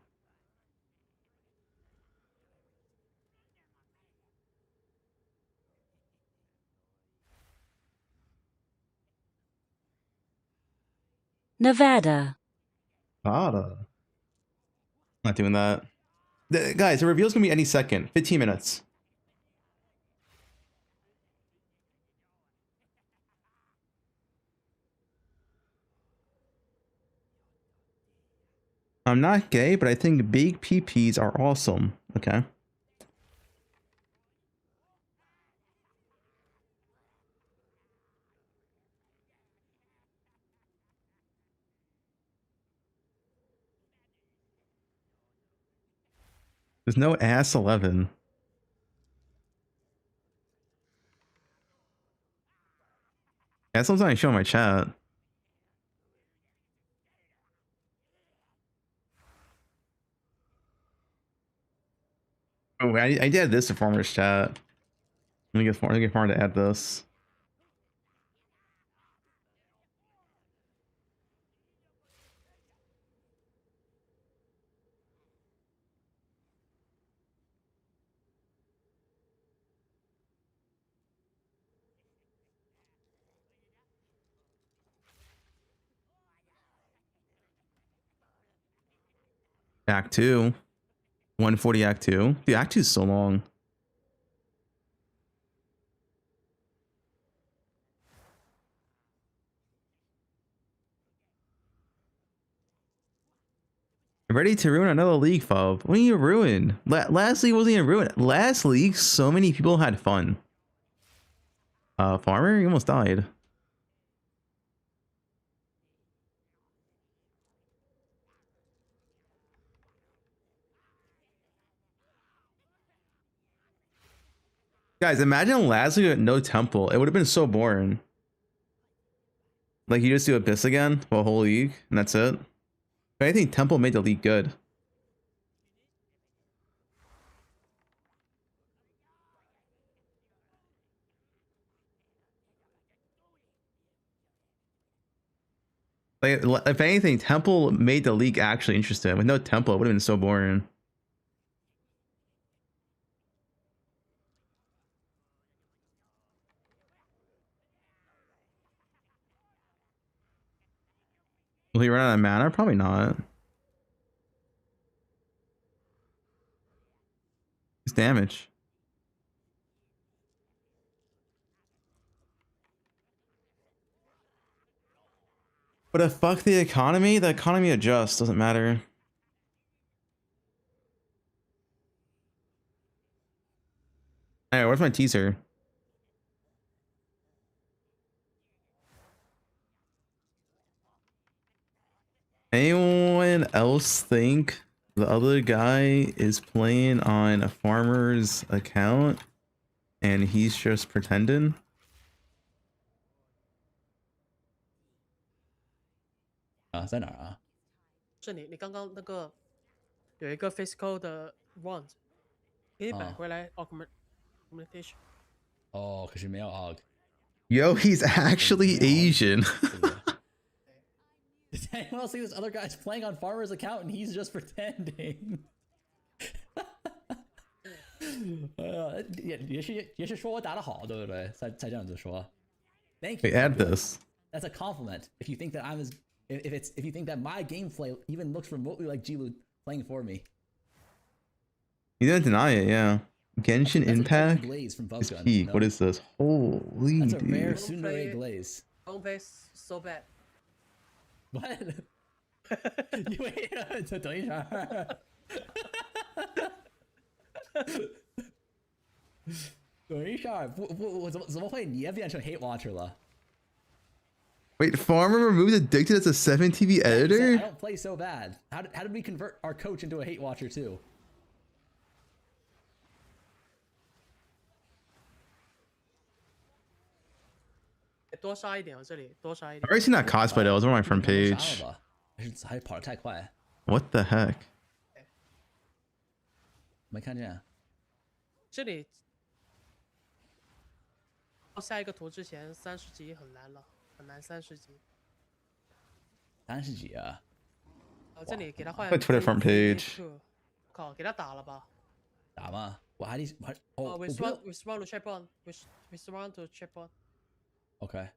Nevada. Nevada. Not doing that. Guys, the reveal's gonna be any second. 15 minutes. I'm not gay, but I think big PPs are awesome. Okay. There's no ass 11. Ass 11's not showing my chat. Oh, I did add this to Farmer's chat. Let me get Farmer to add this. Act 2. 140 Act 2. Dude, Act 2 is so long. Ready to ruin another league, Fub. What do you ruin? Last league wasn't even ruined. Last league, so many people had fun. Farmer, you almost died. Guys, imagine last league with no temple. It would have been so boring. Like, you just do Abyss again for a whole league, and that's it. But I think temple made the league good. Like, if anything, temple made the league actually interesting. With no temple, it would have been so boring. Will he run out of mana? Probably not. It's damage. But fuck the economy adjusts, doesn't matter. Alright, where's my teaser? Anyone else think the other guy is playing on a farmer's account and he's just pretending? 啊，在哪儿啊？是你刚刚那个有一个 physical 的 wand，给你摆回来 augmentation。哦，可是没有 aug。Yo, he's actually Asian. Did anyone else see this other guy's playing on farmer's account and he's just pretending? 也是说我打得好，对不对？才这样子说。Thank you. Wait, add this. That's a compliment. If you think that I'm as if you think that my gameplay even looks remotely like Jilu playing for me. You didn't deny it, yeah. Genshin That's Impact glaze from is Fubgun, peak. no? What is this? Holy That's a dude. rare tsundere glaze. Don't play so bad. What? 因为等一下，等一下，我怎么会你也变成 hate watcher 了？ Wait, Farmer removed Addicted as a 7 TV I editor? don't play so bad. How did we convert our coach into a hate watcher too? 多杀一点哦，这里多杀一 I've 点。 already seen that cosplay though. It was on my front page. 还是跑得太快， What the heck? 没看见。这里到下一个图之前30级很难了，很难30级。30级啊！这里给他换。 My Twitter front page. 靠，给他打了吧？打吗？我还哦， we spawn to check on, we spawn to check on. OK。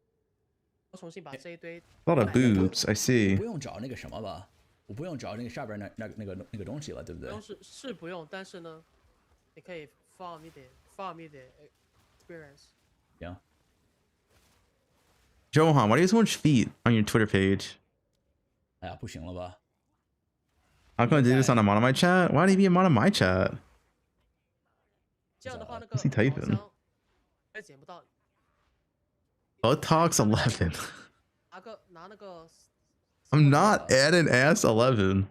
我重新把这一堆。A lot of boobs, I see. 不用找那个什么吧？我不用找那个下边那个东西了，对不对？是不用，但是呢，你可以farm一点 experience。行。Johan, why do you have so much feet on your Twitter page? 哎呀，不行了吧 How come I did this on a mod of my chat? Why did he be a mod of my chat? 这样的话，那个 What's he typing? 还捡不到。Buttocks 11. 拿那个。I'm not adding ass 11.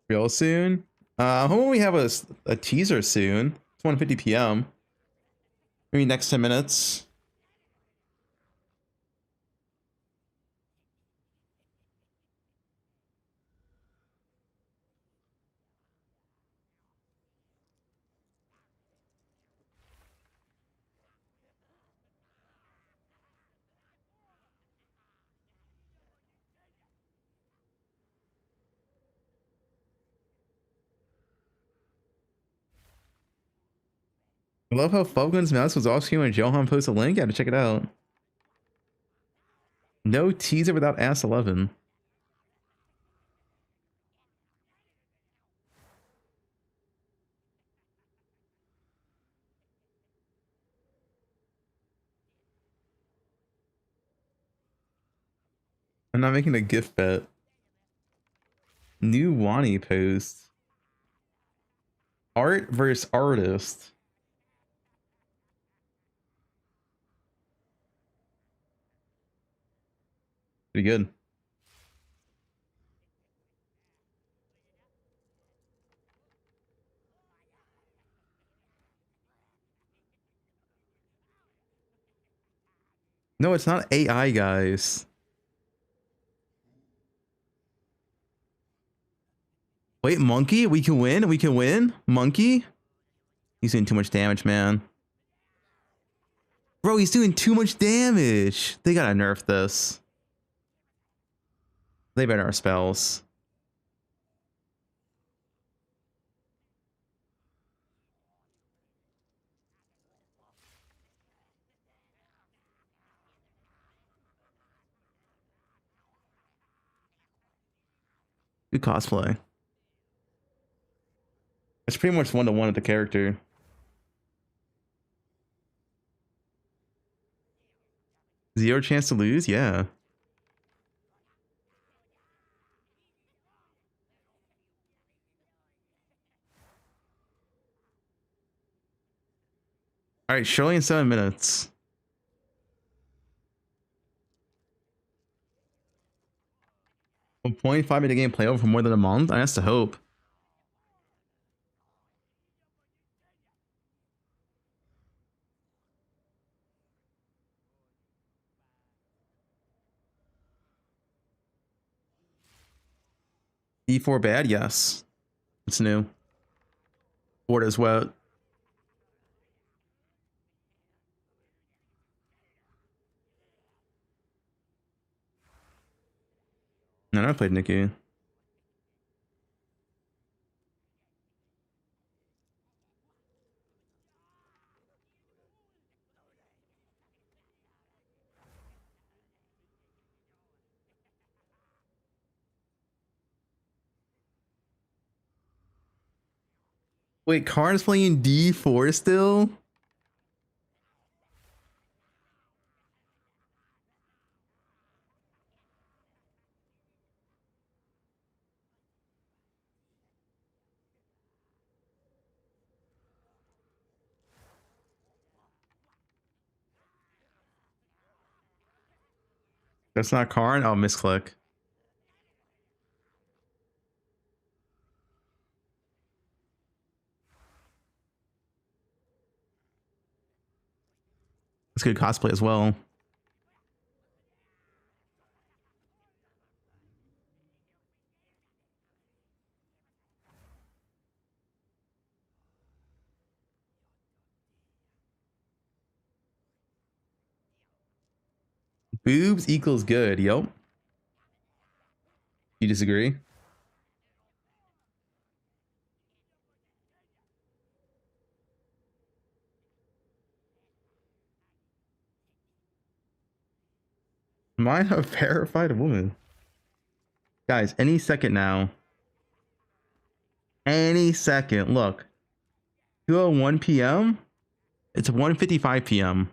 Real soon? Hoping we have a teaser soon. It's 1:50 p.m. Maybe next 10 minutes. I love how Fubgun's mouse was off screen when Johan posted a link. I had to check it out. No teaser without ass 11. I'm not making a gift bet. New Wani post. Art versus artist. Pretty good. No, it's not AI, guys. Wait, Monkey? We can win? We can win? Monkey? He's doing too much damage, man. Bro, he's doing too much damage. They gotta nerf this. They better our spells. Good cosplay. It's pretty much 1-to-1 with the character. 0 chance to lose? Yeah. All right, showing in 7 minutes. Will 0.5 minute game play over for more than a month? That's the hope. E4 bad? Yes. It's new. Board is wet. No, I never played Nikki. Wait, Karn's playing D4 still? That's not Karn? Oh, misclick. That's good cosplay as well. Boobs equals good. Yep. You disagree? Am I a verified woman? Guys, any second now. Any second. Look. 2:01 p.m.? It's 1:55 p.m.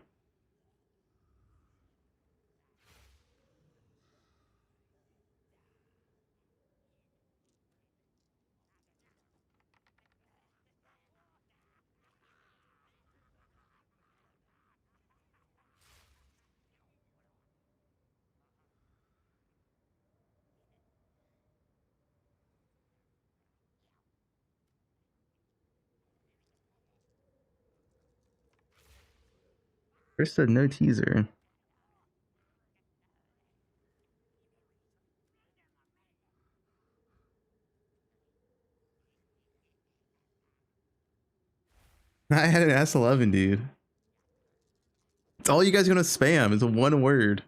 Chris said no teaser. I had an S11, dude. It's all you guys are gonna spam. It's a one word.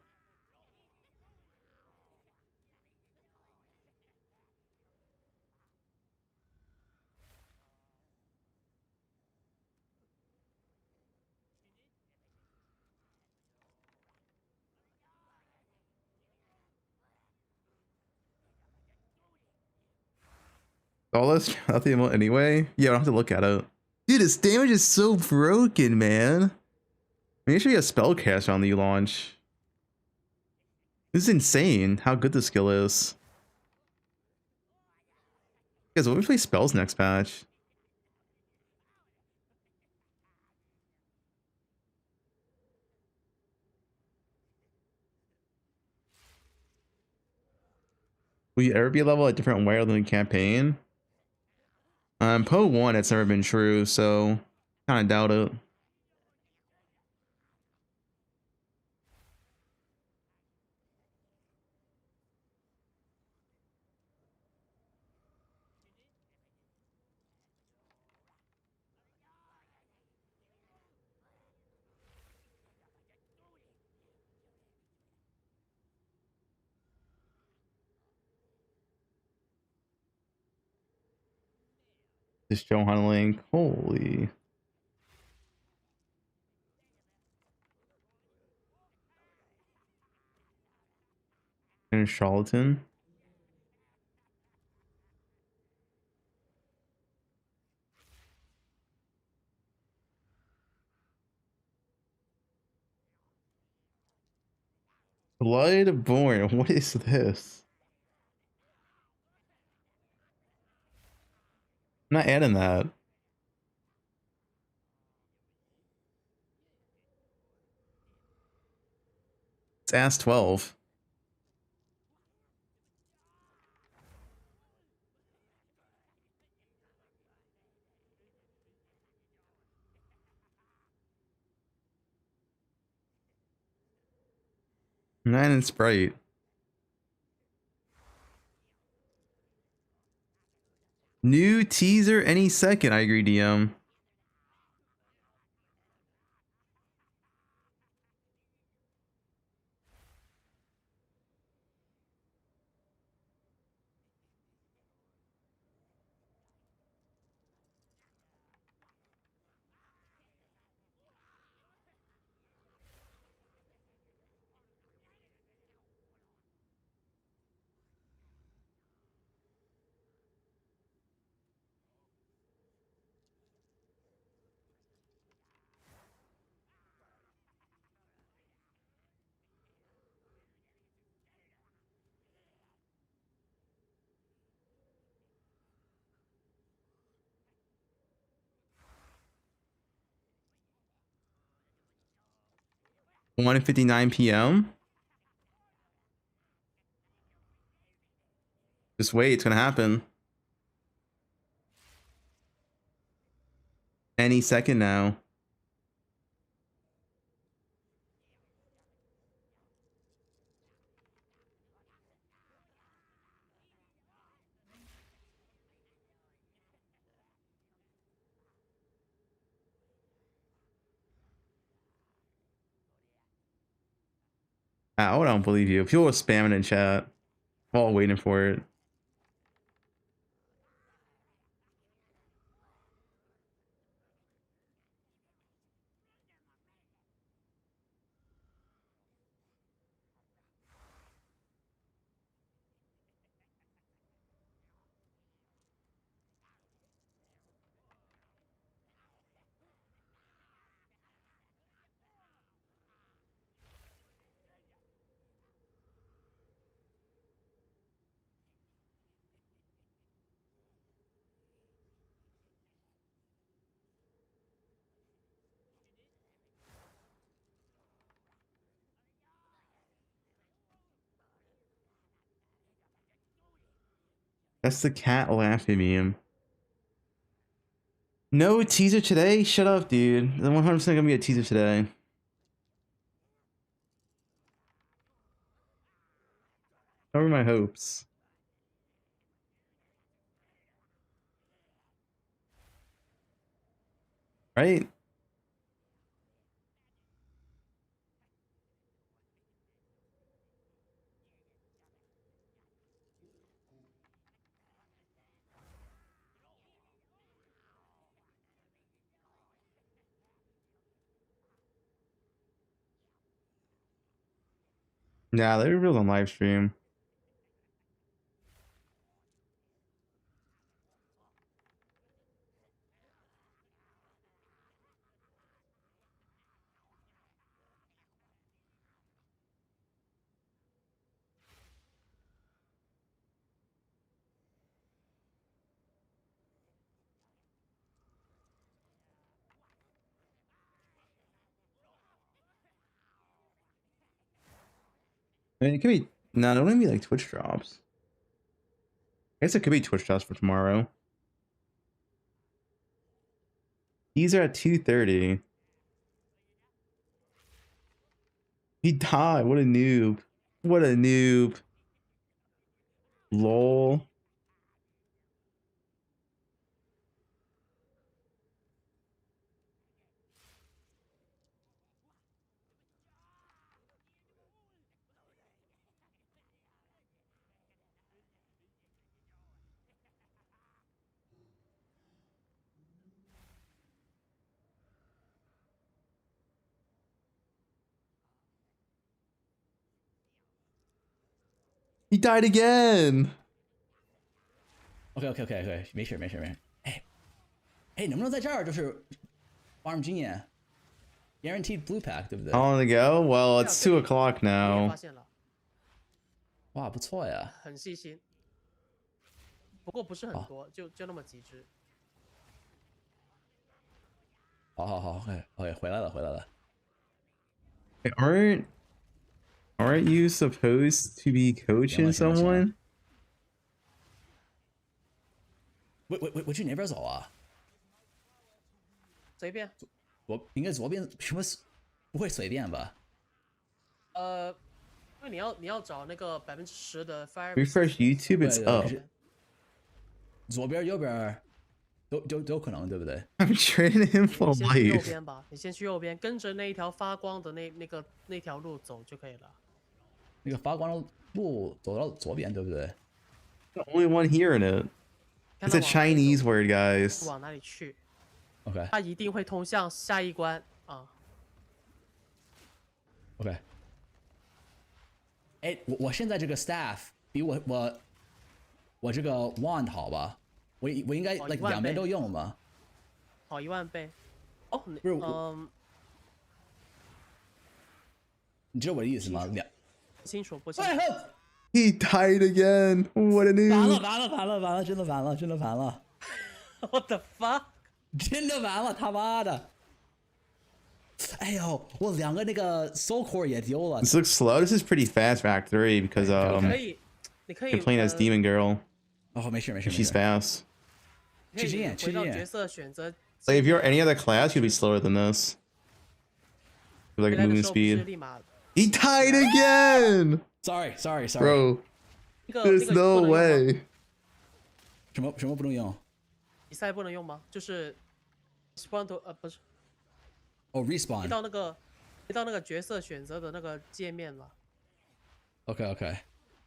All this nothing anyway. Yeah, I don't have to look at it. Dude, his damage is so broken, man. Make sure you have spellcast on the launch. This is insane how good this skill is. Guys, what if we play spells next patch? Will you ever be a level at different way other than campaign? poe1, it's never been true, so kind of doubt it. Just Johan Link. Holy. And Charlatan. Bloodborne. What is this? I'm not adding that. It's Ass 12. Nine in Sprite. New teaser any second. I agree, DM. One 1:59 p.m. Just wait, it's gonna happen. Any second now. I don't believe you. People are spamming in chat while waiting for it. That's the cat laughing meme. No teaser today? Shut up, dude. The 100% gonna be a teaser today. Cover my hopes. Right? Yeah, they revealed on live stream. I mean, it could be. No, it wouldn't be like Twitch drops. I guess it could be Twitch drops for tomorrow. These are at 2:30. He died. What a noob. What a noob. Lol. He died again. OK，没事。哎，能不能在这儿就是farm 经验 ，guaranteed blue pack，对不对？ How long ago? Well, it's 2 o'clock now. 哇，不错呀。很细心，不过不是很多，就那么几只。好好好，OK，回来了，回来了。Aren't you supposed to be coaching someone? 我去哪边走啊？随便。应该左边，什么？不会随便吧？因为你要找那个10%的 fire。Refresh YouTube, it's up. 左边右边都有可能，对不对 I'm training him for 你先去右 life. 边吧，你先去右边，跟着那一条发光的那条路走就可以了。那个发光的路走到左边，对不对 The only one hearing it. It's a Chinese word, guys. 往哪里去 ？OK 它一定会通向下一关啊。OK。哎，我现在这个 staff 比我这个 wand 好吧？我应该两边都用吗？好10000倍。哦，不是你知道我的意思吗？不清楚不清楚。He died again. What a noob. 完了，真的完了。What the fuck？ 真的完了，他妈的！哎呦，我2个那个 soul core 也丢了。 This looks slow. This is pretty fast for Act 3 because你可以 you're playing as Demon Girl. 哦，没事。 She's fast. 回到角色选择。Like if you're any other class, you'd be slower than this. Like moving speed. He died again. Sorry. Bro, there's no way. 什么不能用？比赛不能用吗？就是 spawn to 不是。哦 respawn。回到那个角色选择的那个界面了。OK。然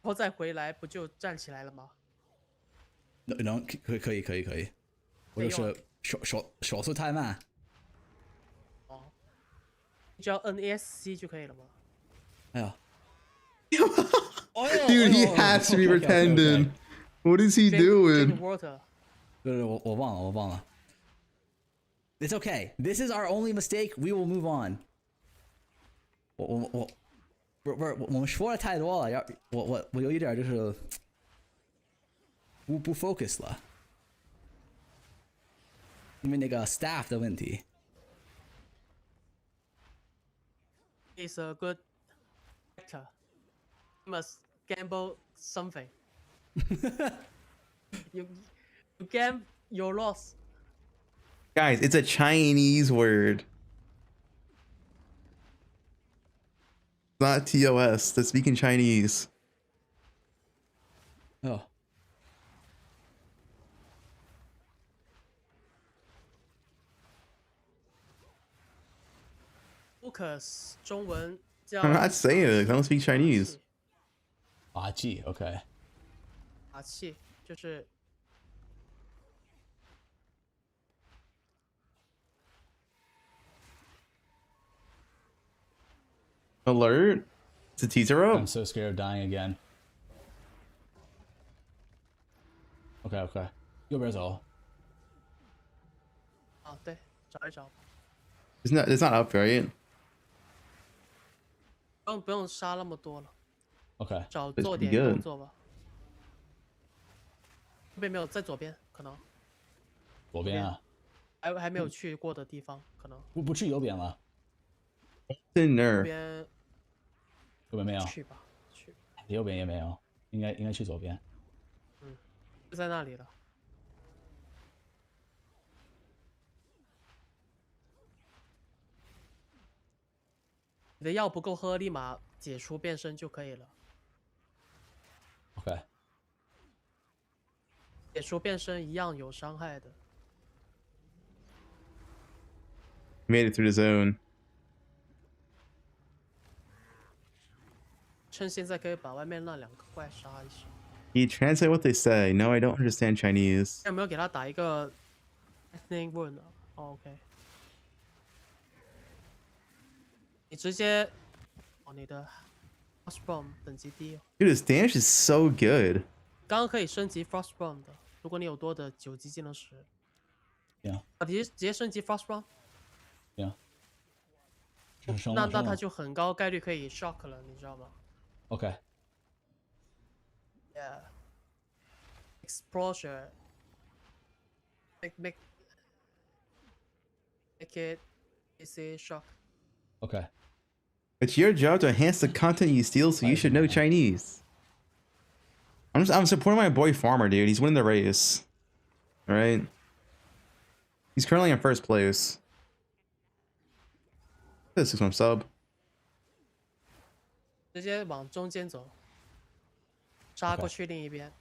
后再回来不就站起来了吗？能可以。我就是手速太慢。哦，你只要摁 ESC 就可以了吗？哎呀。Dude, he has to be pretending. What is he doing? 对，我忘了。It's okay. This is our only mistake. We will move on. 我们说的太多了，我有一点就是不 focus 了，因为那个 staff 的问题。He's a good actor. You must gamble something. you gamble your loss. Guys, it's a Chinese word. It's not TOS. They're speaking Chinese. Oh. Focus 中文叫 I'm not saying it. I don't speak Chinese. 法器 ，OK。法器就是Alert! It's a teaser rope. I'm so scared of dying again. OK，右边走。啊，对，找一找。It's not up, right? 不用杀那么多了。OK。找做点工作吧。这边没有，在左边可能。左边啊？还没有去过的地方可能。不去右边了。In there. 右边没有。去吧，去。右边也没有，应该去左边。就在那里了。你的药不够喝，立马解除变身就可以了。OK。解除变身一样有伤害的。Made it through the zone. 趁现在可以把外面那2个怪杀一下。You translate what they say. No, I don't understand Chinese. 有没有给他打一个 ethnic wound 啊？OK。你直接你的 Frostbomb 等级低哦。Dude, his damage is so good. 刚刚可以升级 Frostbomb 的，如果你有多的9级技能石。行。直接升级 Frostbomb。行。那他就很高概率可以 shock 了，你知道吗？ OK。Yeah. Exposure. Make it easy shock. Okay. It's your job to enhance the content you steal, so you should know Chinese. I'm supporting my boy Farmer, dude. He's winning the race. All right. He's currently in first place. This is my sub. 直接往中间走，杀过去另一边。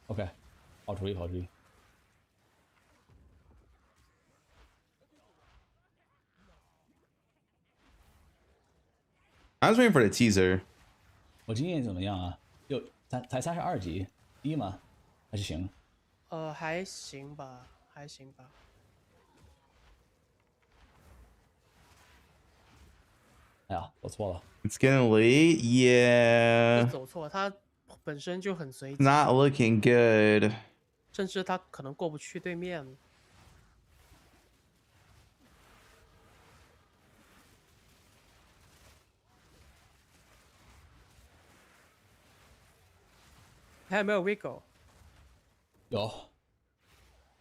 OK，好主意，好主意。I was waiting for the teaser. 我经验怎么样啊？才32级，低吗？还是行？还行吧，还行吧。哎呀，走错了。It's getting late. Yeah. 走错，它本身就很随机。 Not looking good. 甚至它可能过不去对面。还有没有 Wiggle？ 有。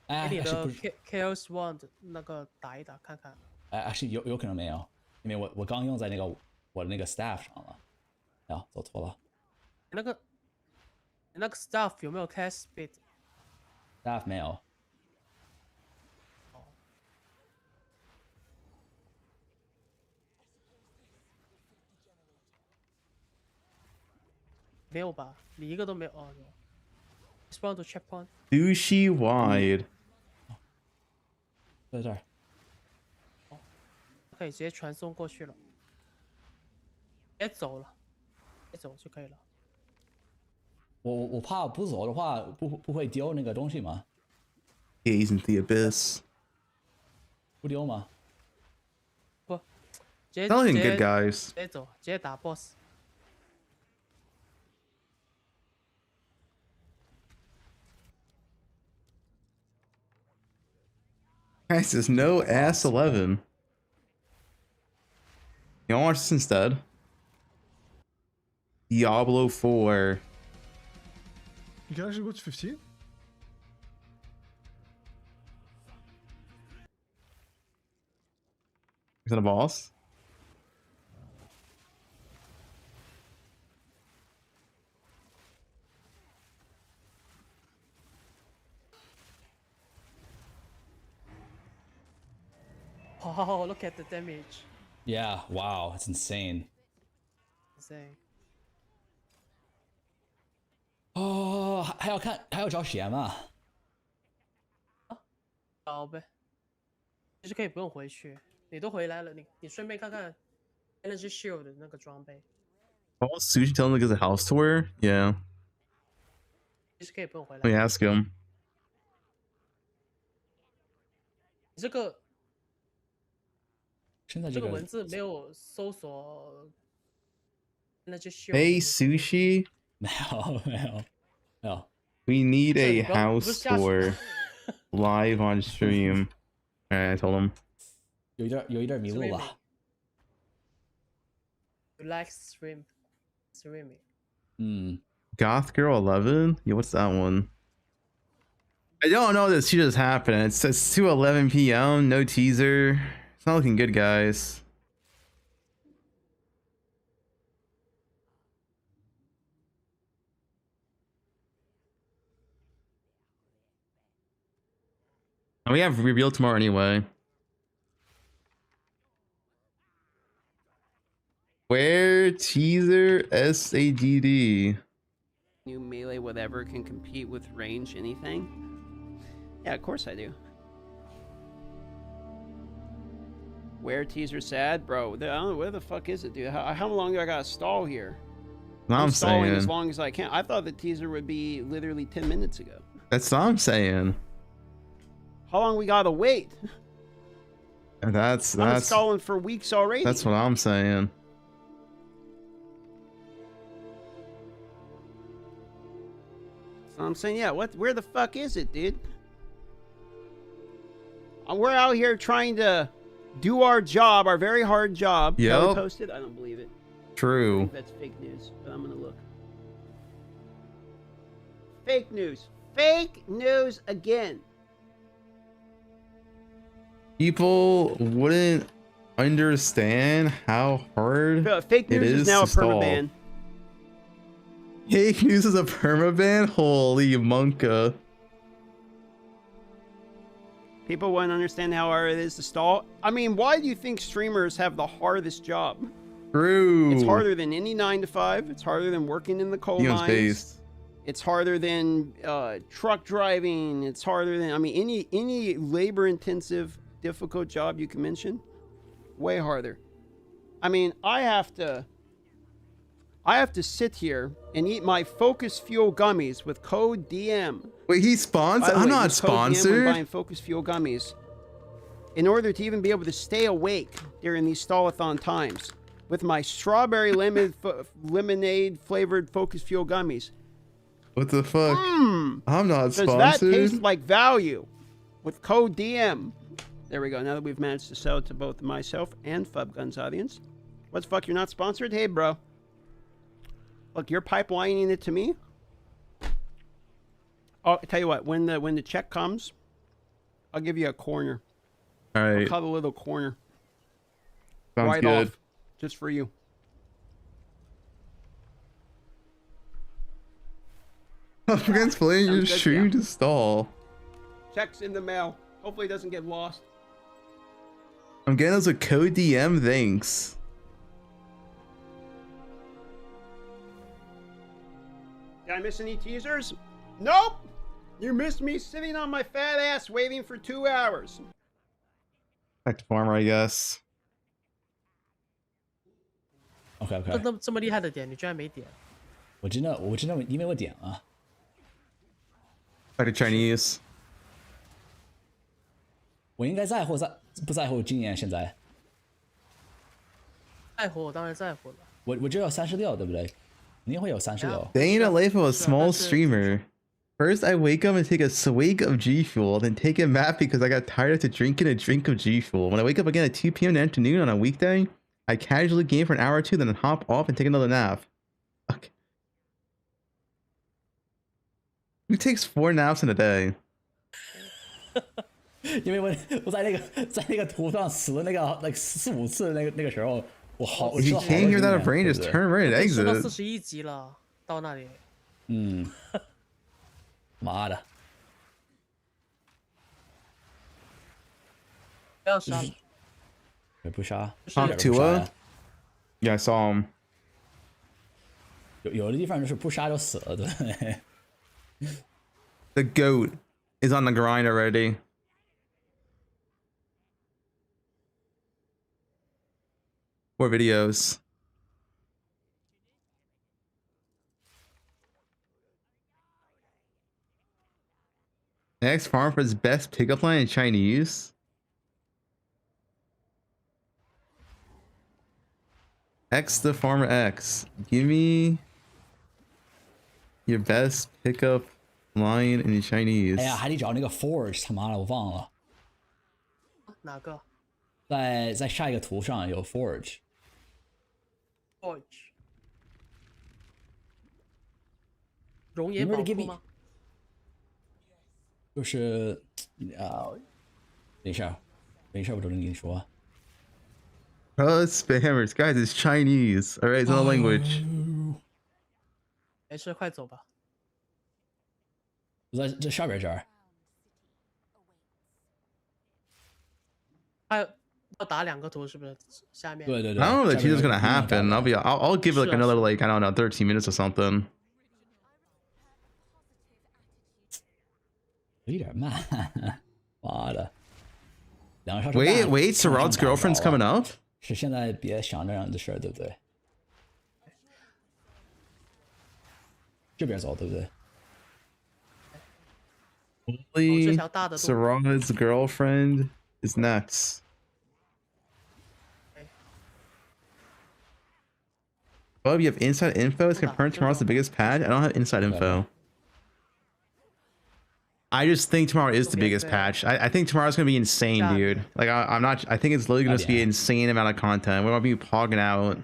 哎，给你的不是 Chaos Wand 那个打一打看看。哎，是有可能没有，因为我刚用在我的那个 staff 上了。哎呀，走错了。那个 staff 有没有 cast speed？staff 没有。没有吧？你一个都没有哦。Spawn to checkpoint。Sushi wide。在这儿。可以直接传送过去了。别走了，别走就可以了。我怕不走的话，不会丢那个东西吗？ Gaze into the abyss. 不丢吗？不，直接 Looking good, guys. 直接走，直接打 boss。 Guys, there's no ass 11. You want to watch this instead? Diablo 4. You can actually go to 15? Is that a boss? Oh, look at the damage. Yeah, wow, that's insane. Insane. 哦，还要找血吗？找呗。其实可以不用回去，你都回来了，你顺便看看 Energy Shield 的那个装备。Oh, Sushi telling him there's a house tour? Yeah. 其实可以不用回来。 Let me ask him. 你这个。 现在这个文字没有搜索 Energy Shield。 Hey, Sushi. 没有。 We need a house tour live on stream. Alright, I told him. 有一点迷路了。 You like swimming? Goth Girl 11? Yeah, what's that one? I don't know this shit is happening. It says 2:11 p.m. No teaser. It's not looking good, guys. And we have reveal tomorrow anyway. Where teaser SADD? New melee whatever can compete with range anything? Yeah, of course I do. Where teaser sad, bro? I don't know where the fuck is it, dude. How long do I gotta stall here? I'm stalling saying as long as I can. I thought the teaser would be literally 10 minutes ago. That's what I'm saying. How long we gotta wait? That's I've been stalling for weeks already. That's what I'm saying. So I'm saying, yeah. Where the fuck is it, dude? We're out here trying to do our job, our very hard job. Yep. Shall we post it? I don't believe it. True. I think that's fake news, but I'm gonna look. fake news. Fake news again. People wouldn't understand how hard Fake it news is now to a stall. permaban. Fake news is a permaban? Holy monka. People wouldn't understand how hard it is to stall. I mean, why do you think streamers have the hardest job? True. It's harder than any 9 to 5. It's harder than working in the coal Neon's mines. based. It's harder than truck driving. It's harder than, I mean, any labor-intensive, difficult job you can mention. Way harder. I mean, I have to sit here and eat my Focus Fuel gummies with code DM. Wait, he's sponsored? I'm not use code DM when sponsored. buying Focus Fuel gummies in order to even be able to stay awake during these stall-a-thon times with my strawberry lemonade flavored Focus Fuel gummies. What the fuck? I'm not Does sponsored. that taste like value with code DM? There we go. Now that we've managed to sell it to both myself and Fubgun's audience. What the fuck? You're not sponsored? Hey, bro. Look, you're pipelining it to me. Oh, I tell you what. When the check comes, I'll give you a corner. All right. I'll cut a little corner. Sounds right good. off, just for you. Against playing your Sounds good, stream yeah. to stall. Check's in the mail. Hopefully it doesn't get lost. I'm getting those with code DM. Thanks. Did I miss any teasers? Nope. You missed me sitting on my fat ass waiting for 2 hours. Back to farmer, I guess. OK 这么厉害的点，你居然没点？我真的因为我点了。 Back to Chinese. 我应该不在乎今年现在？在乎，我当然在乎了。我只有36，对不对？肯定会有36。 Day in the life of a small streamer. First, I wake up and take a swig of G Fuel, then take a nap because I got tired after drinking a drink of G Fuel. When I wake up again at 2 p.m. in the afternoon on a weekday, I casually game for an hour or two, then hop off and take another nap. Okay. Who takes 4 naps in a day? 因为我在那个图上死了那个4、5次那个时候，我好。 If you can't hear that a brain, just turn right and 说到 exit. 41集了，到那里。妈的！不要杀。不杀。Talk to Yeah, I saw him. 有的地方就是不杀就死了，对。The goat is on the grind already. More videos. Next farm for his best pickup line in Chinese. X the farmer X. Give me your best pickup line in Chinese. 哎呀，还得找那个 Forge， 他妈的，我忘了。哪个？在下一个图上有 Forge。Forge。熔岩宝库吗？就是等一下，我就跟你说。 Spammers, guys, it's Chinese. All right, it's not a language. 没事，快走吧。在这上边这儿。还要打2个图是不是？下面。对。I don't know if the teaser's gonna happen. I'll give it like another like I don't know 13 minutes or something. 有点慢，妈的。Wait, Sarad's girlfriend's coming up? 是现在别想这样的事儿，对不对？这边走，对不对？ Holy Sarad's girlfriend is nuts. Bob, you have inside info. It's confirmed tomorrow's the biggest patch. I don't have inside info. I just think tomorrow is the biggest patch. I think tomorrow's gonna be insane, dude. Like I'm not. I think it's literally gonna be an insane amount of content. We're gonna be pogging out.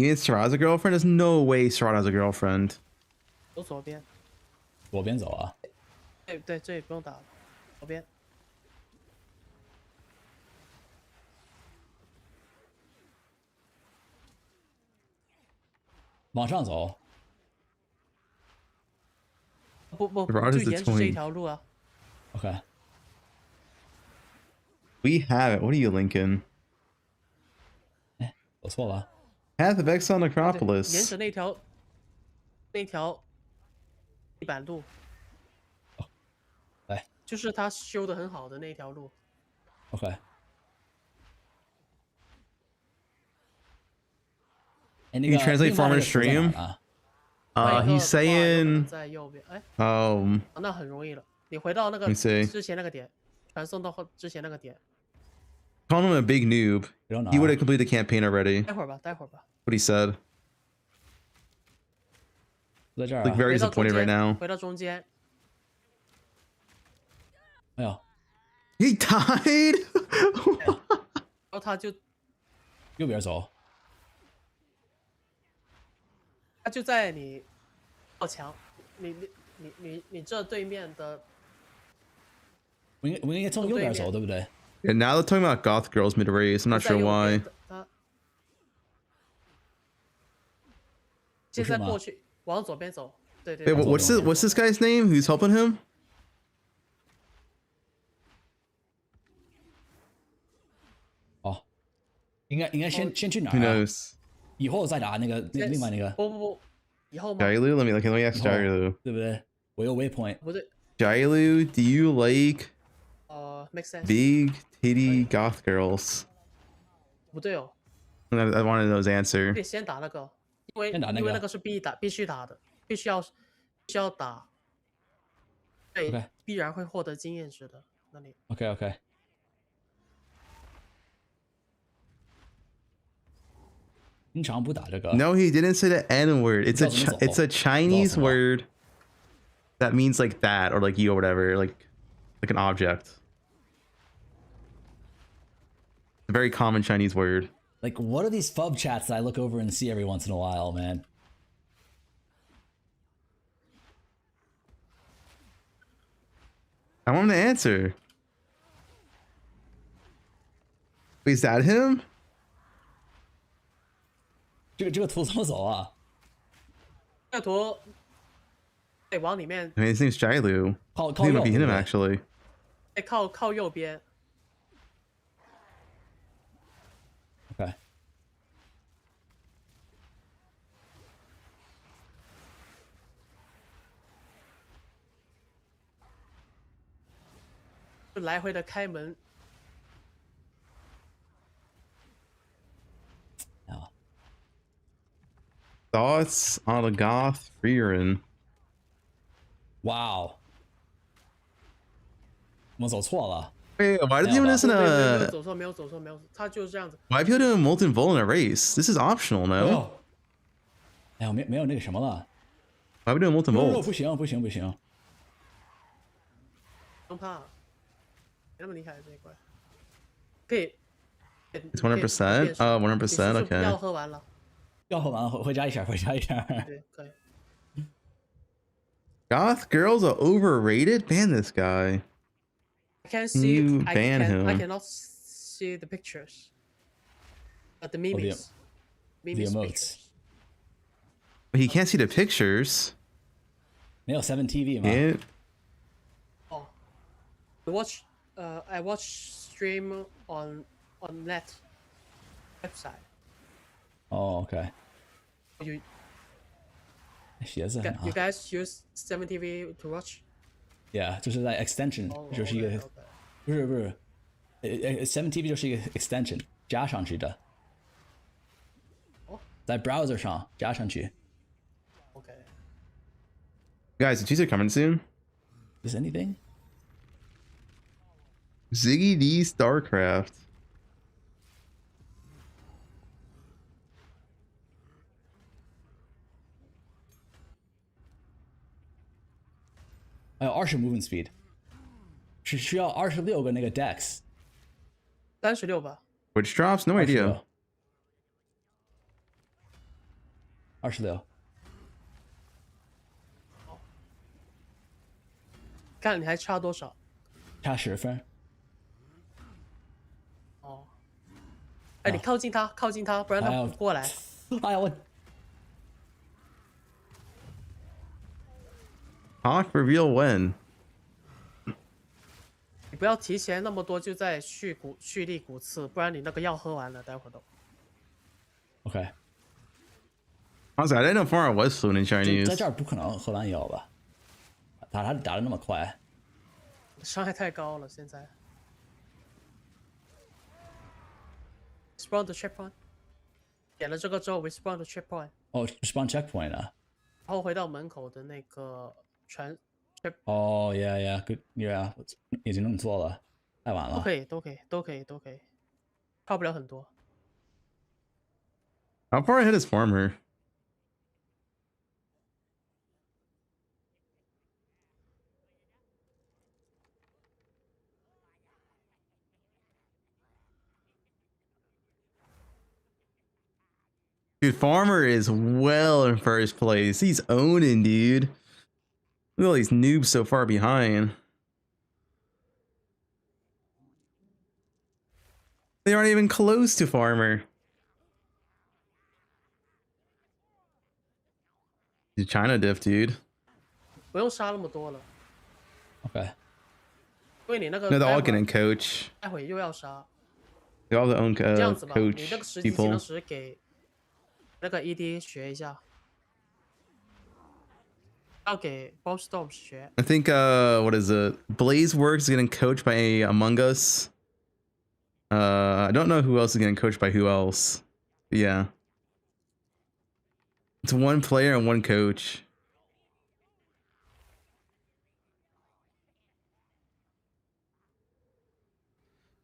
You mean Sarah has a girlfriend? There's no way Sarah has a girlfriend. 走左边。左边走啊。对对，这也不用打了，左边。往上走。不， Rod 就 is the 沿着这 twin. 一条路啊。OK。We have it. What are you, Lincoln? 走错了。Path of Exile 沿 Necropolis. 着那条地板路。来。就是他修的很好的那条路。OK。Can you translate Farmer's stream? He's saying. 在右边，哎。那很容易了。你回到那个 Let me see. 之前那个点，传送到之前那个点。 Call him a big noob. He would have completed the campaign already. 待会儿吧，待会儿吧。 What he said. 在这儿。 Like very disappointed right now. 回到中间。哎呦。He died. 然后他就右边走。 他就在你靠墙，你这对面的。我应该从右边走，对不对？ And now they're talking about goth girls mid race. I'm not sure why. 现在过去往左边走，对对。 Wait, what's this guy's name? Who's helping him? 哦，应该先去哪儿 Who knows? 以后再打那个另外那个。不，以后吗 Jailu? Let me ask Jailu. 对不对？我有 waypoint。不对。 Jailu, do you like make sense. big titty goth girls? 不对哦。I wanted to know his answer. 可以先打那个，因为那个是必须打的，必须要打。对，必然会获得经验值的那里。OK。 经常不打这个。 No, he didn't say the N word. It's a Chinese word that means like that or like you or whatever, like an object. A very common Chinese word. Like, what are these fub chats that I look over and see every once in a while, man? I want him to answer. Wait, is that him? 这个图怎么走啊？这个图得往里面。 I mean, his name's Jailu. I think it might be him actually. 得靠右边。 OK。 就来回的开门。 Thoughts on a goth Rarity? Wow. 我走错了。 Wait, why did you listen to? 走错，没有走错，他就是这样子。 Why people doing molten vol in a race? This is optional, no? 哎呀，没有那个什么了。 Why are we doing molten vol? 不行。不用怕，没那么厉害这一块。可以。It's 100%. 100%. Okay. 药喝完了。 要喝完回家一下。对，可以。 Goth girls are overrated? Ban this guy. I can't see. You ban him. I cannot see the pictures. But the memes. The emotes. But he can't see the pictures. 没有 7 TV 吗？ Yeah. Oh. I watch stream on net website. Oh, okay. You 鞋子很好。 You guys use 7 TV to watch? Yeah， 就是在 extension， 就是一个，不是，7 TV 就是一个 extension 加上去的，在 browser 上加上去。Okay. Guys, is teaser coming soon? Is anything? Ziggy D StarCraft. I 20 movement speed， 是需要26个那个 dex。36吧。 Which drops? No idea. 26。看你还差多少？差10分。哦。哎，你靠近他，靠近他，不然他不过来。哎呀我。Hawk reveal when? 你不要提前那么多就在蓄力骨刺，不然你那个药喝完了，待会儿都。OK。Honestly, I didn't know Farmer was fluent in Chinese. 在这儿不可能喝完药吧？他打的那么快。伤害太高了，现在。Spawn the checkpoint。点了这个之后 ，respawn the checkpoint。哦 ，respawn checkpoint 啊。然后回到门口的那个传。哦 ，yeah， 已经弄错了，太晚了。都可以，差不了很多。How far ahead is Farmer? Dude, Farmer is well in first place. He's owning, dude. Look at all these noobs so far behind. They aren't even close to Farmer. Dude, China diff, dude. 不用杀那么多了。OK。因为你那个。No, they're all getting coach. 待会又要杀。They all own 这样子吧，你那个 coach 实际技 people. 能石给那个 ED 学一下。要给 Ballstorm 学。 I think what is it? Blazeworks is getting coached by Among Us. I don't know who else is getting coached by who else. But yeah. It's one player and one coach.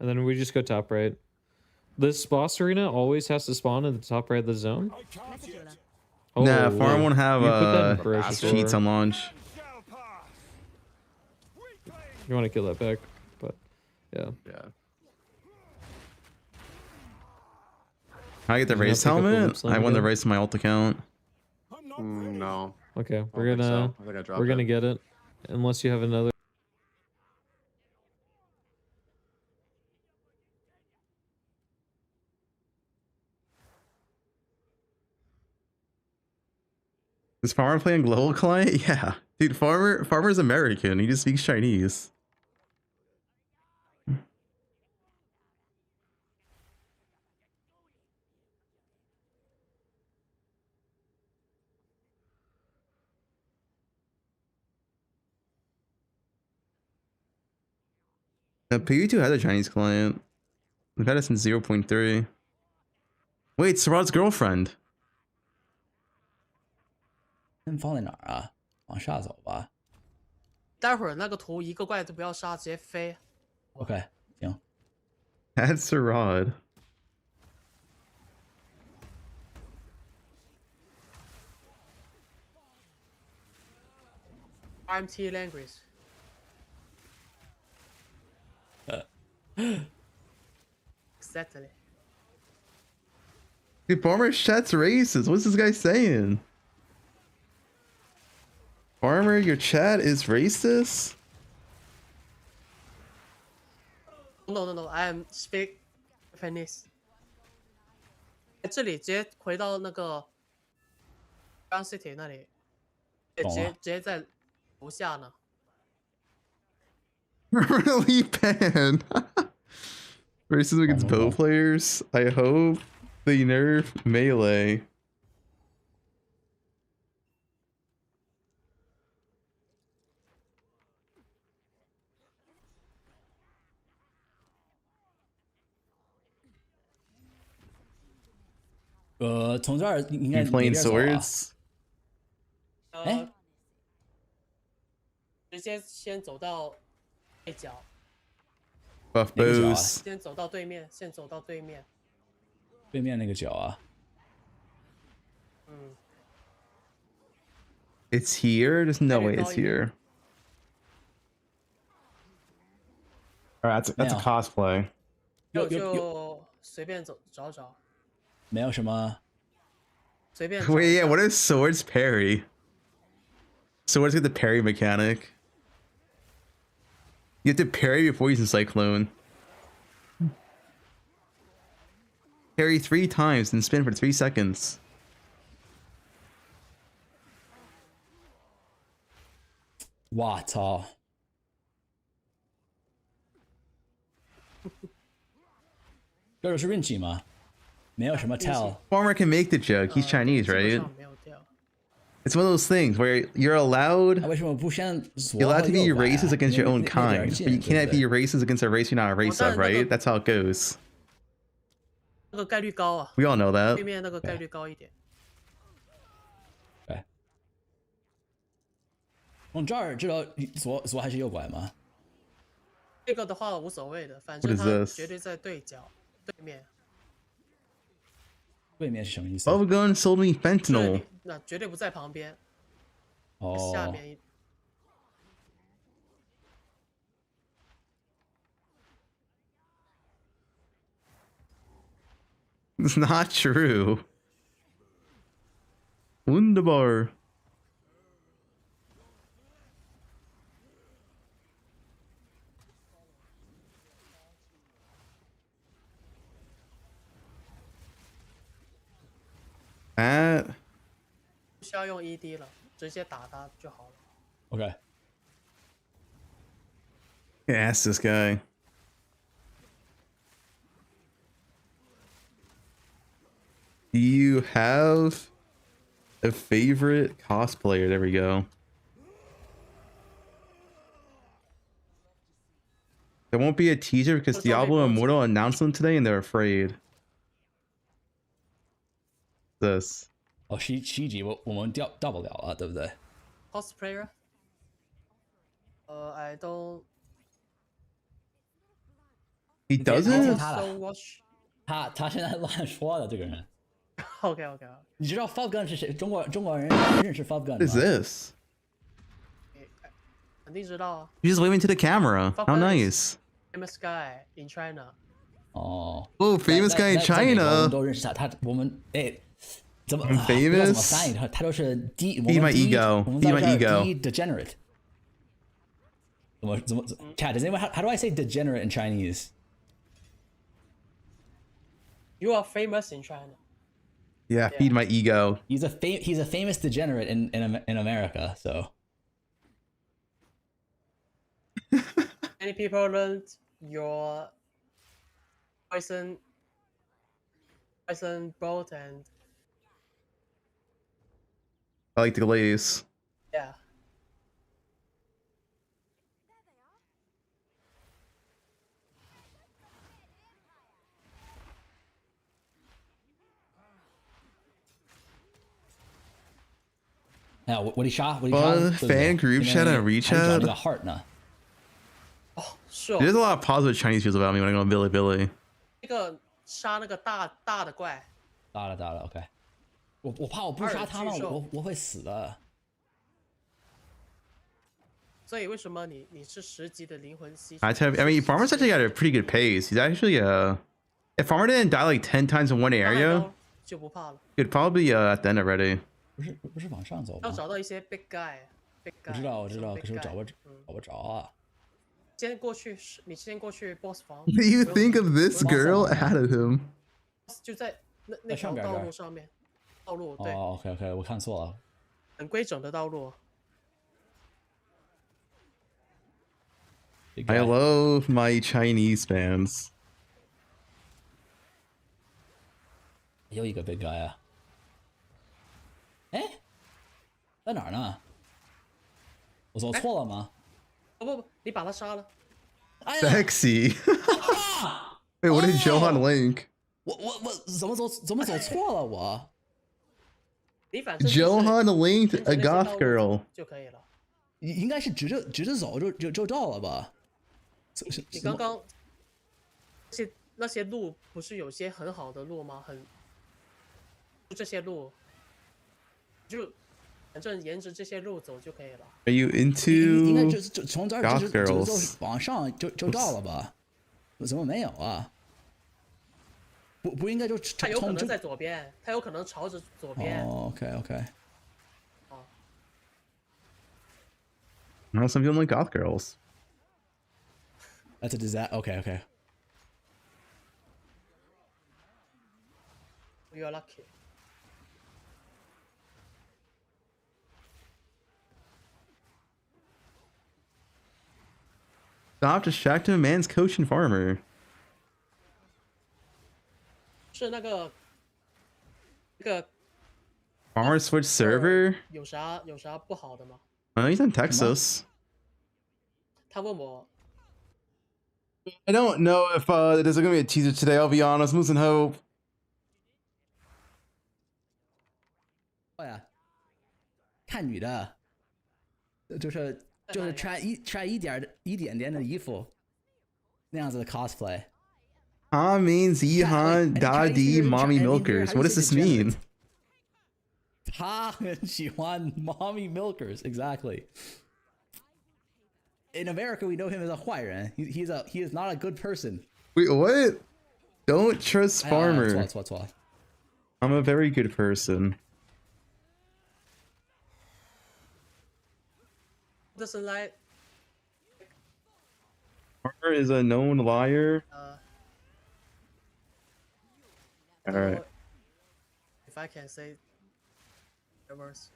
And then we just go top right. This boss arena always has to spawn in the top right of the zone. Oh, Nah, Farm won't have cheats on launch. You want to kill that back, but yeah. I get the race helmet? I won the race in my ult account. No. Okay, I we're don't think gonna so. I think I dropped we're gonna it. get it, unless you have another. Is Farmer playing global client? Yeah. Dude, Farmer's American. He just speaks Chinese. PU2 has a Chinese client. We've had it since 0.3. Wait, Sarad's girlfriend. 放在哪儿啊？往下走吧。待会儿那个图一个怪都不要杀，直接飞。OK，行。 That's Sarad. RMT language. Exactly. Dude, Farmer's chat's racist. What's this guy saying? Farmer, your chat is racist? No. I am speak Japanese. 这里直接回到那个 Ground City 那里，直接在楼下呢。Really banned. Racism against bow players. I hope they nerf melee. 从这儿应该 You playing swords? 直接先走到对角。 Buff bows. 先走到对面，先走到对面。对面那个角啊。It's here? There's no way it's here. Alright, that's a cosplay. 就随便找找。没有什么随便 Wait, yeah, what is swords parry? Swords get the parry mechanic. You have to parry before using cyclone. Parry 3 times and spin for 3 seconds. Wow, 操！这就是运气吗？没有什么 tell。 Farmer can make the joke. He's Chinese, right? It's one of those things where you're allowed. You're allowed to be racist against your own kind, but you can't be racist against a race you're not a race of, right? That's how it goes. 那个概率高啊。 We all know that. 对面那个概率高一点。对。从这儿知道左还是右拐吗？这个的话无所谓的，反 What 正 is 他 this? 绝对在对角对面。对面是什么意思？ Fubgun sold me fentanyl. 那绝对不在旁边。哦。下面一。 It's not true. Wunderbar. At 不需要用 ED 了，直接打他就好了。 OK。 ask this guy. Do you have a favorite cosplayer? There we go. There won't be a teaser because Diablo Immortal announced them today and they're afraid. This. 哦，7级我们掉不了了，对不对 ？Cosplayer？ I don't. He doesn't. 他现在乱说的这个人。OK。你知道 Fubgun 是谁？中国人认识 Fubgun 吗 What is this? 肯定知道啊。 You just waving to the camera. How nice. Famous guy in China. 哦。Oh, famous guy in China. 都认识他，我们怎么 famous? 怎么翻译他都是低。 Feed my ego. Feed my ego. Degenerate. 怎么 Chat, does anyone how do I say degenerate in Chinese? You are famous in China. Yeah, feed my ego. He's a famous degenerate in America, so. Many people learned your poison bolt and. I like the glaze. Yeah. Yeah, what he shot? Fan group chat and rechat. heart 呢 Sure. There's a lot of positive Chinese views about me when I go on Billy Billy. 那个杀那个大的怪。大了 ，OK。我怕我不杀他们，我会死的。所以为什么你是10级的灵魂吸？ I mean, Farmer's actually got a pretty good pace. He's actually if Farmer didn't die like 10 times in one area, 就不怕了。 he'd probably at the end already. 不是往上走吗？要找到一些 big guy。我知道，可是我找不着啊。你先过去 boss 房。 What do you think of this girl added him? 就在那条道路上面。道路对。哦 ，OK， 我看错了。很规整的道路。 I love my Chinese fans. 又一个 big guy 啊！哎，在哪儿呢？我走错了吗？不，你把他杀了。Sexy. Wait, what did Johan link? 我怎么走错了我？你反正 Johan linked a goth girl 就可以了。应该是直着走就到了吧？你刚刚那些路不是有些很好的路吗？这些路就反正沿着这些路走就可以了。 Are you into 应该就从这儿 goth 就 girls? 往上就到了吧？怎么没有啊？不应该就他有可能从在左边，他有可能朝着左边。哦，OK。Well, some people like goth girls. That's a disaster. Okay. You're lucky. Stop distracting a man's coach and farmer. 是那个 Farmer switch server? 有啥不好的吗？ Oh, he's in Texas. 他问我 I don't know if there's gonna be a teaser today. I'll be honest. I'm losing hope. 看女的，就是穿一点点的衣服，那样子的 cosplay。 means Yihan Dadi Mommy Milkers. What does this mean? 他很喜欢 mommy milkers, exactly. In America, we know him as a 坏人. He is not a good person. Wait, what? Don't trust farmer. 错了。 I'm a very good person. doesn't like. Farmer is a known liar. All right. If I can say the words.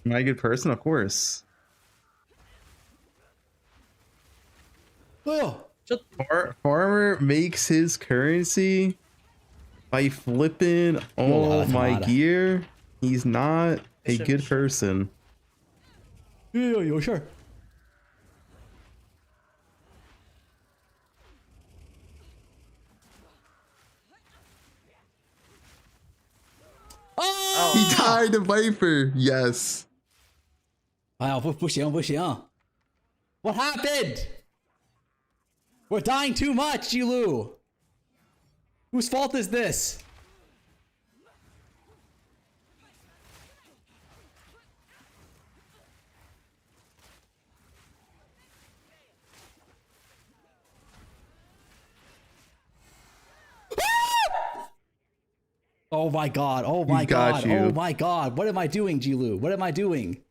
Am I a good person? Of course. Oh. Farmer makes his currency by flipping all my gear. He's not a good person. 有事儿。Oh! He tied the Viper. Yes. 哎呀，不行。What happened? We're dying too much, Jilu. Whose fault is this? Oh my god. Oh my god. Oh my god. What am I doing, Jilu? What am I doing?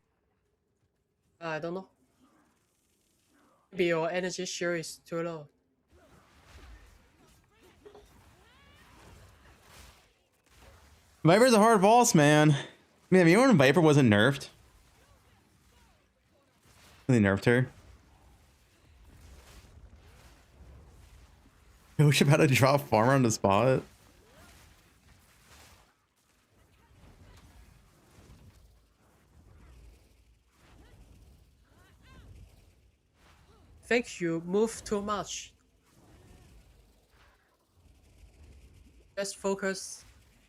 I don't know. Maybe your energy share is too low. Viper's a hard boss, man. Man, you know when Viper wasn't nerfed? They nerfed her. Yosh about to drop farmer on the spot. I think you move too much. Just focus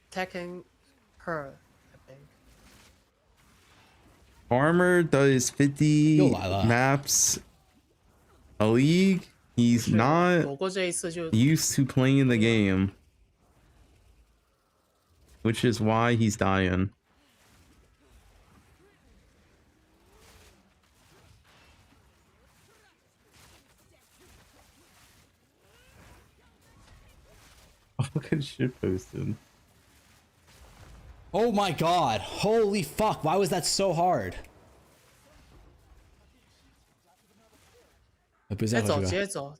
attacking her, I think. Farmer does 50 maps a league. He's not used to playing the game, which is why he's dying. Fucking shit posted. Oh my god. Holy fuck. Why was that so hard? 直接走，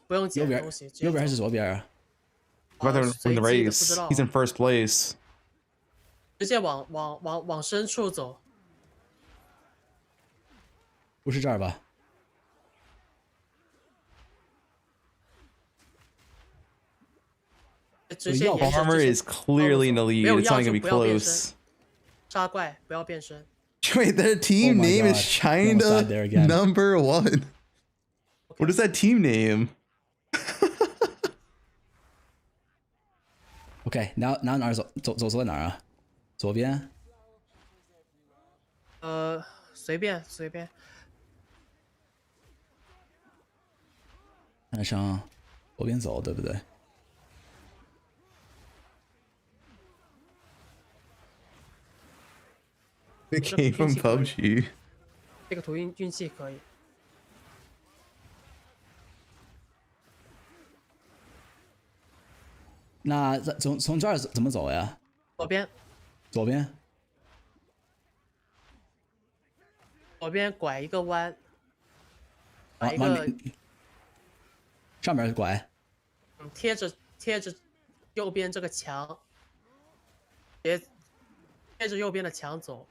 不用捡东西。右边还是左边啊？ About to win the race. He's in first place. 直接往深处走。不是这儿吧？ Farmer is clearly in the lead. It's not gonna be close. 杀怪，不要变身。 Wait, their team name is China number 1. What is that team name? Okay, now 哪儿走在哪儿啊？左边？随便。按上左边走，对不对？ I It came from PUBG. 这个图运气可以。那从这儿怎么走呀？左边，左边。左边拐一个弯，啊，拐一个上面拐。贴着右边这个墙，别贴着右边的墙走。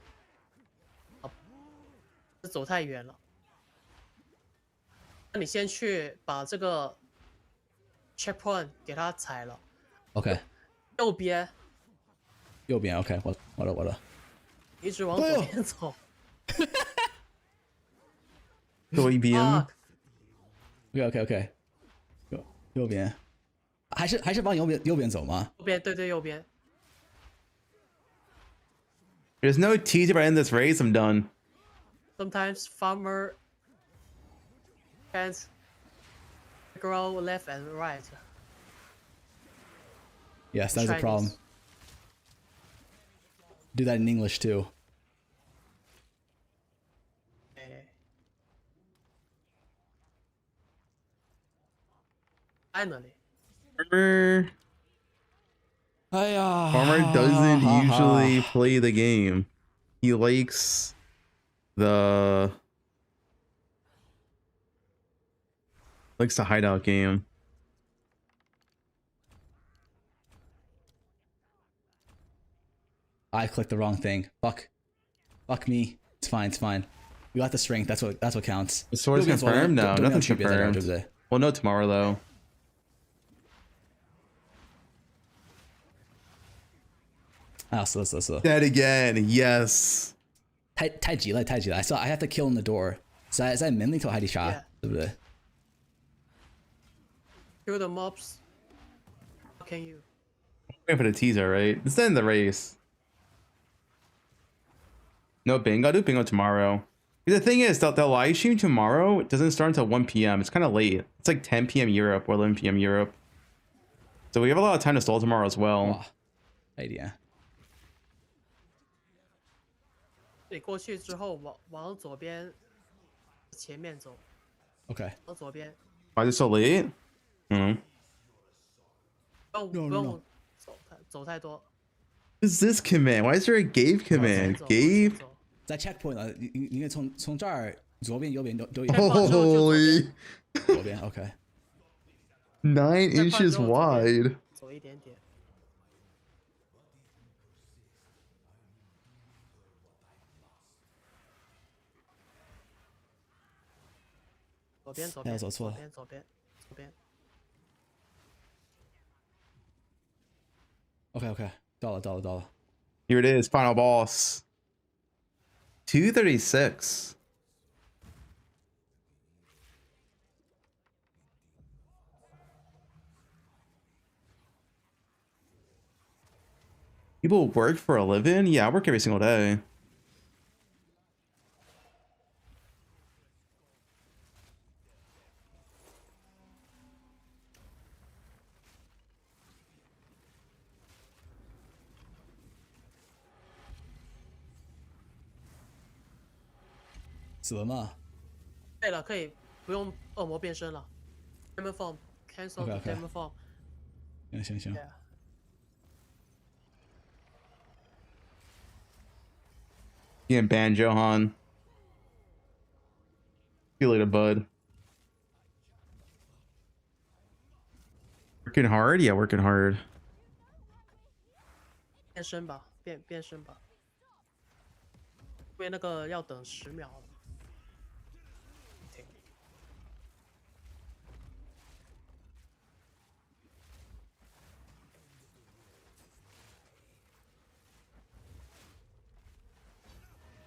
走太远了。那你先去把这个 checkpoint 给它踩了。OK。右边。右边 OK， 我了。一直往左边走。左一边。OK。右边。还是往右边走吗？右边，对，右边。There's no teaser by the end of this race. I'm done. Sometimes farmer can't grow left and right. Yes, that's a problem. Do that in English too. Finally. Farmer doesn't usually play the game. He likes the hideout game. I clicked the wrong thing. Fuck me. It's fine. We got the strength. That's what counts. The sword's confirmed? No, nothing's confirmed. We'll know tomorrow though. So. Dead again. Yes. 太急了。I have to kill in the door. 在门里头还得杀，对不对 ？Kill the mobs. How can you? Wait for the teaser, right? It's the end of the race. No bingo. I'll do bingo tomorrow. The thing is, the live stream tomorrow doesn't start until 1 p.m. It's kind of late. It's like 10 p.m. Europe or 11 p.m. Europe. So we have a lot of time to stall tomorrow as well. Idea. 你过去之后，往左边前面走。Okay. 往左边。Why is it so late? 不用走太多。What's this command? Why is there a Gave command? Gave? 在 checkpoint 了，你应该从这儿左边右边都有。Holy. 左边 OK。9 inches wide. 走一点点。左边。走错了。左边。OK， 到了。 Here it is, final boss. 236. People work for a living? Yeah, I work every single day.对了，可以不用恶魔变身了。Demon form cancel the demon form。行。You can ban Johan. See you later, bud. Working hard? Yeah, working hard. 变身吧，变身吧。因为那个要等10秒。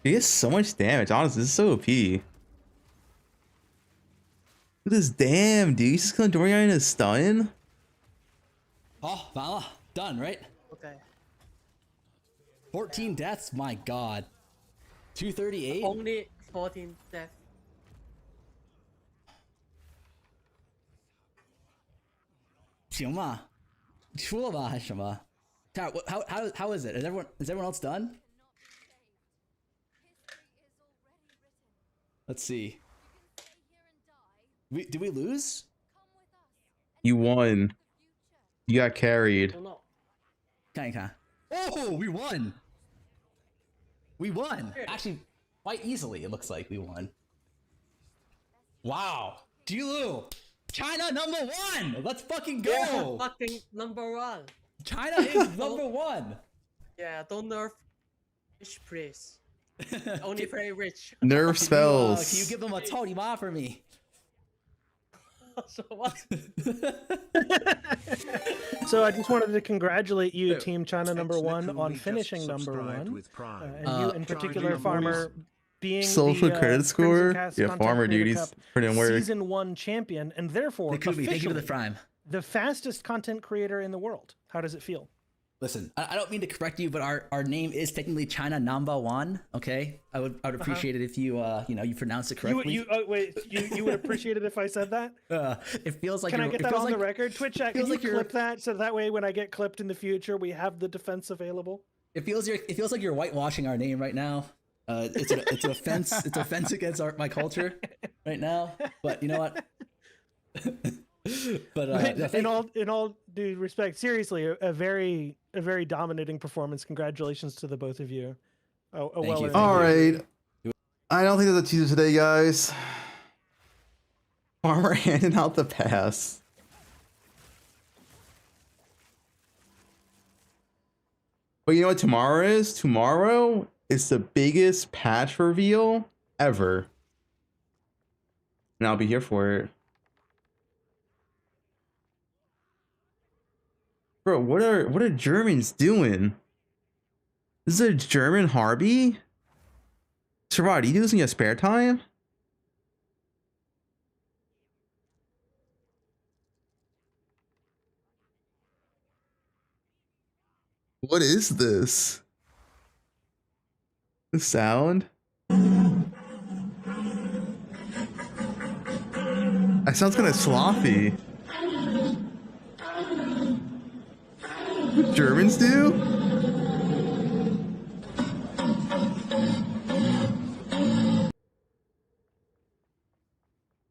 He gets so much damage. Honestly, this is so OP. Look at this damn, dude. He's just gonna Dorian in a stun. Oh, 完了 done, right? Okay. 14 deaths? My god. 238? Only 14 deaths. 行吗？输了吧还是什么？How is it? Is everyone else done? Let's see. Did we lose? You won. You got carried. Kinda. Oh, we won. We won. Actually, quite easily. It looks like we won. Wow. Jilu, China #1. Let's fucking go. Yeah, fucking #1. China is #1. Yeah, don't nerf rich, please. Only very rich. Nerf spells. Can you give them a Tony Ma for me? So what? So I just wanted to congratulate you, Team China #1, on finishing #1. And you in particular, Farmer, being Social the, credit score? Crimson Cast Yeah, Content Farmer Creator duties. Cup Put in work. Season 1 champion, and therefore Thank you for the officially prime. the fastest content creator in the world. How does it feel? Listen, I don't mean to correct you, but our name is technically China #1. Okay, I would appreciate it if you you pronounce it correctly. You would appreciate it if I said that? It feels like Can I you're- get it that feels on the like- record? Twitch chat, feels can you like you're- clip that so that way when I get clipped in the future, we have the defense available? It feels like you're whitewashing our name right now. It's an offense. It's offense against my culture right now. But you know what? But in all due respect, seriously, a very dominating performance. Congratulations to the both of you. All right. I don't think there's a teaser today, guys. Farmer handing out the pass. But you know what tomorrow is? Tomorrow is the biggest patch reveal ever. And I'll be here for it. Bro, what are Germans doing? This is a German Harby? Sherrod, you do this in your spare time? What is this? The sound? That sounds kind of sloppy. What Germans do?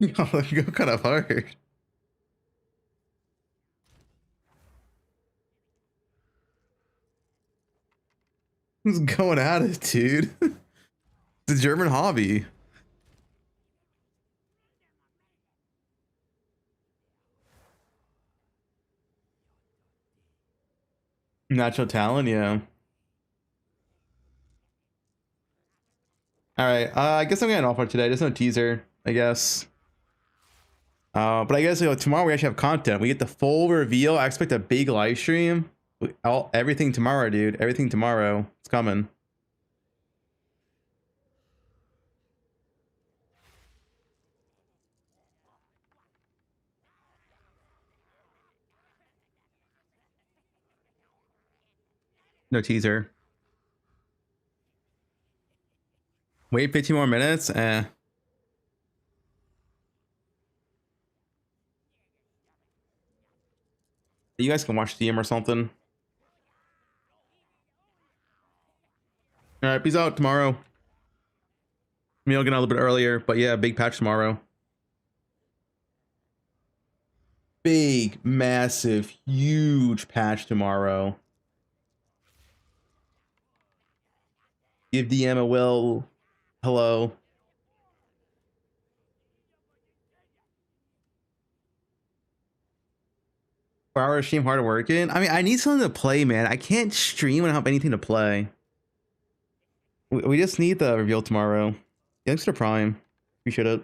Yo, you go kind of hard. Who's going at it, dude? The German hobby. Natural talent, yeah. All right, I guess I'm getting off for today. There's no teaser, I guess. But I guess tomorrow we actually have content. We get the full reveal. I expect a big live stream. Everything tomorrow, dude. Everything tomorrow. It's coming. No teaser. Wait 15 more minutes? You guys can watch DM or something. Alright, peace out tomorrow. Maybe I'll get out a little bit earlier, but yeah, big patch tomorrow. Big, massive, huge patch tomorrow. Give DM a will. Hello. 4-hour stream hard working. I mean, I need something to play, man. I can't stream and have anything to play. We just need the reveal tomorrow. Thanks for Prime. Appreciate it.